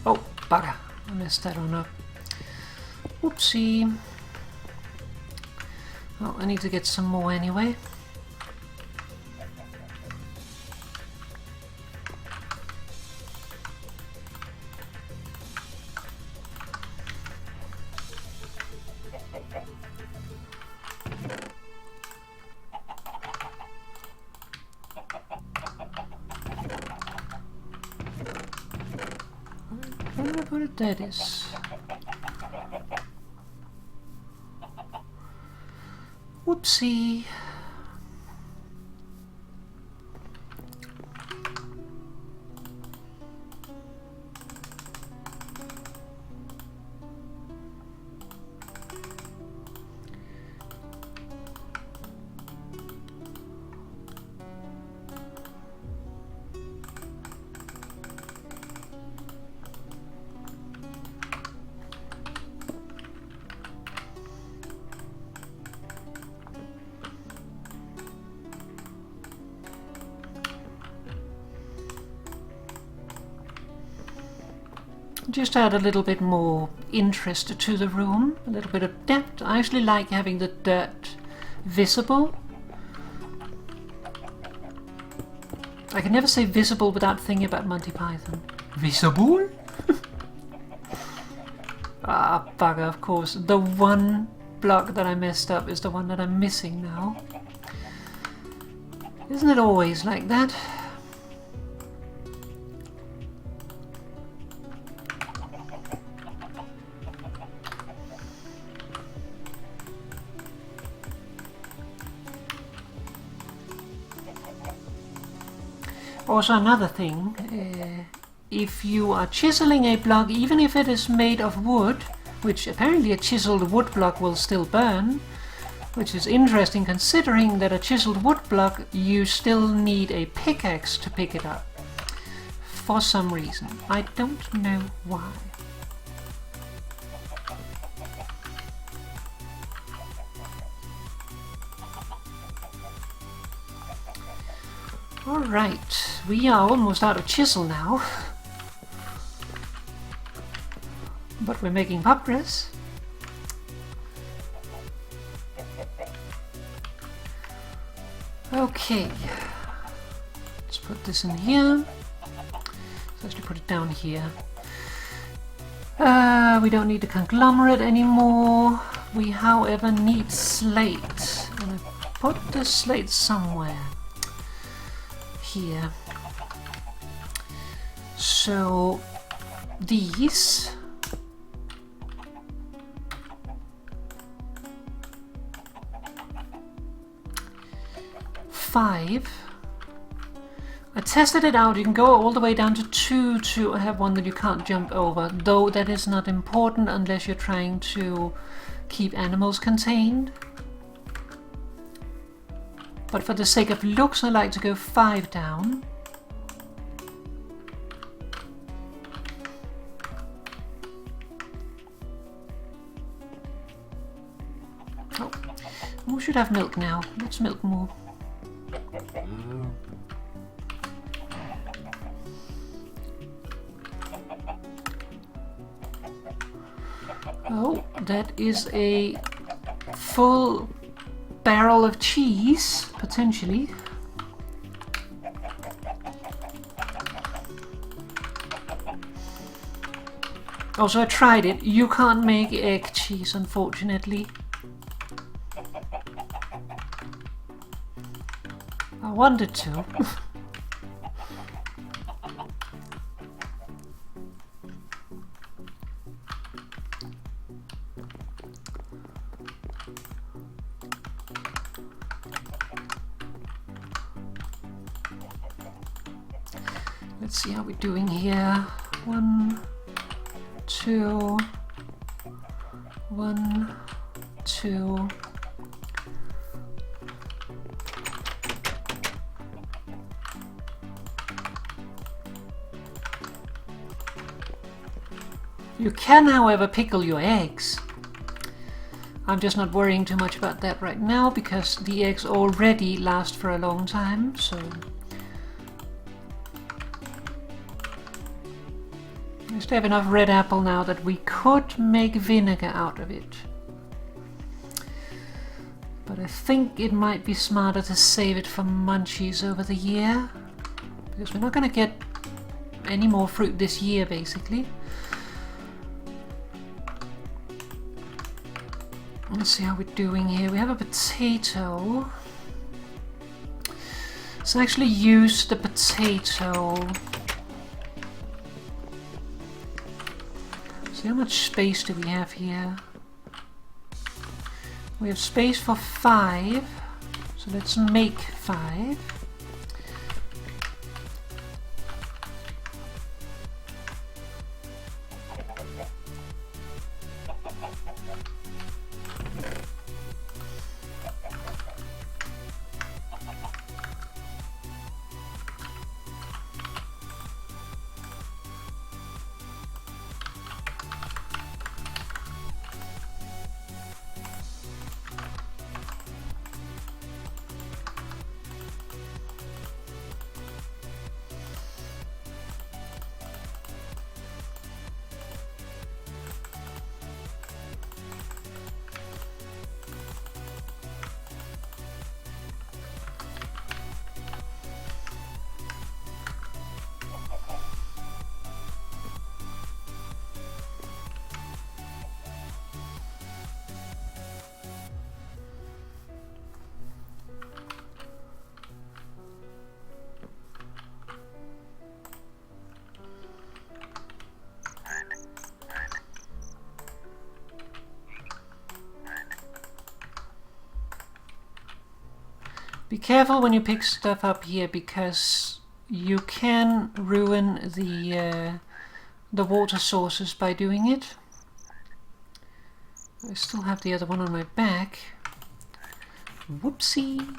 Oh, bugger. I messed that one up. Whoopsie. Oh, I need to get some more anyway. I wonder what that is. Whoopsie. Just add a little bit more interest to the room, a little bit of depth. I actually like having the dirt visible. I can never say visible without thinking about Monty Python. Visible? Ah, bugger, of course. The one block that I messed up is the one that I'm missing now. Isn't it always like that? Also another thing, if you are chiseling a block, even if it is made of wood, which apparently a chiseled wood block will still burn, which is interesting considering that a chiseled wood block you still need a pickaxe to pick it up. For some reason. I don't know why. Alright, we are almost out of chisel now. But we're making progress. Okay. Let's put this in here. Let's actually put it down here. We don't need the conglomerate anymore. We, however, need slate. And I put the slate somewhere. Here. So these five. I tested it out. You can go all the way down to 2 to have one that you can't jump over, though that is not important unless you're trying to keep animals contained. But for the sake of looks, I like to go 5 down. Oh, we should have milk now. Let's milk more. Oh, that is a full barrel of cheese, potentially. Also, I tried it. You can't make egg cheese, unfortunately. I wanted to. Let's see how we're doing here. 1, 2, 1, 2. You can, however, pickle your eggs. I'm just not worrying too much about that right now because the eggs already last for a long time, so I just have enough red apple now that we could make vinegar out of it. But I think it might be smarter to save it for munchies over the year, because we're not going to get any more fruit this year, basically. Let's see how we're doing here. We have a potato. Let's actually use the potato. See how much space do we have here? We have space for 5, so let's make 5. Be careful when you pick stuff up here, because you can ruin the water sources by doing it. I still have the other one on my back. Whoopsie.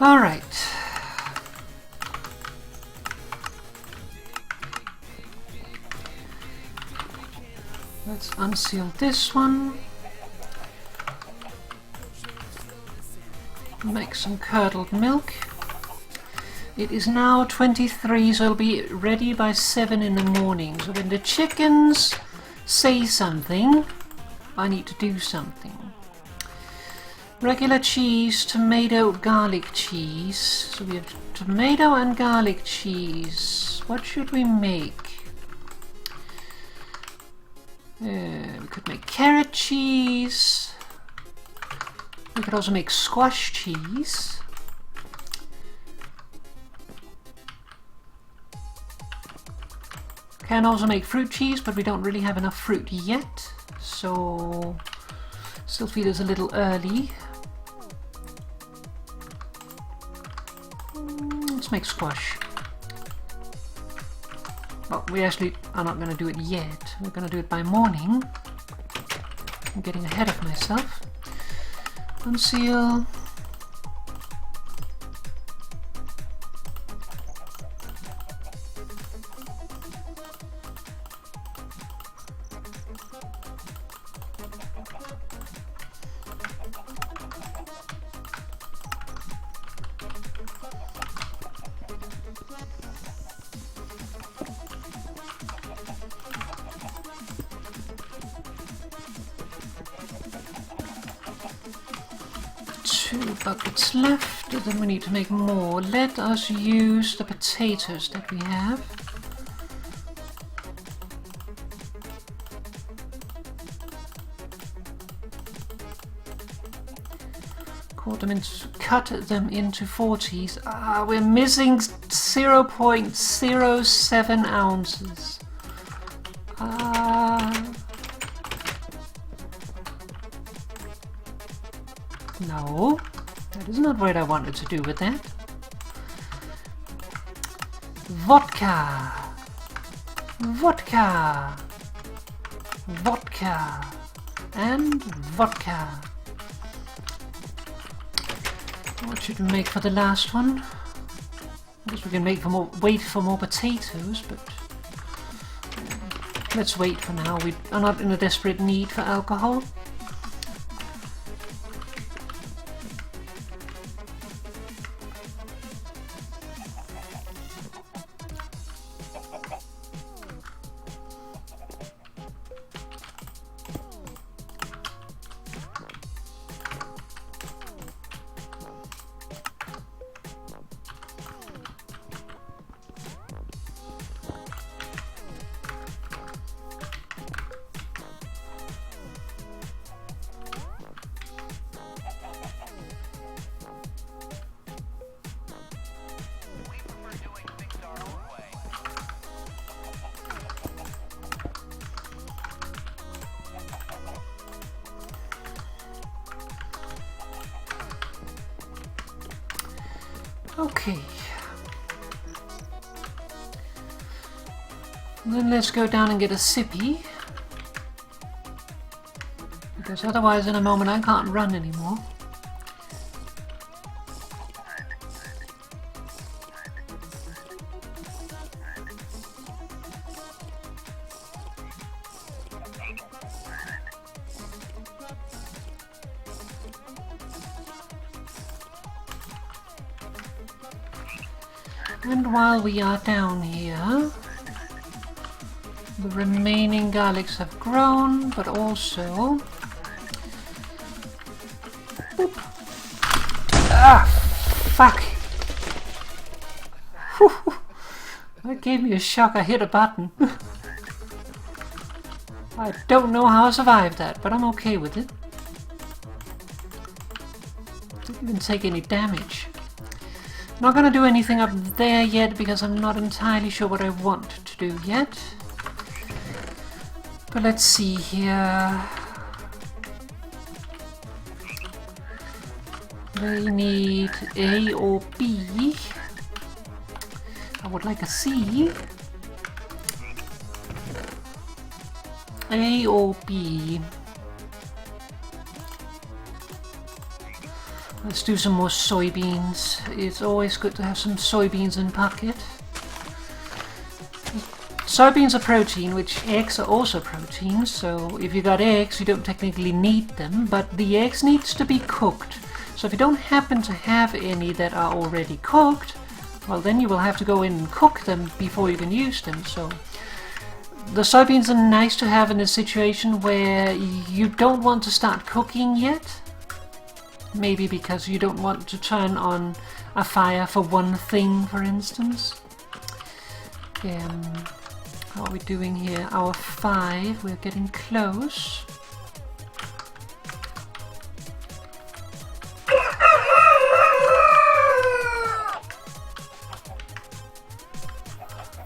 All right. Let's unseal this one. Make some curdled milk. It is now 23, so it'll be ready by 7 in the morning. So when the chickens say something, I need to do something. Regular cheese, tomato, garlic cheese. So we have tomato and garlic cheese. What should we make? We could make carrot cheese. We could also make squash cheese. Can also make fruit cheese, but we don't really have enough fruit yet. So still feel it's a little early. Let's make squash. Well, we actually are not going to do it yet. We're going to do it by morning. I'm getting ahead of myself. Unseal. Buckets left, then we need to make more. Let us use the potatoes that we have. Cut them into 40s. Ah, we're missing 0.07 ounces. No. That is not what I wanted to do with that. vodka, vodka, vodka, and vodka. What should we make for the last one? I guess we can make wait for more potatoes, but let's wait for now. We are not in a desperate need for alcohol. Okay. Then let's go down and get a sippy. Because otherwise in a moment I can't run anymore. And while we are down here, the remaining garlics have grown, but also... Boop. Ah, fuck! Whew. That gave me a shock. I hit a button. I don't know how I survived that, but I'm okay with it. Didn't even take any damage. Not gonna do anything up there yet because I'm not entirely sure what I want to do yet. But let's see here. They need A or B. I would like a C. A or B. Let's do some more soybeans. It's always good to have some soybeans in pocket. Soybeans are protein, which eggs are also protein, so if you got eggs you don't technically need them, but the eggs needs to be cooked. So if you don't happen to have any that are already cooked, well then you will have to go in and cook them before you can use them. So the soybeans are nice to have in a situation where you don't want to start cooking yet. Maybe because you don't want to turn on a fire for one thing, for instance. How are we doing here? Hour 5, we're getting close.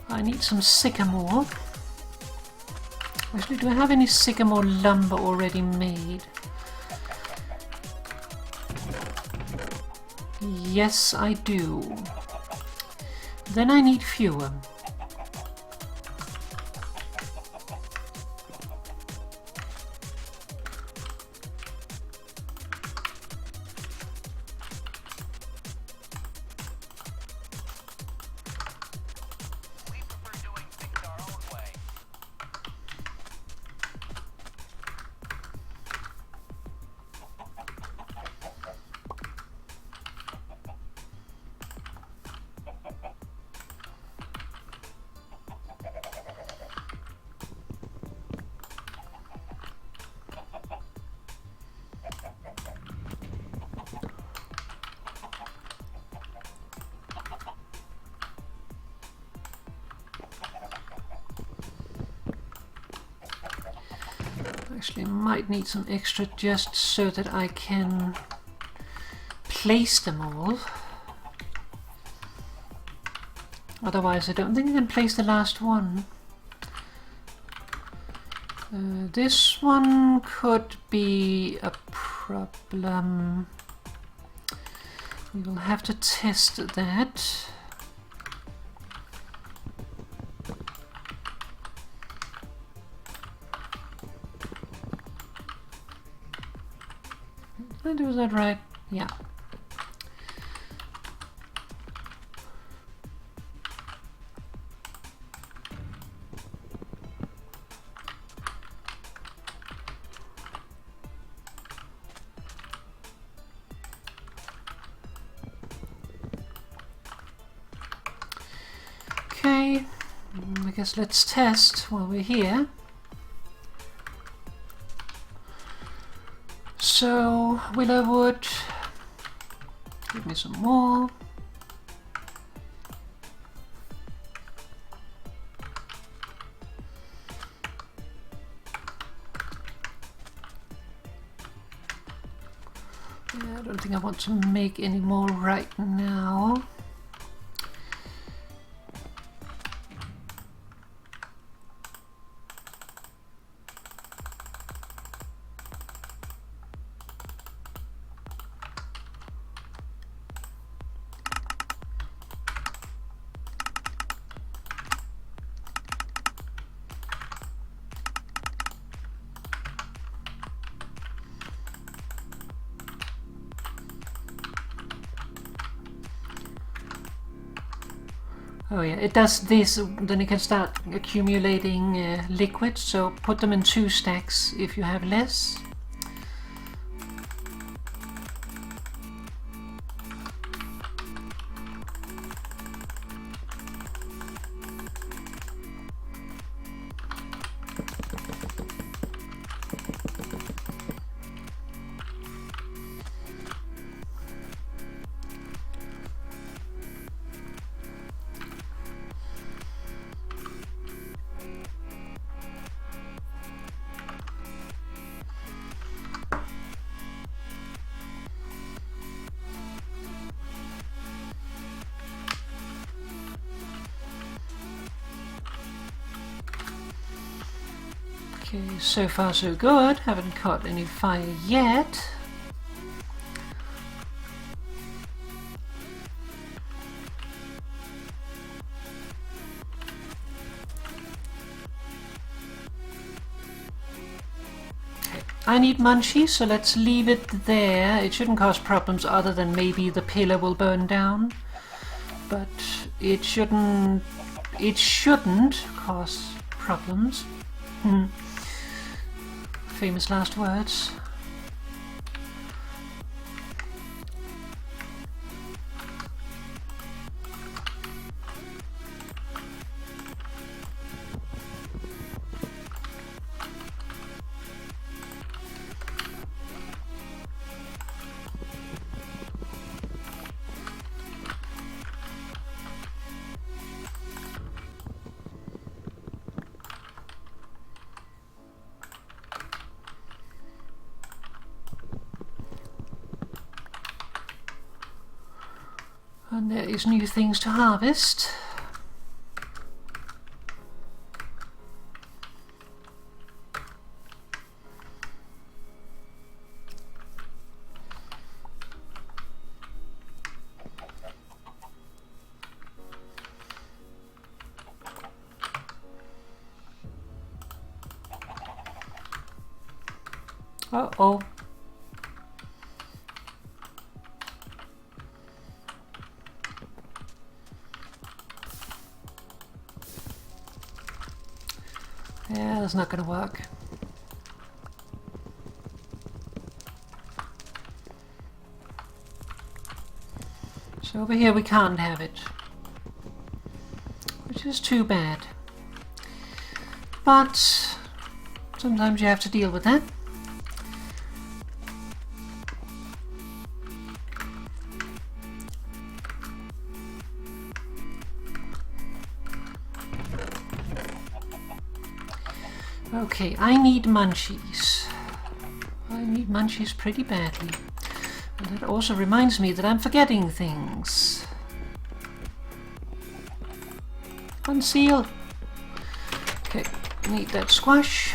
I need some sycamore. Actually, do I have any sycamore lumber already made? Yes, I do. Then I need fewer. Actually, might need some extra just so that I can place them all. Otherwise, I don't think I can place the last one. This one could be a problem. We will have to test that. Did I do that right? Yeah. Okay, I guess let's test while we're here. So, willow wood, give me some more. Yeah, I don't think I want to make any more right now. Oh yeah, it does this, then it can start accumulating liquid, so put them in 2 stacks if you have less. Okay, so far so good. Haven't caught any fire yet. Okay, I need munchies, so let's leave it there. It shouldn't cause problems other than maybe the pillar will burn down. But it shouldn't cause problems. Famous last words. And there is new things to harvest. Uh-oh. Yeah, that's not going to work. So over here we can't have it, which is too bad. But sometimes you have to deal with that. Okay, I need munchies. I need munchies pretty badly. And that also reminds me that I'm forgetting things. Conceal. Okay, need that squash.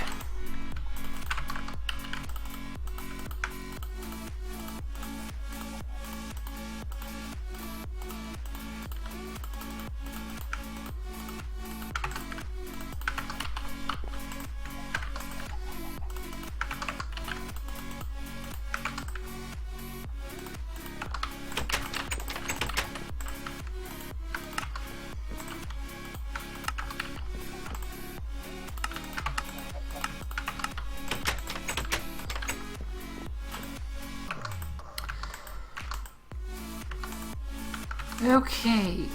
Okay.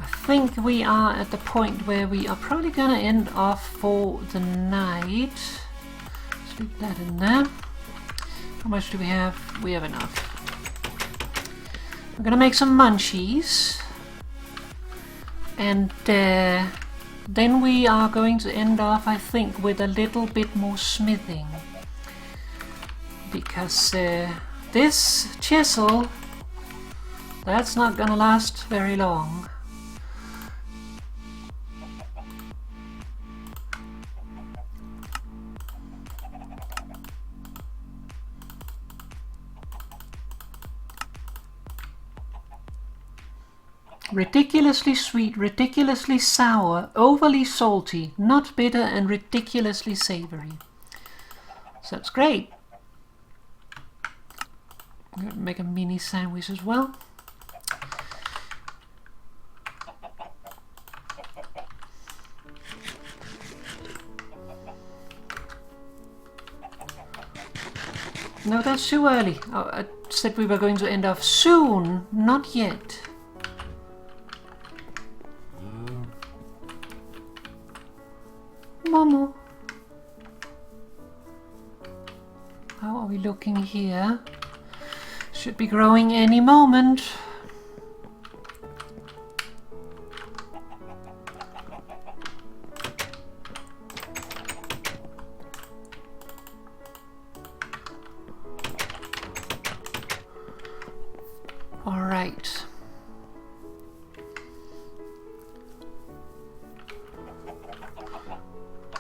I think we are at the point where we are probably going to end off for the night. Sleep that in there. How much do we have? We have enough. We're going to make some munchies. And then we are going to end off, I think, with a little bit more smithing. Because this chisel, that's not going to last very long. Ridiculously sweet, ridiculously sour, overly salty, not bitter, and ridiculously savory. So that's great. I'm going to make a mini sandwich as well. No, that's too early. Oh, I said we were going to end off soon, not yet. Momo. How are we looking here? Should be growing any moment. All right.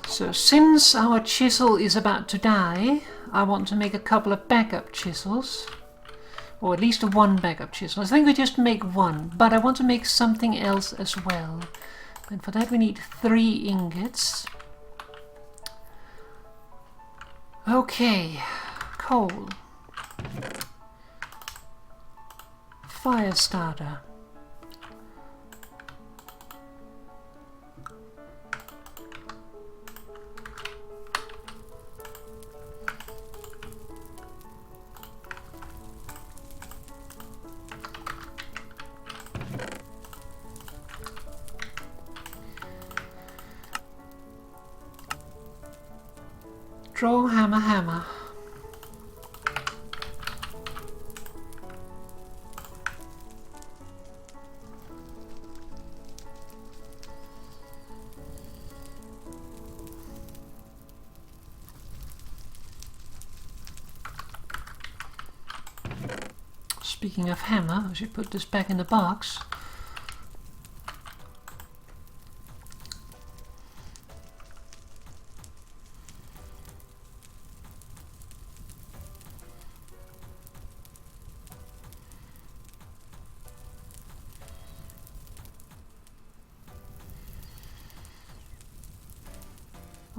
So since our chisel is about to die, I want to make a couple of backup chisels. Or at least one backup chisel. I think we just make one, but I want to make something else as well. And for that we need 3 ingots. Okay, coal. Fire starter. Draw, hammer, hammer. Speaking of hammer, I should put this back in the box.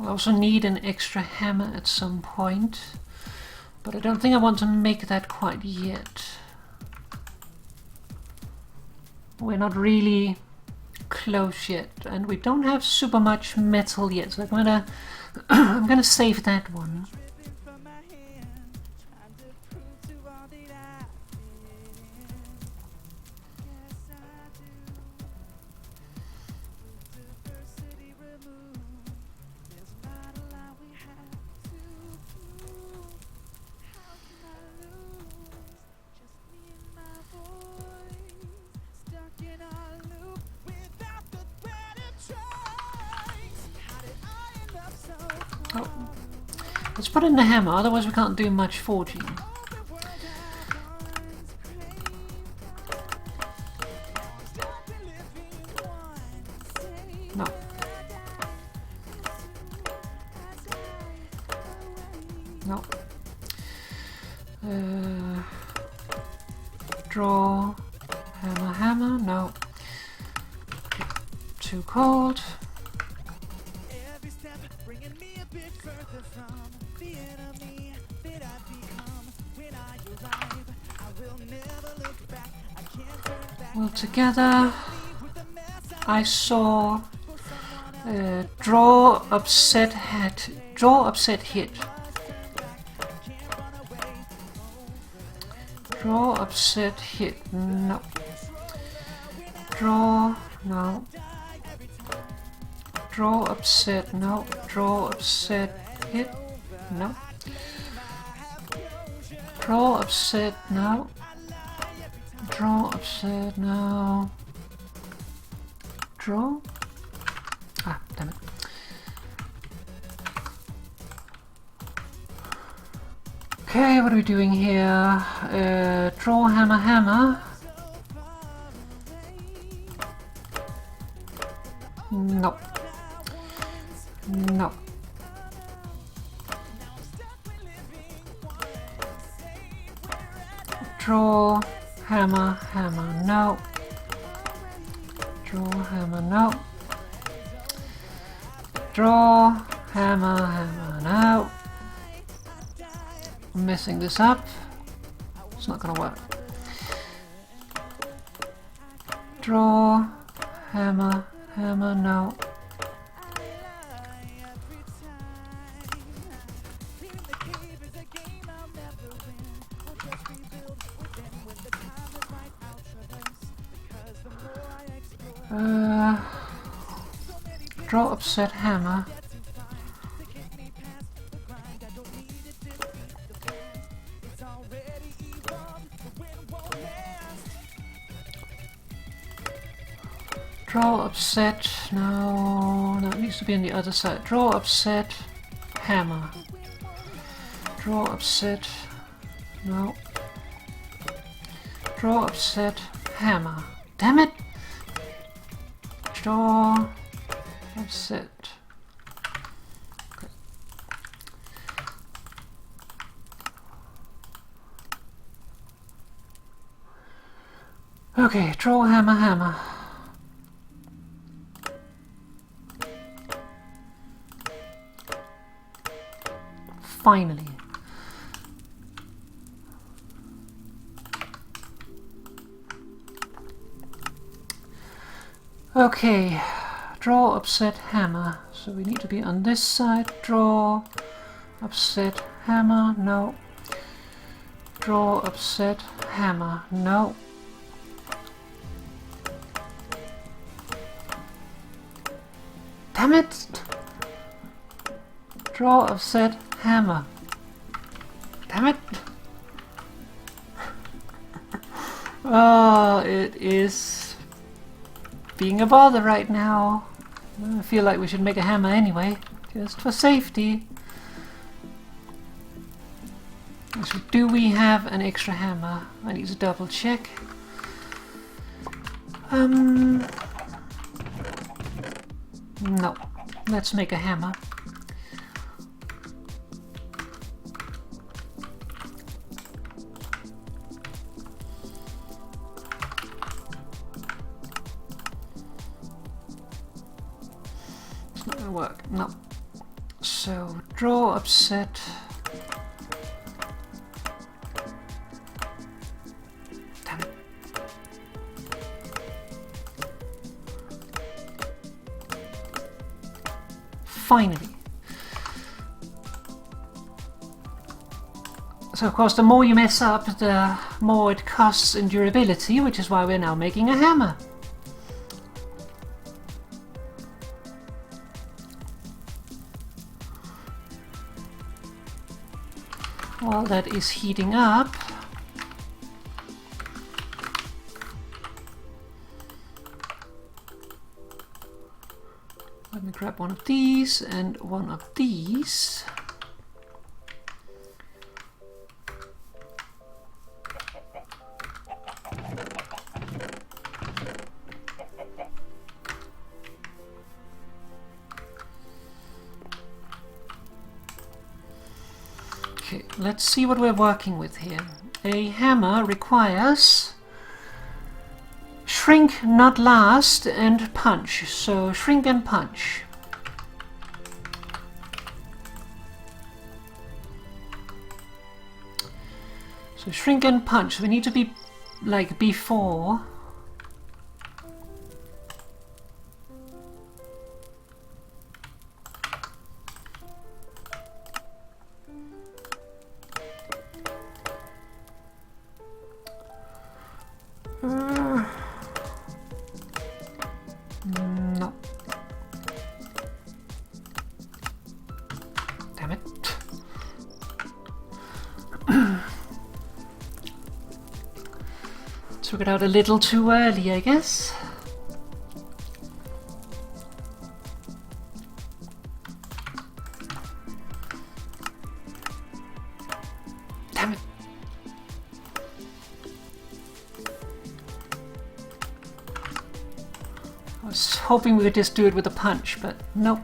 I also need an extra hammer at some point, but I don't think I want to make that quite yet. We're not really close yet, and we don't have super much metal yet, so I'm gonna save that one. Let's put in the hammer, otherwise we can't do much forging. No. No. Draw, hammer, hammer, no. Too cold. Well, together I saw draw, upset, hit. Draw, upset, hit. No. Draw, no. Draw, upset, no. Draw, upset, hit. No. Draw, upset, no. Draw, upset, no. Draw. Ah, damn it. Okay, what are we doing here? Draw, hammer, hammer. No. No. Draw, hammer, hammer, no. Draw, hammer, no. Draw, hammer, hammer, no. I'm messing this up. It's not gonna work. Draw, hammer, hammer, no. Draw, upset, hammer. Draw, upset, no, it needs to be on the other side. Draw, upset, hammer. Draw, upset, no. Draw, upset, hammer. Damn it! Draw, upset. Okay. Okay, draw, hammer, hammer. Finally. Okay, draw, upset, hammer. So we need to be on this side. Draw, upset, hammer, no. Draw, upset, hammer, no. Damn it! Draw, upset, hammer. Damn it! Oh, it is being a bother right now. I feel like we should make a hammer anyway, just for safety. So do we have an extra hammer? I need to double check. No. Let's make a hammer. It's not gonna work. No. So draw, upset. Damn it. Finally. So of course the more you mess up, the more it costs in durability, which is why we're now making a hammer. While that is heating up, let me grab one of these and one of these. Okay, let's see what we're working with here. A hammer requires shrink, not last, and punch. So shrink and punch. So shrink and punch. We need to be like before. Damn it. Took it out a little too early, I guess. Damn it. I was hoping we could just do it with a punch, but nope.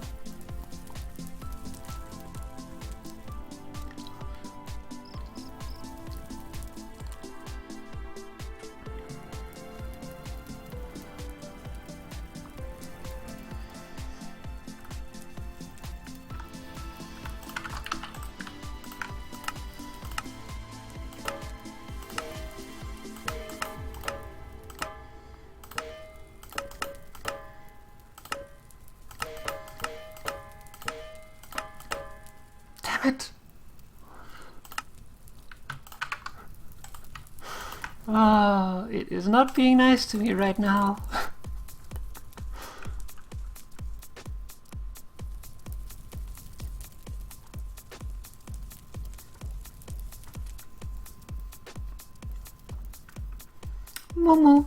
It. Oh, it is not being nice to me right now. Momo.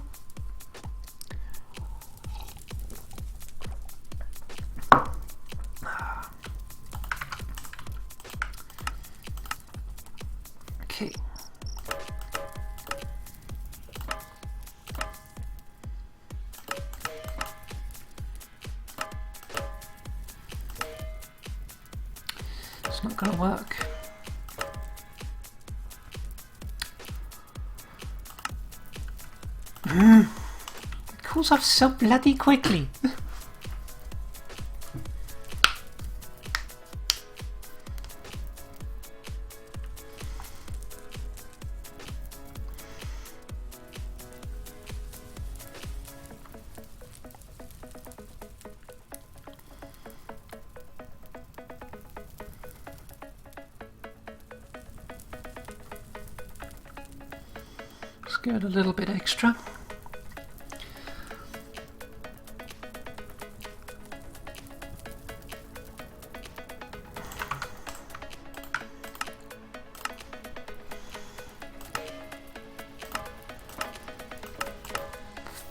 Okay. It's not gonna work. It cools off so bloody quickly. Let's get a little bit extra.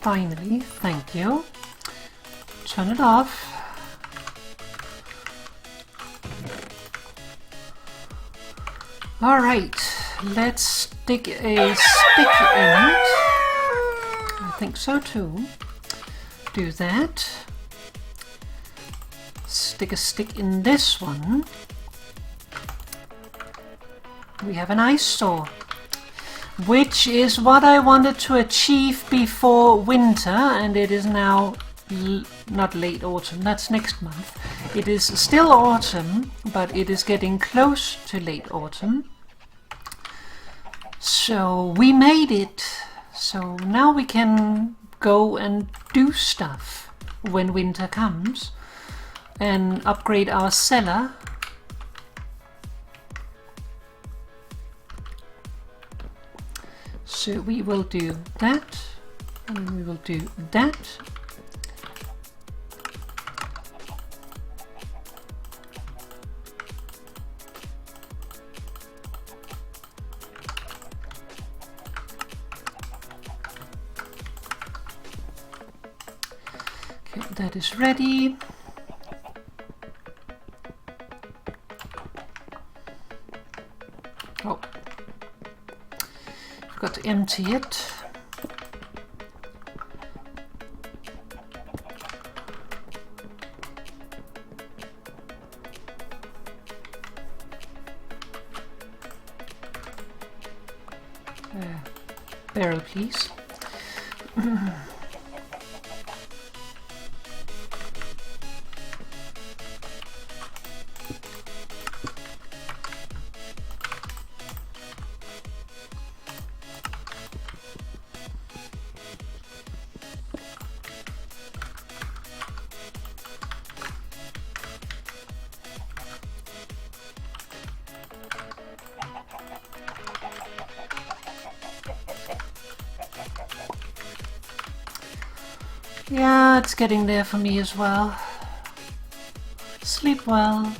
Finally, thank you. Turn it off. All right, let's stick a stick in it. I think so too. Do that. Stick a stick in this one. We have an ice saw, which is what I wanted to achieve before winter, and it is now not late autumn, that's next month. It is still autumn, but it is getting close to late autumn. So we made it. So now we can go and do stuff when winter comes and upgrade our cellar. So we will do that, and we will do that. Okay, that is ready. Oh. Got to empty it. Barrel, please. Yeah, it's getting there for me as well. Sleep well.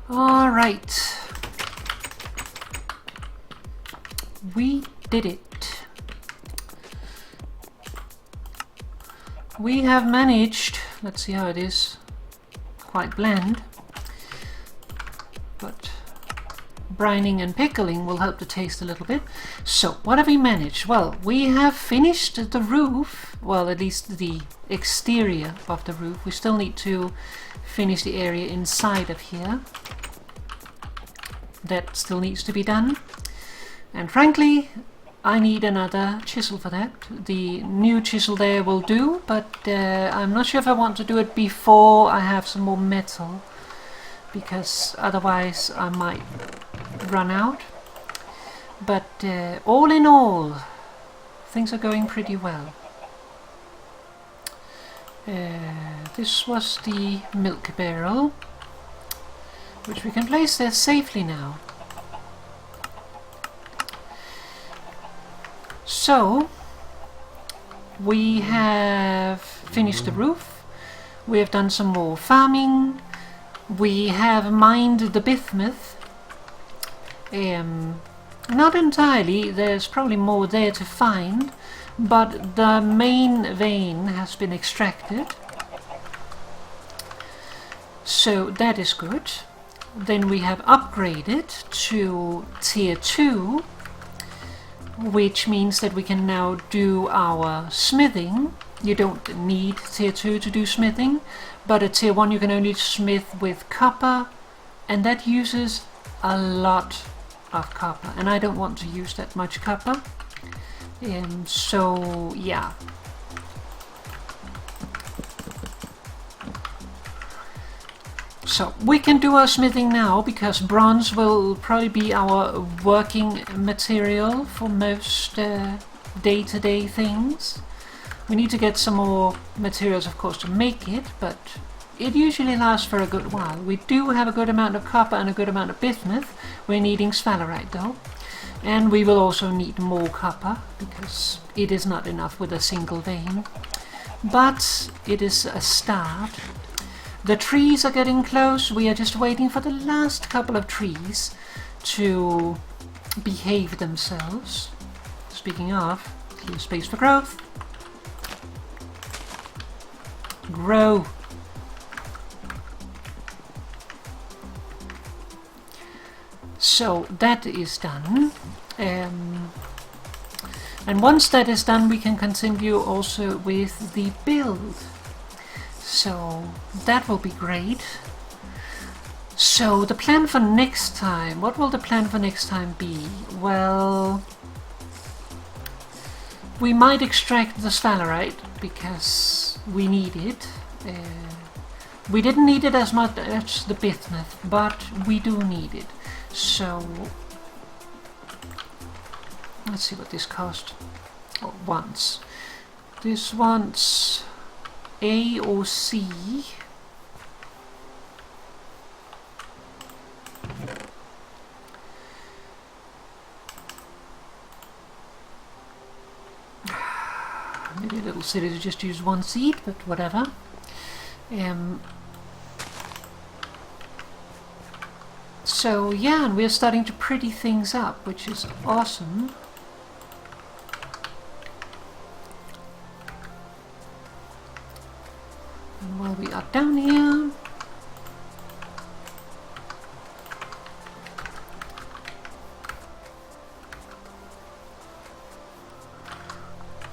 All right. We did it. We have managed, let's see how it is, quite bland, but brining and pickling will help the taste a little bit. So what have we managed? Well, we have finished the roof, well, at least the exterior of the roof. We still need to finish the area inside of here. That still needs to be done. And frankly, I need another chisel for that. The new chisel there will do, but I'm not sure if I want to do it before I have some more metal, because otherwise I might run out. But all in all, things are going pretty well. This was the milk barrel, which we can place there safely now. So, we have finished the roof, we have done some more farming, we have mined the bismuth. Not entirely, there's probably more there to find, but the main vein has been extracted. So that is good. Then we have upgraded to tier 2, which means that we can now do our smithing. You don't need tier 2 to do smithing, but at tier 1 you can only smith with copper, and that uses a lot of copper, and I don't want to use that much copper. So yeah. So we can do our smithing now, because bronze will probably be our working material for most day-to-day things. We need to get some more materials, of course, to make it, but it usually lasts for a good while. We do have a good amount of copper and a good amount of bismuth. We're needing sphalerite though. And we will also need more copper, because it is not enough with a single vein. But it is a start. The trees are getting close. We are just waiting for the last couple of trees to behave themselves. Speaking of, here's space for growth. Grow. So that is done. And once that is done, we can continue also with the build. So that will be great. So the plan for next time, what will the plan for next time be? Well, we might extract the sphalerite because we need it. We didn't need it as much as the bismuth, but we do need it. So let's see what this cost. Oh, once. This wants A or C. Maybe a little silly to just use one seed, but whatever. So yeah, and we're starting to pretty things up, which is awesome. And while we are down here,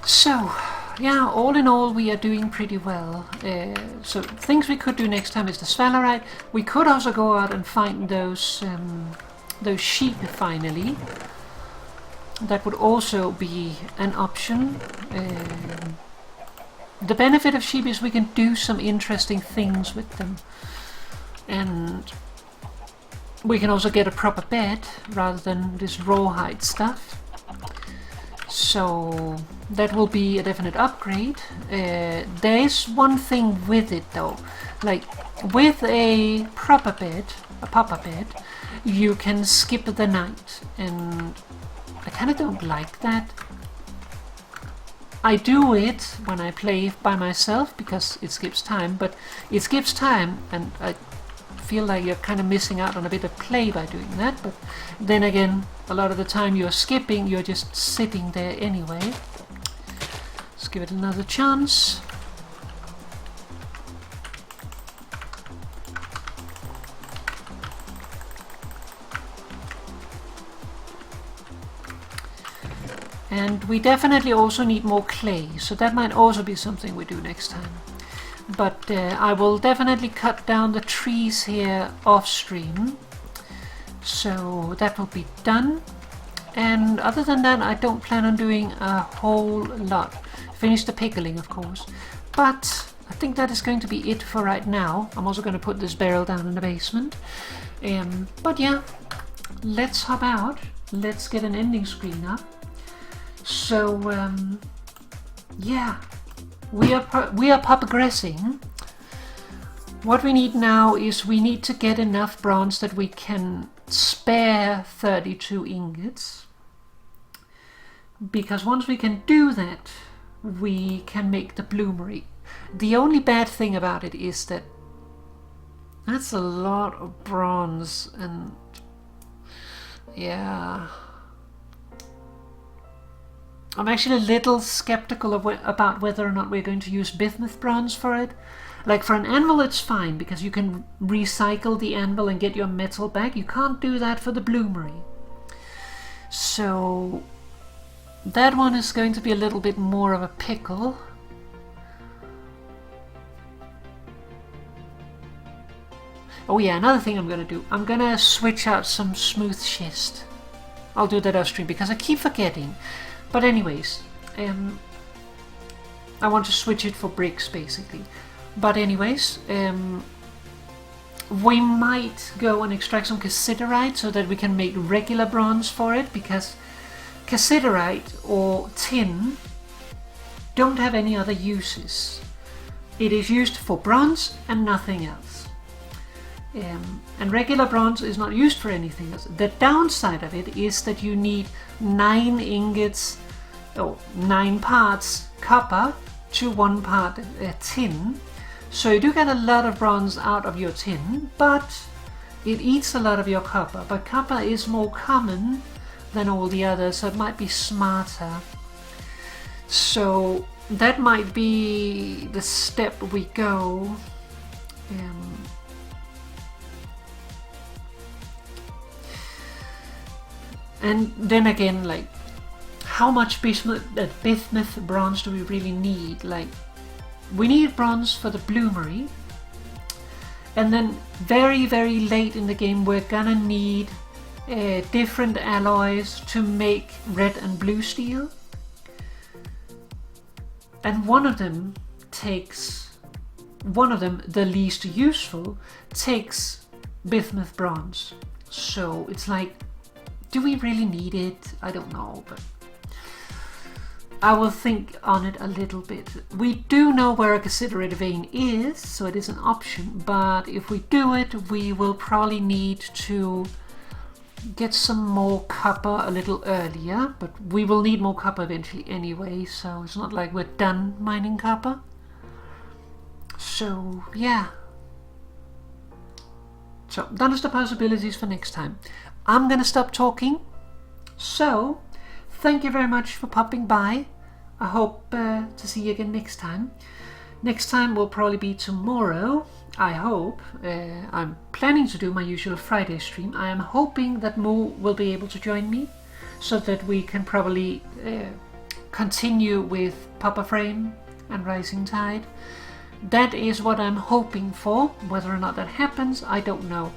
so yeah, all in all we are doing pretty well. So things we could do next time is the sphalerite. We could also go out and find those sheep finally. That would also be an option. The benefit of sheep is we can do some interesting things with them, and we can also get a proper bed rather than this rawhide stuff. So that will be a definite upgrade. There is one thing with it though, like with a proper bed, you can skip the night, and I kind of don't like that. I do it when I play by myself because it skips time, but it skips time, and I feel like you're kind of missing out on a bit of play by doing that, but then again, a lot of the time you're skipping, you're just sitting there anyway. Let's give it another chance. And we definitely also need more clay, so that might also be something we do next time. But I will definitely cut down the trees here off stream, so that will be done. And other than that, I don't plan on doing a whole lot. Finish the pickling, of course, but I think that is going to be it for right now. I'm also going to put this barrel down in the basement. But yeah, let's hop out. Let's get an ending screen up. So yeah, we are progressing. What we need now is we need to get enough bronze that we can spare 32 ingots, because once we can do that, we can make the bloomery. The only bad thing about it is that that's a lot of bronze, and yeah, I'm actually a little skeptical about whether or not we're going to use bismuth bronze for it. Like for an anvil it's fine, because you can recycle the anvil and get your metal back. You can't do that for the bloomery. So that one is going to be a little bit more of a pickle. Oh yeah, another thing I'm going to do. I'm going to switch out some smooth schist. I'll do that off stream because I keep forgetting. But anyways, I want to switch it for bricks basically. But anyways, we might go and extract some cassiterite so that we can make regular bronze for it, because cassiterite or tin don't have any other uses. It is used for bronze and nothing else. And regular bronze is not used for anything else. The downside of it is that you need 9 ingots, or 9 parts copper to 1 part tin. So you do get a lot of bronze out of your tin, but it eats a lot of your copper. But copper is more common than all the others, so it might be smarter. So that might be the step we go. And then again, like, how much bismuth bronze do we really need? Like, we need bronze for the bloomery, and then very, very late in the game we're gonna need different alloys to make red and blue steel. And one of them, the least useful, takes bismuth bronze. So it's like, do we really need it? I don't know, but I will think on it a little bit. We do know where a cassiterite vein is, so it is an option, but if we do it, we will probably need to get some more copper a little earlier, but we will need more copper eventually anyway, so it's not like we're done mining copper. So yeah. So that is the possibilities for next time. I'm gonna stop talking. So thank you very much for popping by. I hope to see you again next time. Next time will probably be tomorrow, I hope. I'm planning to do my usual Friday stream. I am hoping that Mo will be able to join me, so that we can probably continue with Papa Frame and Rising Tide. That is what I'm hoping for. Whether or not that happens, I don't know.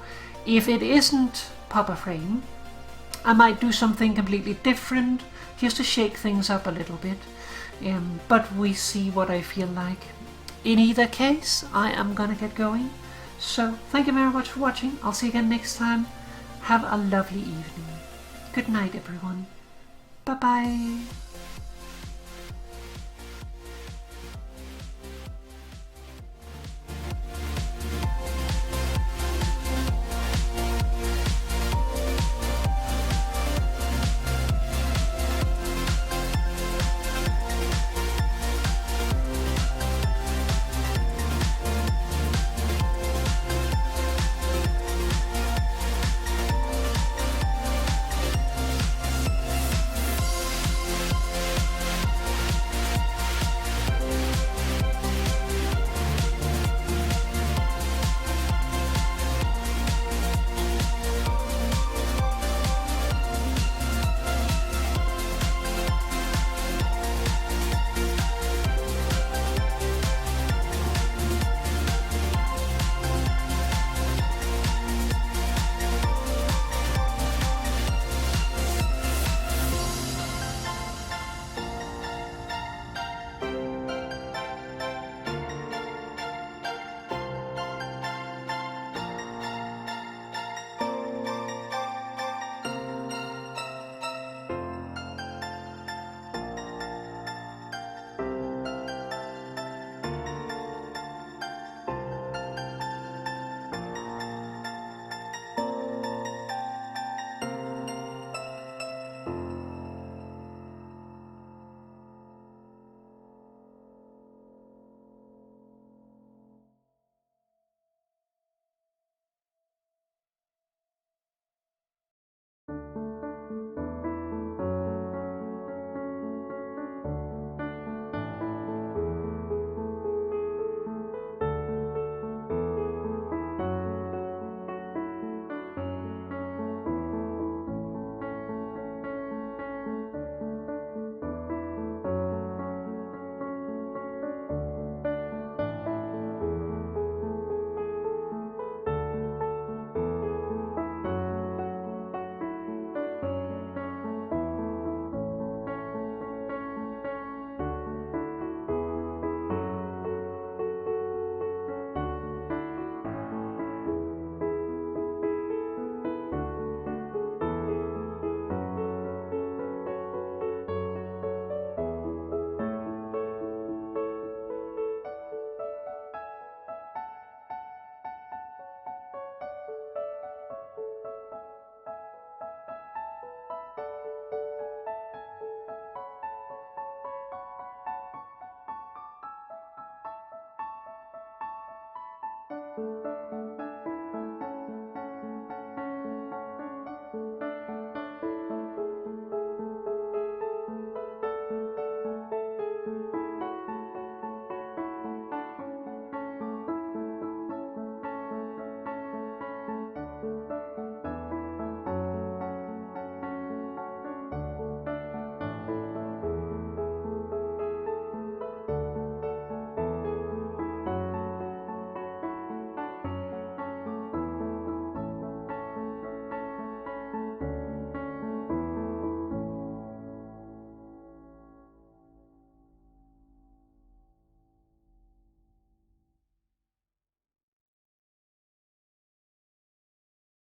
If it isn't Papa Frame, I might do something completely different, just to shake things up a little bit. But we see what I feel like. In either case, I am gonna get going. So thank you very much for watching. I'll see you again next time. Have a lovely evening. Good night, everyone. Bye bye.